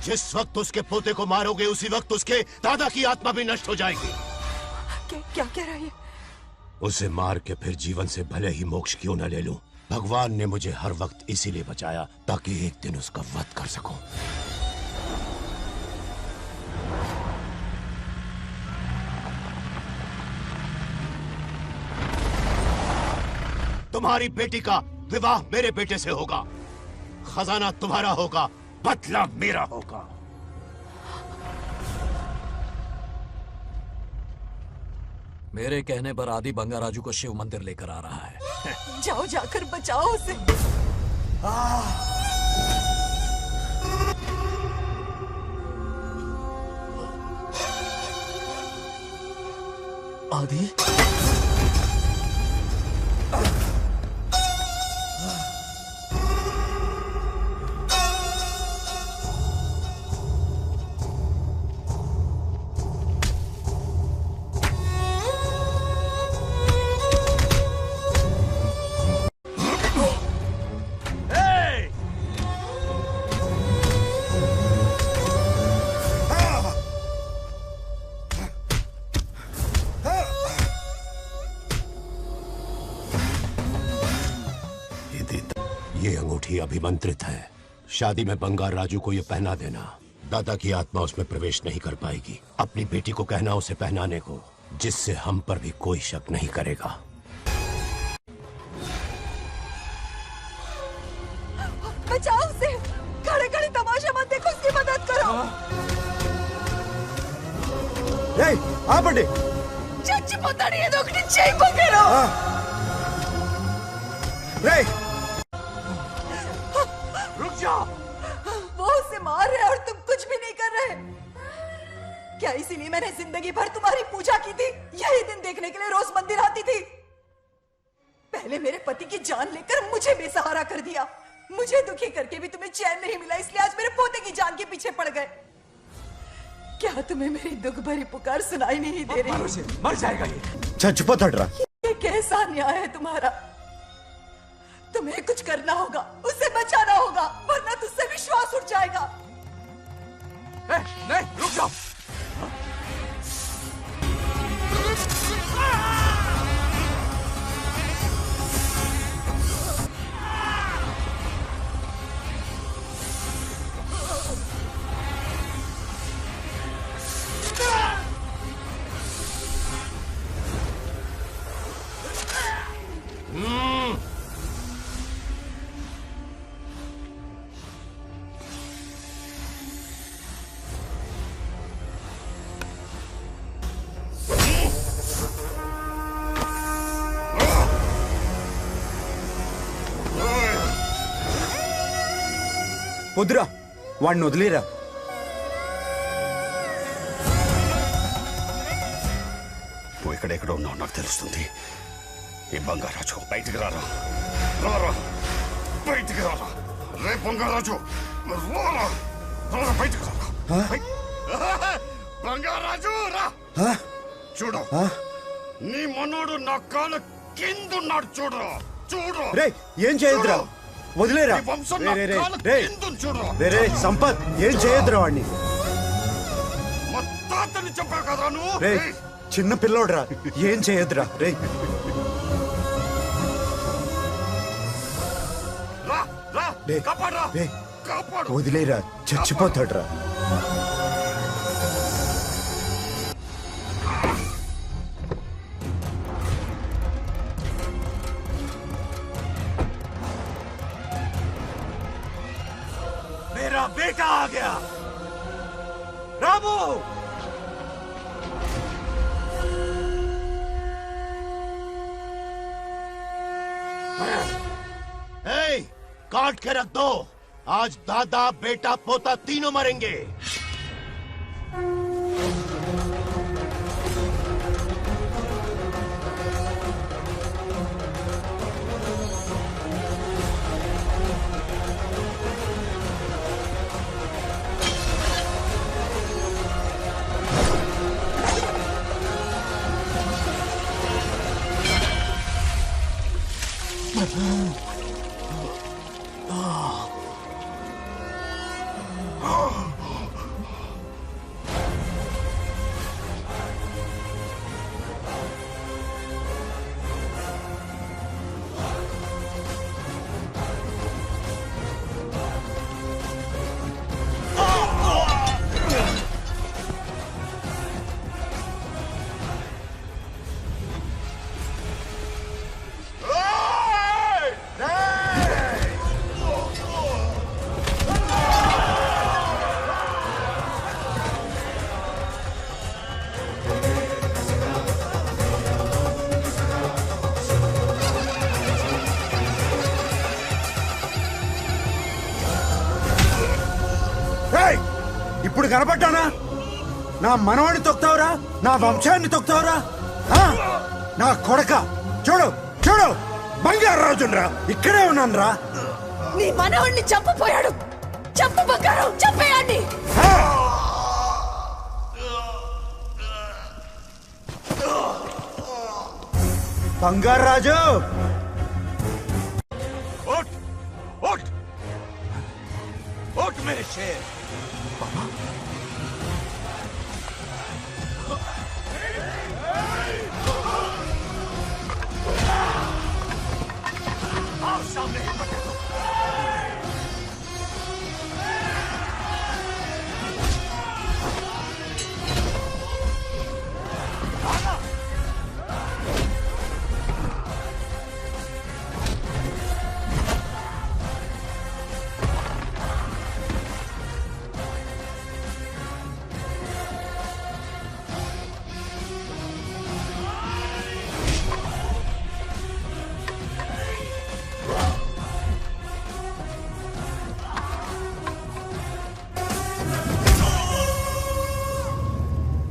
जिस वक्त उसके पोते को मारोगे उसी वक्त उसके दादा की आत्मा भी नष्ट हो जाएगी। क्या कह रहा है? उसे मार के फिर जीवन से भले ही मोक्ष क्यों न ले लूं, भगवान ने मुझे हर वक्त इसीलिए बचाया ताकि एक दिन उसका वध कर सकूं। तुम्हारी बेटी का विवाह मेरे बेटे से होगा, खजाना तुम्हारा होगा, बदला मेरा होगा। मेरे कहने पर आदि बंगाराजू को शिव मंदिर लेकर आ रहा है। जाओ, जाकर बचाओ उसे। आदि, ये अंगूठी अभिमंत्रित है। शादी में बंगार राजू को ये पहना देना। दादा की आत्मा उसमें प्रवेश नहीं कर पाएगी। अपनी बेटी को कहना उसे पहनाने को, जिससे हम पर भी कोई शक नहीं करेगा। बचाओ उसे। खड़े खड़े तमाशा मत देखो, उसकी मदद करो। आ बड़े चच्ची पोताड़ी ये दोगनी चेको करो। रुक जाओ। वो उसे मार रहे और तुम कुछ भी नहीं कर रहे। क्या इसीलिए मैंने जिंदगी भर तुम्हारी पूजा की थी? यही दिन देखने के लिए रोज मंदिर आती थी। पहले मेरे पति की जान लेकर मुझे बेसहारा कर दिया। मुझे दुखी करके भी तुम्हें चैन नहीं मिला, इसलिए आज मेरे पोते की जान के पीछे पड़ गए। क्या तुम्हें मेरी दुख भरी पुकार सुनाई नहीं दे रही? मर जाएगा ये। ये कैसा न्याय है तुम्हारा? तुम्हें कुछ करना होगा, उसे बचाना होगा, वरना तुझसे विश्वास उठ जाएगा। नहीं, रुक जाओ। వద్దురా, వాడిని వదిలేరా. నువ్వు ఎక్కడెక్కడ ఉన్నావు నాకు తెలుస్తుంది. ఈ బంగారాజు బయటికి రారా, రారా బయటికి రారా. రే బంగారాజు రారా, రారా బయటికి రారా. బంగారాజు రా చూడు నీ మనోడు నా కాళ్ళ కిందున్నాడు చూడు చూడు రే ఏం చేయొద్దురా వదిలేరా నీ వంశం నా కాళ్ళ కిందుంది చూడు రే సంపత్ ఏం చేయొద్దురా వాడిని మా తాతని చెప్పా కదా నువ్వు రే చిన్న పిల్లోడ్రా ఏం చేయొద్దురా రే రా రా రే, కాపాడరా రే కాపాడు వదిలేరా చచ్చిపోతాడ్రా मेरा बेटा आ गया रामू काट के रख दो आज दादा बेटा पोता तीनों मरेंगे ఇప్పుడు కనపడ్డానా నా మనవాడిని తొక్తావురా నా వంశాన్ని తొక్తావురా నా కొడక చూడు చూడు బంగారు రాజునరా ఇక్కడే ఉన్నాను రా నీ మనవణ్ణి చంపపోయాడు చంపు బంగారం చంపేయండి బంగారు రాజు उठ उठ उठ मेरे शेर आओ सामने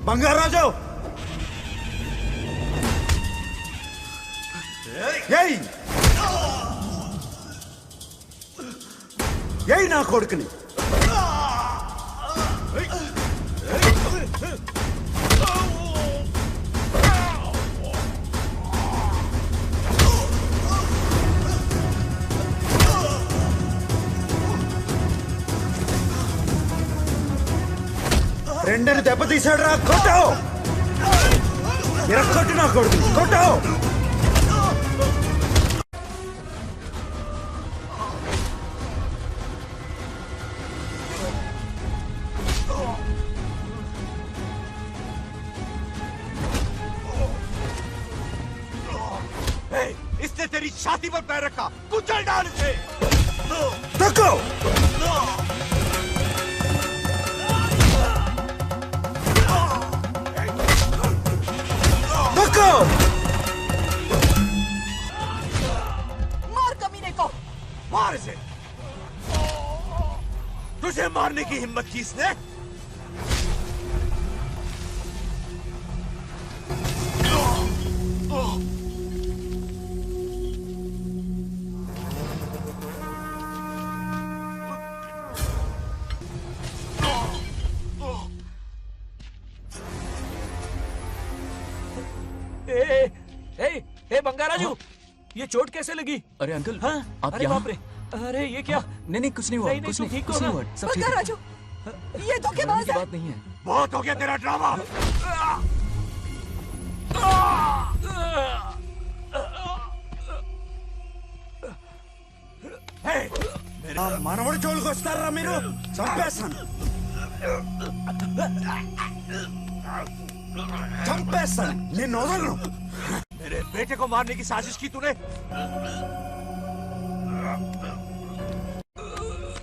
బంగారు రాజు ఏయ్ ఏయ్ నా కొడుకుని రెండని దెబ్బతీశాడు రా కొట్టావు కొట్టు నా కొడుకు కొట్టావు इसने तेरी छाती पर पैर रखा कुचल डाल इसे तको तको मार कमीने को मार इसे तुझे मारने की हिम्मत की इसने ए बंगाराजू, ये चोट कैसे लगी? अरे अंकल, हाँ? आप अरे यहाँ? बाप रे, अरे ये क्या? नहीं कुछ नहीं हुआ, नहीं, कुछ तुम नहीं, ठीक हो कुछ ना? नहीं हुआ, सब ठीक है। राजू, ये धोखेबाज है। बात नहीं है। बहुत हो गया तेरा ड्रामा। మనవడు జోలికి వస్తారా మీరు? చంపేస్తాను, చంపేస్తాను, నేను వదలను। मेरे बेटे को मारने की साजिश की तूने?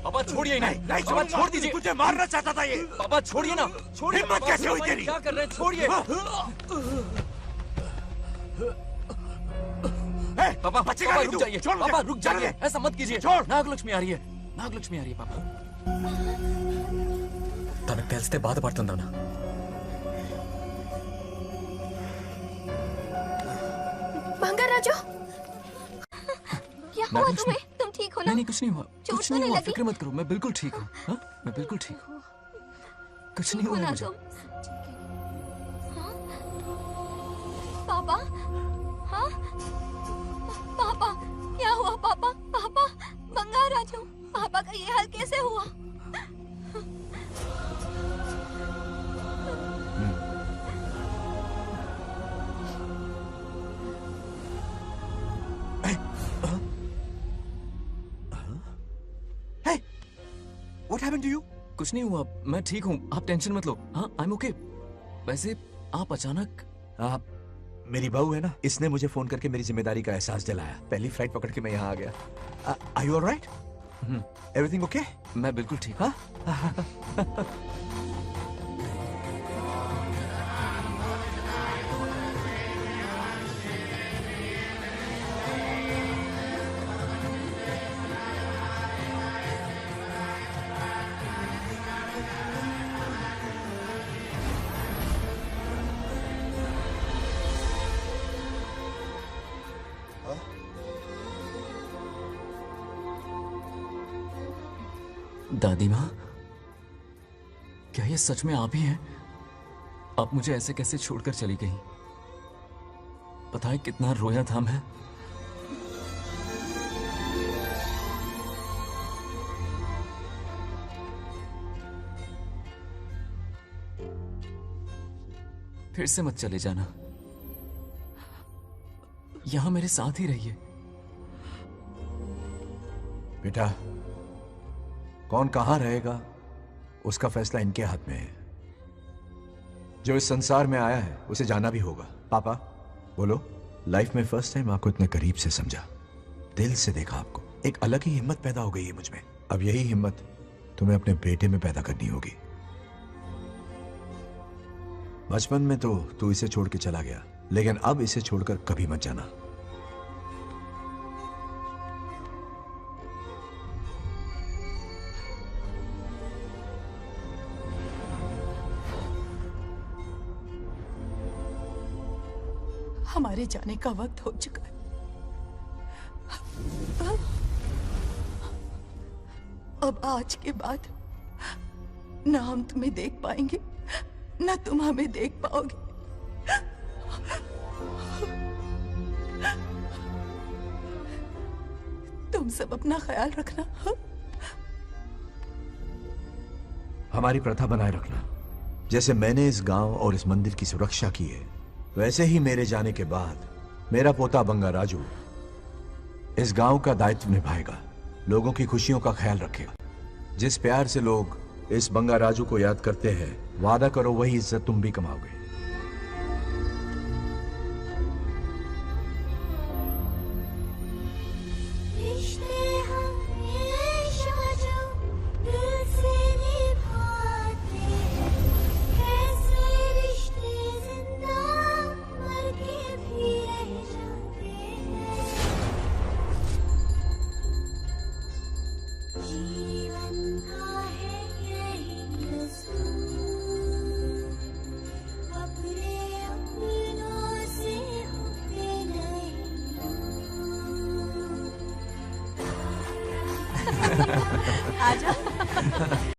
पापा छोड़िए नहीं, नहीं पापा छोड़ दीजिए। तुझे मारना चाहता था ये। पापा छोड़िए ना, छोड़िए। हिम्मत कैसे हुई तेरी? क्या कर रहे हैं? छोड़िए। पापा बचेगा पापा नहीं रुक तू। जाइए, छोड़ पापा मुझे, रुक छोड़ जाइए, दे। ऐसा मत कीजिए। छोड़। నాగలక్ష్మి आ रही है, నాగలక్ష్మి आ रही है पापा। తనకు తెలిస్తే బాధపడుతుందన్నా। बंगाराजू, क्या हुआ नागलक्ष्मी। तुम्हें? तुम ठीक हो ना? नहीं कुछ नहीं हुआ, चोट कुछ तो नहीं नहीं हुआ, लगी? फिक्र मत करो, मैं बिल्कुल ठीक हूँ। हाँ, मैं बिल्कुल ठीक हूँ, कुछ नहीं हुआ ना मुझे। तुम? हाँ? पापा, हाँ? पापा, क्या हुआ पापा? पापा, बंगाराजू, पापा का ये हाल कैसे हुआ? What happened to you? कुछ नहीं हुआ, मैं ठीक हूँ, आप टेंशन मत लो। हाँ, I'm okay। वैसे आप अचानक मेरी बहू है ना, इसने मुझे फोन करके मेरी जिम्मेदारी का एहसास दिलाया। पहली फ्लाइट पकड़ के मैं यहाँ आ गया। Are you all right? Everything okay? मैं बिल्कुल ठीक हूँ। दादी माँ, क्या ये सच में आप ही हैं? आप मुझे ऐसे कैसे छोड़कर चली गई? पता है कितना रोया था मैं। फिर से मत चले जाना, यहां मेरे साथ ही रहिए। बेटा, कौन कहां रहेगा उसका फैसला इनके हाथ में है। जो इस संसार में आया है उसे जाना भी होगा। पापा बोलो, लाइफ में फर्स्ट टाइम आपको इतने करीब से समझा, दिल से देखा आपको, एक अलग ही हिम्मत पैदा हो गई है मुझ में। अब यही हिम्मत तुम्हें अपने बेटे में पैदा करनी होगी। बचपन में तो तू इसे छोड़ के चला गया, लेकिन अब इसे छोड़कर कभी मत जाना। हमारे जाने का वक्त हो चुका है। अब आज के बाद ना हम तुम्हें देख पाएंगे, ना तुम हमें देख पाओगे। तुम सब अपना ख्याल रखना। हमारी प्रथा बनाए रखना। जैसे मैंने इस गांव और इस मंदिर की सुरक्षा की है, वैसे ही मेरे जाने के बाद मेरा पोता बंगाराजू इस गांव का दायित्व निभाएगा, लोगों की खुशियों का ख्याल रखेगा। जिस प्यार से लोग इस बंगाराजू को याद करते हैं, वादा करो वही इज्जत तुम भी कमाओगे। आजा।